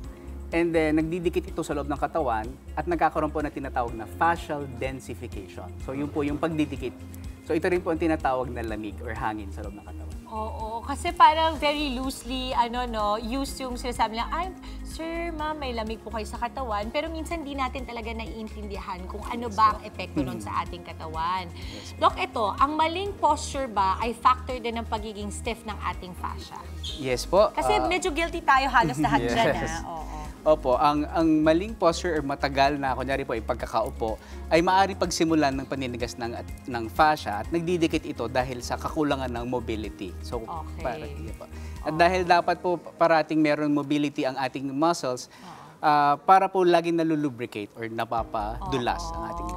[SPEAKER 6] And then, nagdidikit ito sa loob ng katawan at nagkakaroon po na tinatawag na fascial densification. So, yun po yung pagdidikit. So, ito rin po ang tinatawag na lamig or hangin sa loob ng katawan.
[SPEAKER 1] Oo, kasi parang very loosely, used yung sinasabi lang, ay, sir, ma'am, may lamig po kayo sa katawan. Pero minsan di natin talaga naiintindihan kung ano ba ang epekto nun sa ating katawan. Dok, ito, ang maling posture ba ay factor din ng pagiging stiff ng ating fascia?
[SPEAKER 6] Yes po.
[SPEAKER 1] Kasi medyo guilty tayo halos lahat dyan,
[SPEAKER 6] Yes.
[SPEAKER 1] Oo.
[SPEAKER 6] Opo, ang maling posture or matagal na, kunyari po, pagkakaupo, ay maaari pagsimulan ng paninigas ng fascia at nagdidikit ito dahil sa kakulangan ng mobility. So, at dahil dapat po parating meron mobility ang ating muscles, para po laging nalulubricate or napapadulas ang ating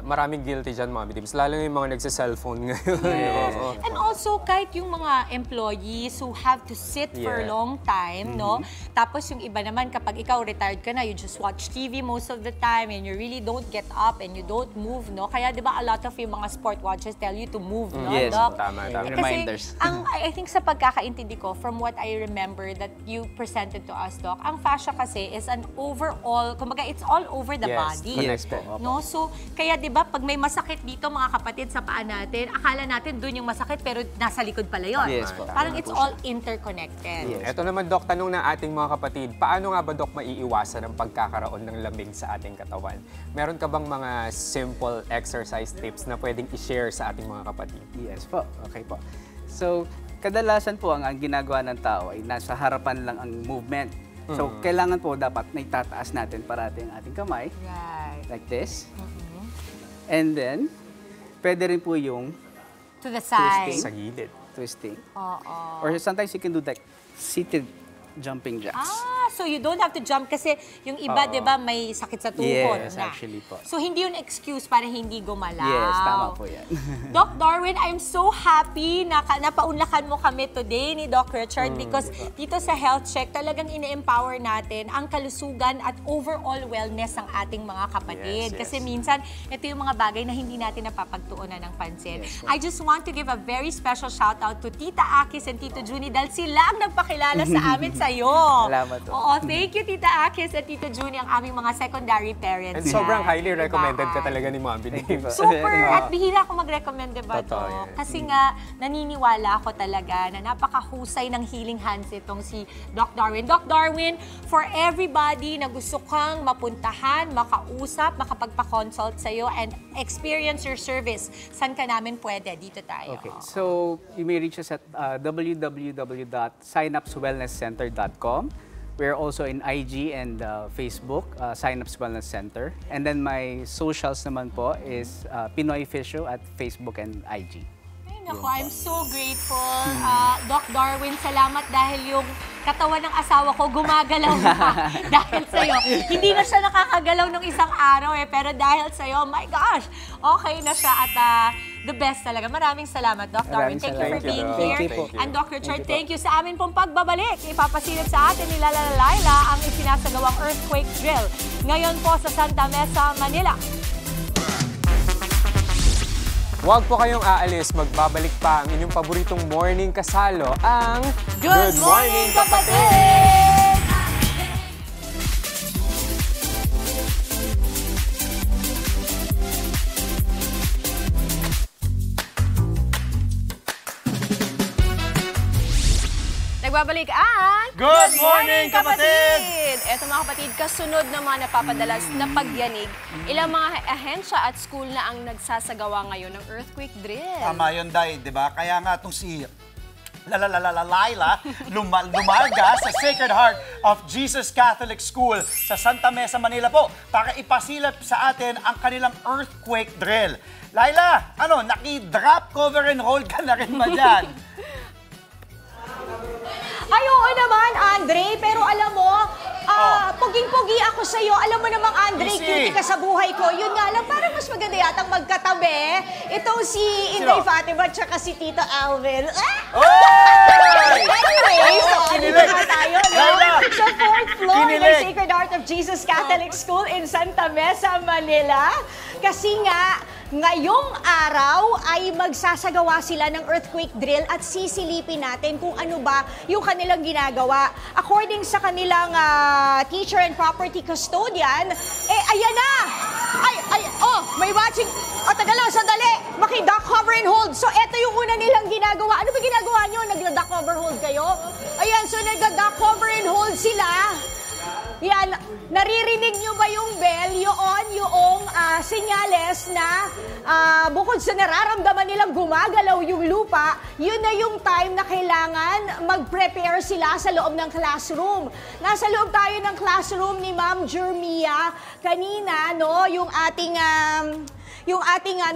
[SPEAKER 20] Maraming guilty dyan, Mami Dibs. Lalo yung mga nagsa-cellphone ngayon.
[SPEAKER 1] Yes.
[SPEAKER 20] Oo.
[SPEAKER 1] And also, kahit yung mga employees who have to sit for a long time, no? Tapos yung iba naman, kapag ikaw retired ka na, you just watch TV most of the time and you really don't get up and you don't move, no? Kaya di ba a lot of yung mga sport watchers tell you to move, no,
[SPEAKER 6] Yes,
[SPEAKER 1] Doc?
[SPEAKER 20] tama.
[SPEAKER 1] Kasi
[SPEAKER 6] Reminders.
[SPEAKER 1] I think sa pagkakaintindi ko, from what I remember that you presented to us, Doc, ang fascia kasi is an overall, kumbaga it's all over the body.
[SPEAKER 6] Yes po.
[SPEAKER 1] No? So, kaya di ba pag may masakit dito mga kapatid sa paa natin, akala natin doon yung masakit pero nasa likod pala yun.
[SPEAKER 6] Yes po.
[SPEAKER 1] Parang it's all interconnected.
[SPEAKER 20] Ito naman, Doc, tanong ng ating mga kapatid, paano nga ba, Doc, maiiwasan ang pagkakaroon ng lamig sa ating katawan? Meron ka bang mga simple exercise tips na pwedeng i-share sa ating mga kapatid?
[SPEAKER 6] Yes po. Okay po. So, kadalasan po ang ginagawa ng tao ay nasa harapan lang ang movement. So, kailangan po dapat na itataas natin parati ang ating kamay.
[SPEAKER 1] Right.
[SPEAKER 6] Like this. And then, pwede rin po yung
[SPEAKER 1] To the side.
[SPEAKER 6] twisting.
[SPEAKER 20] Sa gilid.
[SPEAKER 6] Twisting.
[SPEAKER 1] Oo.
[SPEAKER 6] Or sometimes you can do like seated jumping jacks.
[SPEAKER 7] So you don't have to jump kasi yung iba, di ba, may sakit sa tuhod
[SPEAKER 6] Yes,
[SPEAKER 7] na.
[SPEAKER 6] actually po.
[SPEAKER 7] So hindi yun excuse para hindi gumalaw.
[SPEAKER 6] Yes, tama po yan.
[SPEAKER 7] Doc Darwin, I'm so happy na napaunlakan mo kami today ni Doc Richard because dito sa Health Check talagang ine-empower natin ang kalusugan at overall wellness ng ating mga kapatid.
[SPEAKER 6] Yes.
[SPEAKER 7] Kasi minsan, ito yung mga bagay na hindi natin napapagtuunan ng pansin. I just want to give a very special shout out to Tita Akis and Tito Junie dahil sila ang nagpakilala sa amin sa'yo.
[SPEAKER 6] Salamat po.
[SPEAKER 7] Oo, thank you Tita Akis at Tito Junie, ang aming mga secondary parents.
[SPEAKER 20] And sobrang highly recommended ka talaga ni Mommy Dave.
[SPEAKER 7] Super! At bihira ako mag-recommend, diba,
[SPEAKER 20] Totoo
[SPEAKER 7] to?
[SPEAKER 20] yan.
[SPEAKER 7] Kasi nga, naniniwala ako talaga na napakahusay ng healing hands itong si Doc Darwin. Doc Darwin, for everybody na gusto kang mapuntahan, makausap, makapagpa-consult sa'yo, and experience your service, saan ka namin pwede? Dito tayo.
[SPEAKER 6] Okay, so you may reach us at www.synapswellnesscenter.com. We're also in IG and Facebook, Synapse Wellness Center. And then my socials naman po is Pinoy Fisio at Facebook and IG.
[SPEAKER 7] Ay, naku, I'm so grateful. Doc Darwin, salamat dahil yung katawan ng asawa ko gumagalaw na dahil sa'yo. Hindi na siya nakakagalaw ng isang araw pero dahil sa'yo, my gosh, okay na siya at the best talaga. Maraming salamat, Doc Darwin. Thank you for being here. And Doc Richard, thank you sa amin pong pagbabalik. Ipapasilip sa atin ni Lala Laila ang isinasagawang earthquake drill. Ngayon po sa Santa Mesa, Manila.
[SPEAKER 20] Huwag po kayong aalis, magbabalik pa ang inyong paboritong morning kasalo, ang
[SPEAKER 7] Good Morning, Kapatid!
[SPEAKER 2] Nagbabalik ang
[SPEAKER 3] Good Morning, Kapatid!
[SPEAKER 2] Eto mga kapatid, kasunod na mga napapadalas na pagyanig, ilang mga ahensya at school na ang nagsasagawa ngayon ng earthquake drill.
[SPEAKER 3] Tama yun, Day, di ba? Kaya nga itong si Laila lumaga sa Sacred Heart of Jesus Catholic School sa Santa Mesa, Manila po para ipasilip sa atin ang kanilang earthquake drill. Laila, naki-drop, cover, and hold ka na rin ba dyan?
[SPEAKER 7] Ay, oo naman, Andre. Pero alam mo, puging-pugi ako sa'yo. Alam mo namang, Andre, cutie ka sa buhay ko. Yun nga lang, parang mas maganda yatang magkatabi. Itong si Inday Fatima at saka si Tito Alvin. Anyway, so andito na tayo, no? Sa 4th floor ng Sacred Heart of Jesus Catholic School in Santa Mesa, Manila. Kasi nga, ngayong araw ay magsasagawa sila ng earthquake drill at sisilipin natin kung ano ba yung kanilang ginagawa. According sa kanilang teacher and property custodian, ayan na! May watching. Taga lang, sandali. Maki-duck, cover, and hold. So, eto yung una nilang ginagawa. Ano ba ginagawa nyo? Nagda-duck, cover, hold kayo? Ayan, so nagda-duck, cover, and hold sila. Yan, naririnig nyo ba yung bell? Yung senyales na bukod sa nararamdaman nilang gumagalaw yung lupa, yun na yung time na kailangan mag-prepare sila sa loob ng classroom. Nasa loob tayo ng classroom ni Ma'am Jermia kanina, no? Yung ating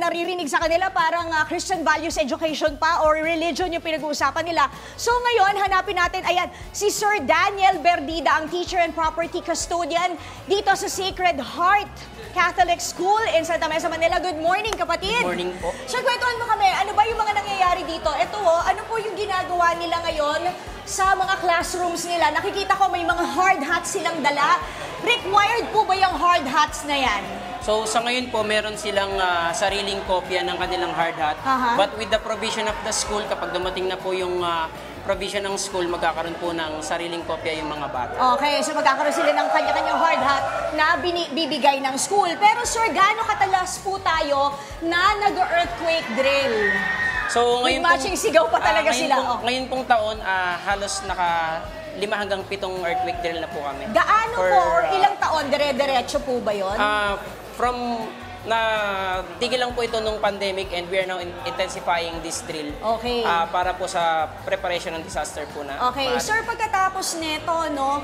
[SPEAKER 7] naririnig sa kanila parang Christian values education pa or religion yung pinag-uusapan nila. So ngayon, hanapin natin, ayan, si Sir Daniel Berdida, ang teacher and property custodian dito sa Sacred Heart Catholic School in Santa Mesa, Manila. Good morning, kapatid.
[SPEAKER 5] Good morning po.
[SPEAKER 7] Sir, kwentuhan mo kami, ano ba yung mga nangyayari dito? Ito ano po yung ginagawa nila ngayon sa mga classrooms nila? Nakikita ko may mga hard hats silang dala. Required po ba yung hard hats na yan?
[SPEAKER 5] So sa ngayon po, meron silang sariling kopya ng kanilang hard hat. But with the provision of the school, kapag dumating na po yung provision ng school, magkakaroon po ng sariling kopya yung mga bata.
[SPEAKER 7] Okay, so magkakaroon sila ng kanya-kanyang hard hat na bibigay ng school. Pero sir, gaano katalas po tayo na nag-earthquake drill?
[SPEAKER 5] So ngayon
[SPEAKER 7] matching sigaw pa talaga sila.
[SPEAKER 5] Ngayon pong taon, halos 5 hanggang 7 earthquake drill na po kami.
[SPEAKER 7] Gaano po or ilang taon? Dire-diretso po ba yun?
[SPEAKER 5] From tigil lang po ito nung pandemic and we are now intensifying this drill.
[SPEAKER 7] Okay.
[SPEAKER 5] Para po sa preparation ng disaster po na.
[SPEAKER 7] Okay, sir, pagkatapos nito, no,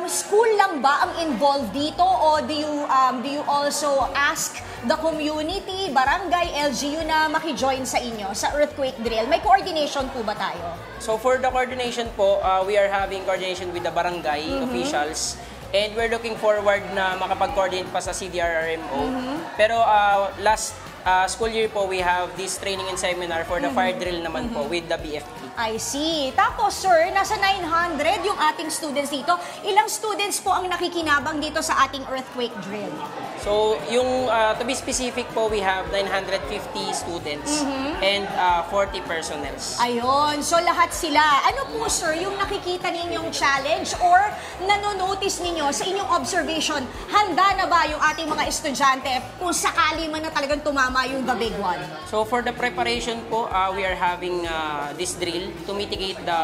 [SPEAKER 7] school lang ba ang involved dito o do you also ask the community, barangay, LGU na maki-join sa inyo sa earthquake drill? May coordination po ba tayo?
[SPEAKER 5] So for the coordination po, we are having coordination with the barangay officials. And we're looking forward na makapag-coordinate pa sa CDRRMO. Pero last school year po, we have this training and seminar for the fire drill naman po with the BFP.
[SPEAKER 7] I see. Tapos, sir, nasa 900 yung ating students dito. Ilang students po ang nakikinabang dito sa ating earthquake drill?
[SPEAKER 5] So, yung to be specific po, we have 950 students and 40 personnels.
[SPEAKER 7] Ayun. So, lahat sila. Ano po, sir, yung nakikita ninyong challenge or nanonotice ninyo sa inyong observation, handa na ba yung ating mga estudyante kung sakali man na talagang tumama yung the big one?
[SPEAKER 5] So, for the preparation po, we are having this drill to mitigate the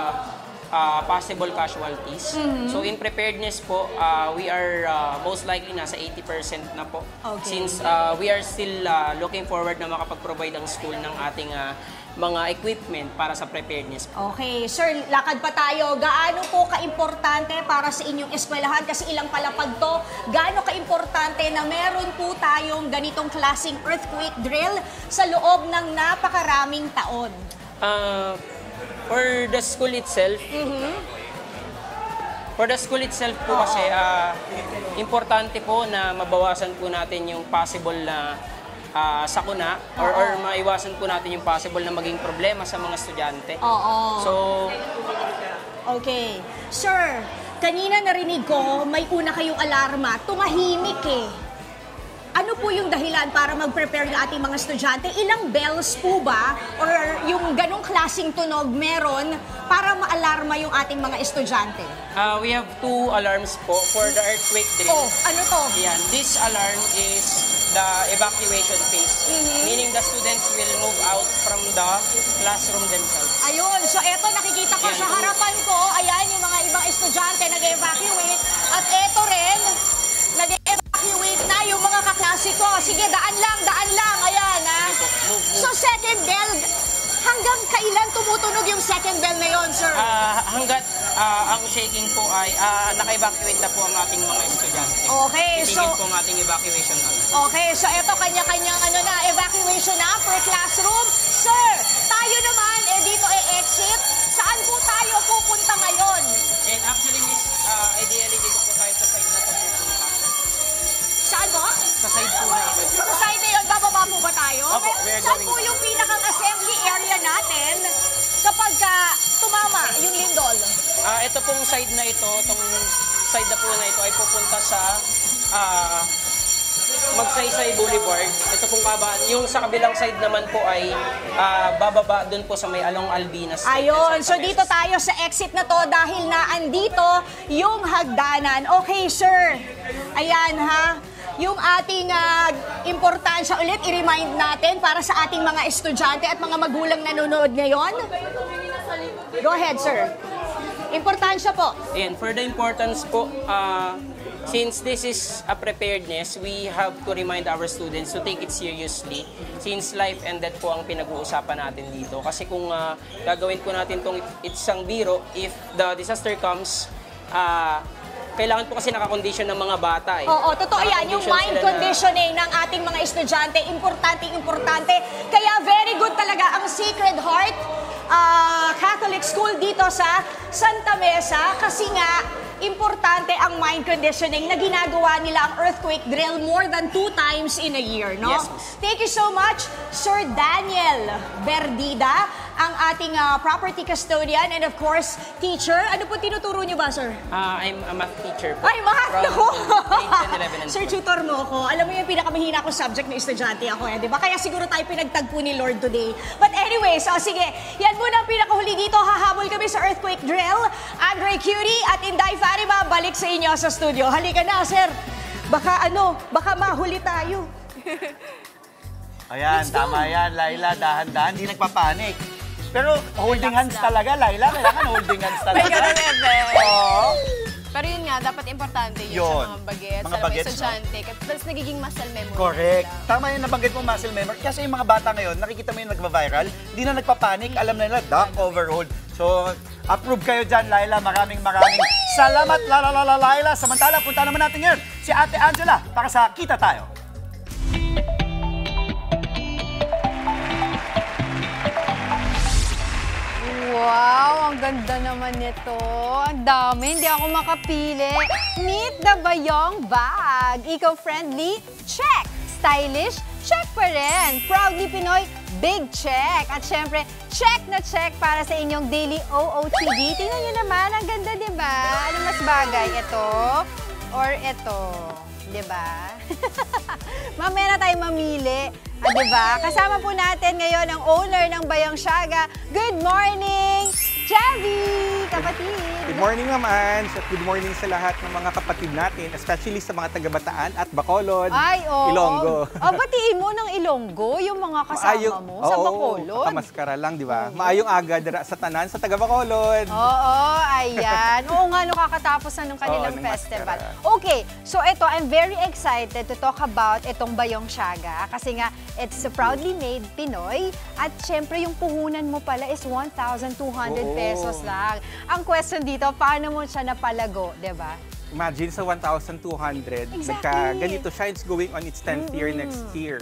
[SPEAKER 5] possible casualties. So in preparedness po, we are most likely nasa 80% na po.
[SPEAKER 7] Okay.
[SPEAKER 5] Since we are still looking forward na makapag-provide ang school ng ating mga equipment para sa preparedness po.
[SPEAKER 7] Okay, sir, lakad pa tayo. Gaano po ka-importante para sa inyong eskwelahan? Kasi ilang palapag to. Gaano ka-importante na meron po tayong ganitong klaseng earthquake drill sa loob ng napakaraming taon?
[SPEAKER 5] For the school itself, po kasi importante po na mabawasan po natin yung possible na sakuna or maiwasan po natin yung possible na maging problema sa mga estudyante. So,
[SPEAKER 7] okay. Sir, kanina narinig ko may una kayong alarma. Tumahimik eh. Ano po yung dahilan para mag-prepare yung ating mga estudyante? Ilang bells po ba or yung ganong klaseng tunog meron para ma-alarma yung ating mga estudyante?
[SPEAKER 5] We have 2 alarms po for the earthquake drill.
[SPEAKER 7] Oh, ano to?
[SPEAKER 5] Yan. This alarm is the evacuation phase. Meaning the students will move out from the classroom themselves.
[SPEAKER 7] Ayun. So eto nakikita ko sa harapan ko. Ayan yung mga ibang estudyante nag-evacuate. At eto rin, nag-evacuate na yung mga kaklase ko. Sige, daan lang. Ayan, ha? So, second bell, hanggang kailan tumutunog yung second bell na yon, sir?
[SPEAKER 5] Hanggat ang shaking po ay naka-evacuate na po ang ating mga estudyante.
[SPEAKER 7] Okay,
[SPEAKER 5] titigil po ang ating evacuation na.
[SPEAKER 7] Okay, so eto kanya-kanyang evacuation na per classroom. Sir, tayo naman, dito exit. Saan po tayo pupunta ngayon?
[SPEAKER 5] And actually, miss, ideally dito po tayo sa side na to pupunta.
[SPEAKER 7] Saan po?
[SPEAKER 5] Sa side po na ito.
[SPEAKER 7] Sa side na yun, bababa po ba tayo?
[SPEAKER 5] Opo,
[SPEAKER 7] saan po yung pinakang assembly area natin kapag tumama yung lindol?
[SPEAKER 5] Ito pong side na ito, itong side na po na ito ay pupunta sa Magsaysay Boulevard. Ito pong kabaan. Yung sa kabilang side naman po ay bababa dun po sa may Along Albinas.
[SPEAKER 7] Ayun. So dito tayo sa exit na to dahil na andito yung hagdanan. Okay, sir. Ayan, ha. Yung ating importansya ulit, i-remind natin para sa ating mga estudyante at mga magulang nanonood ngayon. Go ahead, sir. Importansya po.
[SPEAKER 5] And for the importance po, since this is a preparedness, we have to remind our students to take it seriously since life and death po ang pinag-uusapan natin dito. Kasi kung gagawin po natin itong isang biro, if the disaster comes, kailangan po kasi nakakondition ng mga bata eh.
[SPEAKER 7] Oo, totoo yan. Yung mind conditioning ng ating mga estudyante, importante. Kaya very good talaga ang Sacred Heart Catholic School dito sa Santa Mesa kasi nga importante ang mind conditioning na ginagawa nila ang earthquake drill more than 2 times in a year, no?
[SPEAKER 5] Yes,
[SPEAKER 7] Thank you so much, Sir Daniel Berdida, ang ating property custodian and of course, teacher. Ano po tinuturo niyo ba, sir?
[SPEAKER 5] I'm a math teacher po.
[SPEAKER 7] Ay, math!
[SPEAKER 5] From grade 10, 11, and 12.
[SPEAKER 7] Sir, tutor mo ako. Alam mo yung pinakamahina ko subject na estudyante ako, di ba? Kaya siguro tayo pinagtagpo ni Lord today. But anyway, so sige, yan muna ang pinakahuli dito. Hahabol kami sa earthquake drill. Andre Curie at Inday Farima, balik sa inyo sa studio. Halika na, sir. Baka mahuli tayo.
[SPEAKER 3] Ayan, tama yan, Laila. Dahan-dahan, hindi nagpapanik. Pero holding hands talaga, Laila. Kailangan holding hands talaga.
[SPEAKER 1] May ganun, Ebe.
[SPEAKER 3] Oo.
[SPEAKER 2] Pero yun nga, dapat importante yun,
[SPEAKER 3] Yun.
[SPEAKER 2] sa mga bagets,
[SPEAKER 3] Mga
[SPEAKER 2] sa mga
[SPEAKER 3] bagets,
[SPEAKER 2] estudyante. Tapos nagiging muscle memory.
[SPEAKER 3] Correct.
[SPEAKER 2] nila.
[SPEAKER 3] Tama yung nabanggit mo, muscle memory. Kasi yung mga bata ngayon, nakikita mo yung nagva-viral, hindi na nagpapanik, alam na nila, duck overhold. So, approve kayo dyan, Laila. Maraming salamat, Laila. Samantala, punta naman natin ngayon si Ate Angela para sa Kita Tayo.
[SPEAKER 4] Wow, ang ganda naman nito. Ang dami, hindi ako makapili. Meet the Bayong Bag. Eco-friendly, check. Stylish, check pa rin. Proudly Pinoy, big check. At syempre, check na check para sa inyong daily OOTD. Tingnan nyo naman, ang ganda, di ba? Ano mas bagay? Ito or ito? Di ba? Mamaya na tayo mamili. Di ba? Kasama po natin ngayon ang owner ng Bayong Siaga. Good morning, Javi, kapatid.
[SPEAKER 9] Good morning naman. Good morning sa lahat ng mga kapatid natin, especially sa mga taga-Bataan at Bacolod,
[SPEAKER 4] Ay, oo.
[SPEAKER 9] Ilonggo.
[SPEAKER 4] Batiin mo ng Ilonggo, yung mga kasama mo sa Bacolod.
[SPEAKER 9] Kamaskara lang, di ba? Maayong aga sa tanan sa taga-Bacolod.
[SPEAKER 4] Oo, ayan. Oo nga, kakatapos na nung kanilang festival. Okay, so ito, I'm very excited to talk about itong Bayong Siaga kasi nga, it's proudly made Pinoy at syempre yung puhunan mo pala is 1,200 pesos lang. Ang question dito, paano mo siya napalago, di ba?
[SPEAKER 9] Imagine sa 1,200, ganito siya, it's going on its 10th year next year.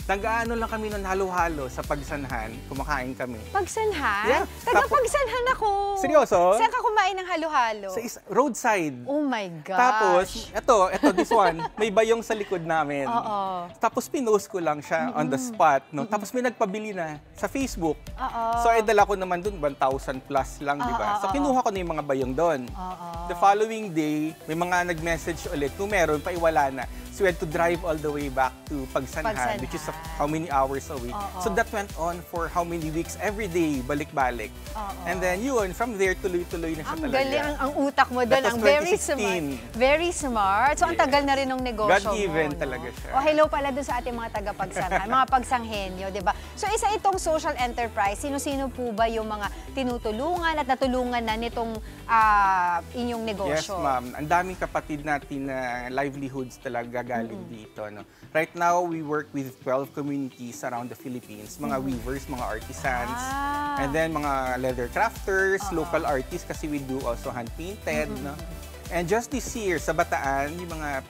[SPEAKER 9] Nag-aano lang kami ng halo-halo sa Pagsanhan, kumakain kami.
[SPEAKER 4] Pagsanhan?
[SPEAKER 9] Yeah.
[SPEAKER 4] Taga-Pagsanhan ako.
[SPEAKER 9] Seryoso?
[SPEAKER 4] Saan ka kumain ng halo-halo?
[SPEAKER 9] Sa roadside.
[SPEAKER 4] Oh my gosh.
[SPEAKER 9] Tapos, ito, this one, may bayong sa likod namin.
[SPEAKER 4] Oo.
[SPEAKER 9] Tapos pinost ko lang siya on the spot. No? Tapos may nagpabili na sa Facebook.
[SPEAKER 4] Oo.
[SPEAKER 9] So, dala ko naman dun, 1,000 plus lang, di ba? So, kinuha ko na yung mga bayong doon. The following day, may mga nag-message ulit. Kung meron, paiwala na. So, we had to drive all the way back to Pagsanhan, which is how many hours away. So, that went on for how many weeks? Every day, balik-balik. And then, yun, from there, tuloy-tuloy na siya talaga.
[SPEAKER 4] Ang galing, ang utak mo doon. Ang very smart. Very smart. So, ang tagal na rin ng negosyo mo.
[SPEAKER 9] God-given talaga siya.
[SPEAKER 4] O, hello pala doon sa ating mga taga-Pagsanhan, mga pagsanghenyo, di ba? So, isa itong social enterprise. Sino-sino po ba yung mga tinutulungan at natulungan na nitong inyong negosyo?
[SPEAKER 9] Yes, ma'am. Ang daming kapatid natin na livelihoods talaga galing dito. No? Right now, we work with 12 communities around the Philippines. Mga weavers, mga artisans, and then mga leather crafters, local artists kasi we do also hand-painted. No? And just this year, sa Bataan, yung mga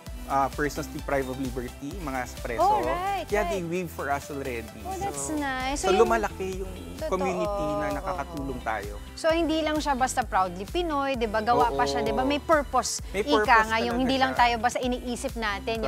[SPEAKER 9] persons deprived of liberty, mga espresso.
[SPEAKER 4] Oh, right,
[SPEAKER 9] they weave for us already.
[SPEAKER 4] Oh, that's nice.
[SPEAKER 9] So lumalaki yung community na nakakatulong tayo.
[SPEAKER 4] So, hindi lang siya basta proudly Pinoy, di ba? Gawa pa siya, di ba? May purpose. Ika nga, yung hindi lang tayo basta iniisip natin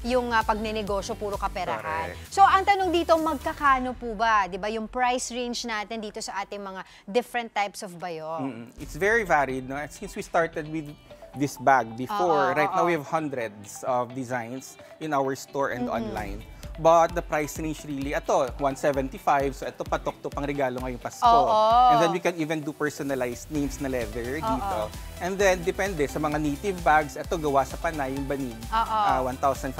[SPEAKER 4] yung pagnenegosyo, puro kaperahan. So, ang tanong dito, magkakano po ba? Di ba? Yung price range natin dito sa ating mga different types of bayong.
[SPEAKER 9] It's very varied. No? Since we started with this bag before, right now we have hundreds of designs in our store and online. But the price range really, ito, 175. So ito patok to pang regalo ngayong Pasko. And then we can even do personalized names na leather dito. And then, depende sa mga native bags, ito gawa sa Panay, yung banig. 1,500.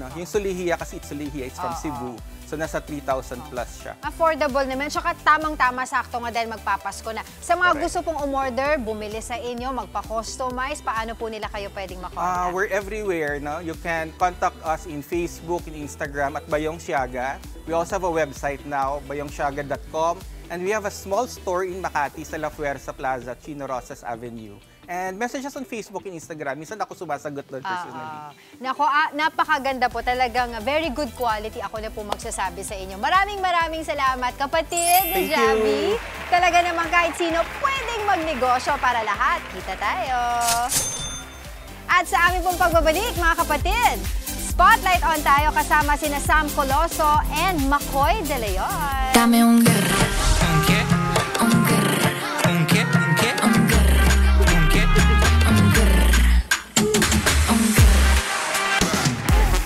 [SPEAKER 9] No? Yung Sulihiya, kasi it's Sulihiya, it's from Cebu. So, nasa 3,000 plus siya.
[SPEAKER 4] Affordable naman. Tsaka tamang-tama, sakto nga dahil magpapasko na. Sa mga gusto pong umorder, bumili sa inyo, magpa-customize, paano po nila kayo pwedeng makontak?
[SPEAKER 9] We're everywhere. No? You can contact us in Facebook, in Instagram, at Bayong Siaga. We also have a website now, bayongsiaga.com. And we have a small store in Makati sa La Fuerza Plaza, Chino Rosas Avenue. And messages on Facebook and Instagram. Minsan ako sumasagot doon personally.
[SPEAKER 4] Nako, napakaganda po. Talagang very good quality. Ako na po magsasabi sa inyo. Maraming salamat, kapatid.
[SPEAKER 9] Thank
[SPEAKER 4] Javi. Talaga naman kahit sino pwedeng magnegosyo para lahat. Kita tayo. At sa aming pong pagbabalik, mga kapatid, Spotlight on tayo kasama sina Sam Coloso and Makoy De Leon.
[SPEAKER 21] Dame un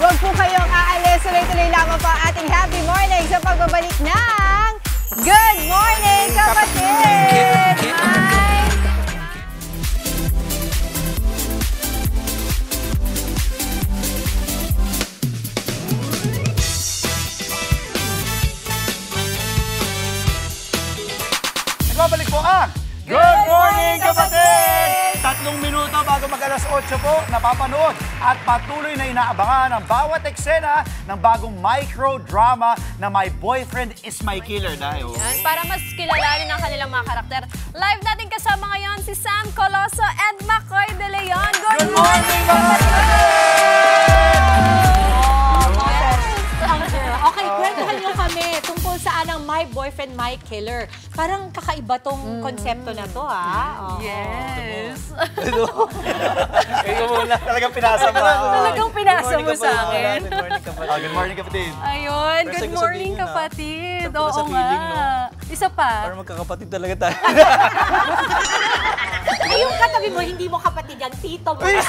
[SPEAKER 4] Huwag po kayong aalis. Tuloy-tuloy lamang po ang ating happy morning sa pagbabalik ng Good Morning, Kapatid!
[SPEAKER 3] Nagbabalik po ang Good Morning, Kapatid! 3 minuto bago mag-alas 8 po, napapanood at patuloy na inaabangan ang bawat eksena ng bagong micro-drama na My Boyfriend is My Killer.
[SPEAKER 2] Yan, para mas kilalanin ang kanilang mga karakter. Live natin kasama ngayon si Sam Coloso and Makoy De Leon. Good morning,
[SPEAKER 7] Okay, kwentuhan nyo kami tungkol saan ang My Boyfriend, My Killer. Parang kakaiba tong konsepto na to, ha?
[SPEAKER 1] Yes.
[SPEAKER 3] Ikaw muna. Talagang pinasa mo.
[SPEAKER 1] Talagang pinasa mo sa akin.
[SPEAKER 3] Good morning, kapatid.
[SPEAKER 1] Ayun,
[SPEAKER 3] Pero
[SPEAKER 1] good
[SPEAKER 3] sabi
[SPEAKER 1] morning,
[SPEAKER 3] niyo na,
[SPEAKER 1] kapatid.
[SPEAKER 3] sarap pala sa
[SPEAKER 1] Oo
[SPEAKER 3] feeling,
[SPEAKER 1] nga. Isa pa.
[SPEAKER 19] Parang magkakapatid talaga tayo.
[SPEAKER 7] Ay, yung katabi mo, hindi mo kapatid yan, tito mo.
[SPEAKER 3] Pwede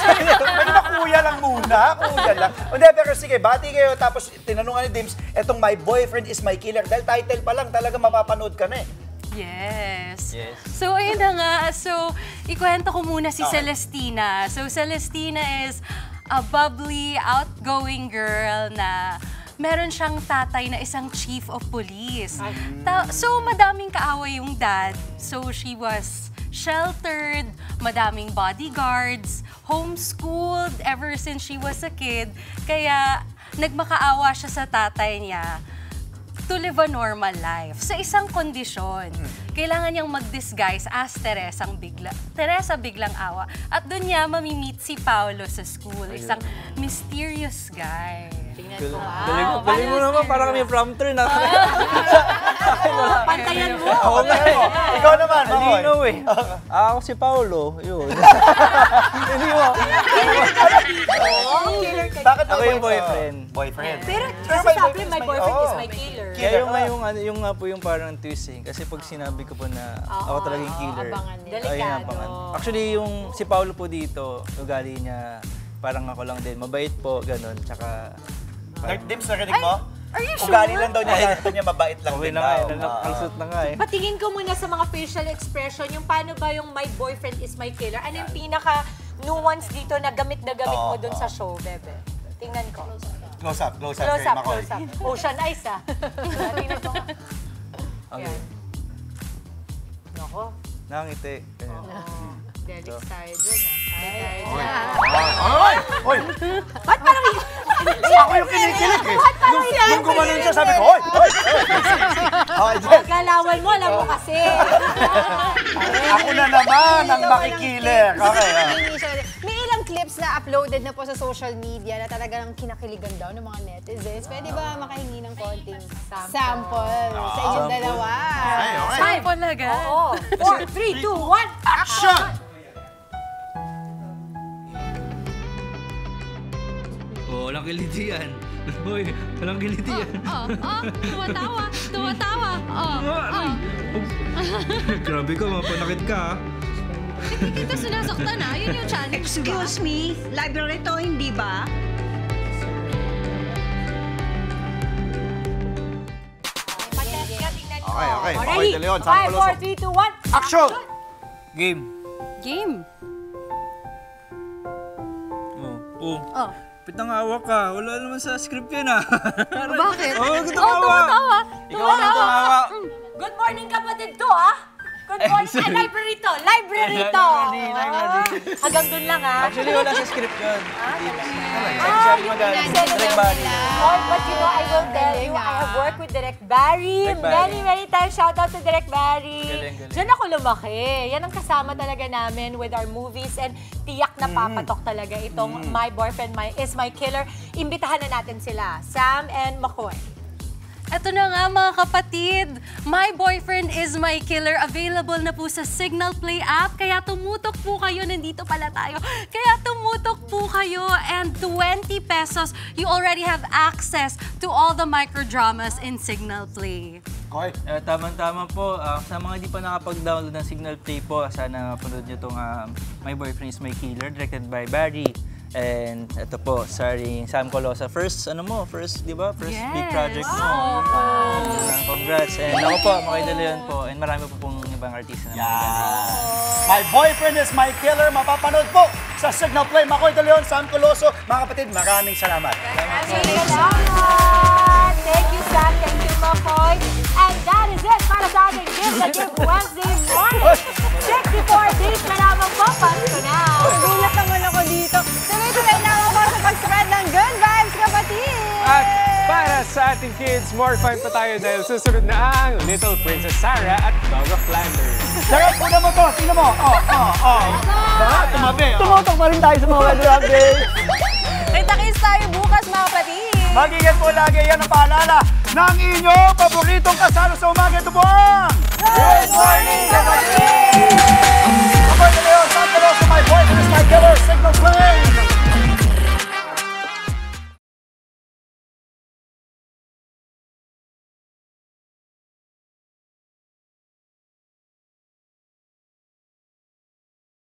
[SPEAKER 3] ba kuya lang muna? Kuya lang. Hindi, pero sige, bati kayo. Tapos tinanungan ni Dims, etong My Boyfriend is My Killer. Dahil title pa lang, talaga mapapanood ka na eh.
[SPEAKER 1] Yes. So, ayun na nga. So, ikwento ko muna si Celestina. So, Celestina is a bubbly, outgoing girl na meron siyang tatay na isang chief of police. So, madaming kaaway yung dad. So, she was sheltered, madaming bodyguards, homeschooled ever since she was a kid. Kaya, nagmakaawa siya sa tatay niya to live a normal life. Sa isang kondisyon, kailangan niyang mag-disguise as Teresa biglang awa. At doon niya mamimit si Paolo sa school, isang mysterious guy. Tingnan ko.
[SPEAKER 19] Galing mo naman, parang kami prompter na.
[SPEAKER 7] Pantayan mo.
[SPEAKER 3] Ikaw naman, Makoy.
[SPEAKER 19] Malinaw eh. Ako si Paolo, yun. Hindi mo.
[SPEAKER 3] Bakit
[SPEAKER 19] Ako yung boyfriend.
[SPEAKER 3] Boyfriend.
[SPEAKER 7] Pero kasi sa akin, my boyfriend is my killer.
[SPEAKER 19] Kaya yung nga po yung parang twist eh. Kasi pag sinabi ko po na ako talaga yung killer.
[SPEAKER 7] Delikado.
[SPEAKER 19] Actually, yung si Paolo po dito, ugali niya, parang ako lang din. Mabait po, ganun. Tsaka...
[SPEAKER 3] Dims, narinig mo?
[SPEAKER 7] Are you sure?
[SPEAKER 3] Ugali lang daw niya, gusto niya mabait lang din daw.
[SPEAKER 19] Nakakalsut na nga eh.
[SPEAKER 7] Patingin ko muna sa mga facial expression, yung paano ba yung my boyfriend is my killer? Ano yung pinaka-nuance dito na gamit mo dun sa show, bebe? Tingnan ko.
[SPEAKER 3] Close up
[SPEAKER 7] Close
[SPEAKER 3] kay
[SPEAKER 7] up,
[SPEAKER 3] Makoy.
[SPEAKER 7] close up. Ocean eyes, ah. Tingnan ko nga.
[SPEAKER 19] Okay.
[SPEAKER 7] Nako.
[SPEAKER 19] Nakangiti.
[SPEAKER 7] Delix tayo dun, ah.
[SPEAKER 3] Oy!
[SPEAKER 7] Ba't parang...
[SPEAKER 3] Ako yung kinikilig eh. Nung gumanon siya, sabi ko, oy!
[SPEAKER 7] Galawan mo, alam mo kasi.
[SPEAKER 3] Ako na naman ang makikilir. Okay.
[SPEAKER 4] May ilang clips na uploaded na po sa social media na talagang kinakiligan daw ng mga netizens. Pwede ba makahingi ng konting sample sa inyong dalawa?
[SPEAKER 1] Sample na agad.
[SPEAKER 7] Oo. 4, 3, 2, 1, action!
[SPEAKER 19] Oh, walang kiliti yan. Hoy, walang kiliti yan.
[SPEAKER 11] Tumatawa.
[SPEAKER 19] Grabe ka, mapanakit ka.
[SPEAKER 11] Hindi kita sinasaktan ha, yun yung challenge.
[SPEAKER 21] Excuse me, library to, hindi ba?
[SPEAKER 3] Okay. Makoy
[SPEAKER 7] Ready?
[SPEAKER 3] De Leon,
[SPEAKER 7] 5, 4, 3, 2, 1,
[SPEAKER 3] action!
[SPEAKER 19] Game.
[SPEAKER 7] Oh.
[SPEAKER 19] Pitangawa ka. Wala naman sa script yan ah.
[SPEAKER 7] Bakit?
[SPEAKER 19] tumatawa. Ikaw na tumawa.
[SPEAKER 7] Good morning, kapatid to, ah. Good morning. Library to. Library. Hanggang dun lang, ah.
[SPEAKER 19] Actually, wala sa script yun.
[SPEAKER 7] But you know, I will tell you, I have worked with Direk Barry. Many times. Shout out to Direk Barry. Diyan ako lumaki. Yan ang kasama talaga namin with our movies and tiyak na papatok talaga itong My Boyfriend is My Killer. Imbitahan na natin sila, Sam and Makoy.
[SPEAKER 1] Ito na nga mga kapatid, My Boyfriend is My Killer, available na po sa Signal Play app. Kaya tumutok po kayo, nandito pala tayo. Kaya tumutok po kayo and 20 pesos, you already have access to all the microdramas in Signal Play.
[SPEAKER 19] Tama-tama po. Sa mga di pa nakapag-download ng Signal Play po, sana mapanood nyo itong My Boyfriend is My Killer, directed by Barry. And ito po, starring Sam Coloso. First, di ba? First big project mo. Congrats. And ako po, Makoy De Leon po. And marami po pong ibang artista na
[SPEAKER 3] My Boyfriend is My Killer. Mapapanood po sa Signal Play. Makoy De Leon, Sam Coloso. Mga kapatid, maraming salamat.
[SPEAKER 7] Thank you, Sam. Thank you, Makoy. And that That is it para sa ating Give the Gift Wednesday morning. 64 days na lamang po, Pasko na.
[SPEAKER 4] Nagulat naman ako dito. Tuloy-tuloy lang ako sa pag-spread ng good vibes, kapatid!
[SPEAKER 20] At para sa ating kids, more fun pa tayo dahil susunod na ang Little Princess Sarah at Dog of Flanders.
[SPEAKER 3] Sarah, una mo to. Sino mo? Tumabi.
[SPEAKER 2] Tumutok pa rin tayo sa mga weather update. Kita-kits tayo bukas, mga kapatid.
[SPEAKER 3] Mag-ingat po lagi. Yan ang paalala ng inyong paboritong kasalo sa umaga. Ito po ang Good Morning, kapatid! Kapag na leon, Santa Rosa, my boyfriend is my killer, signal plane!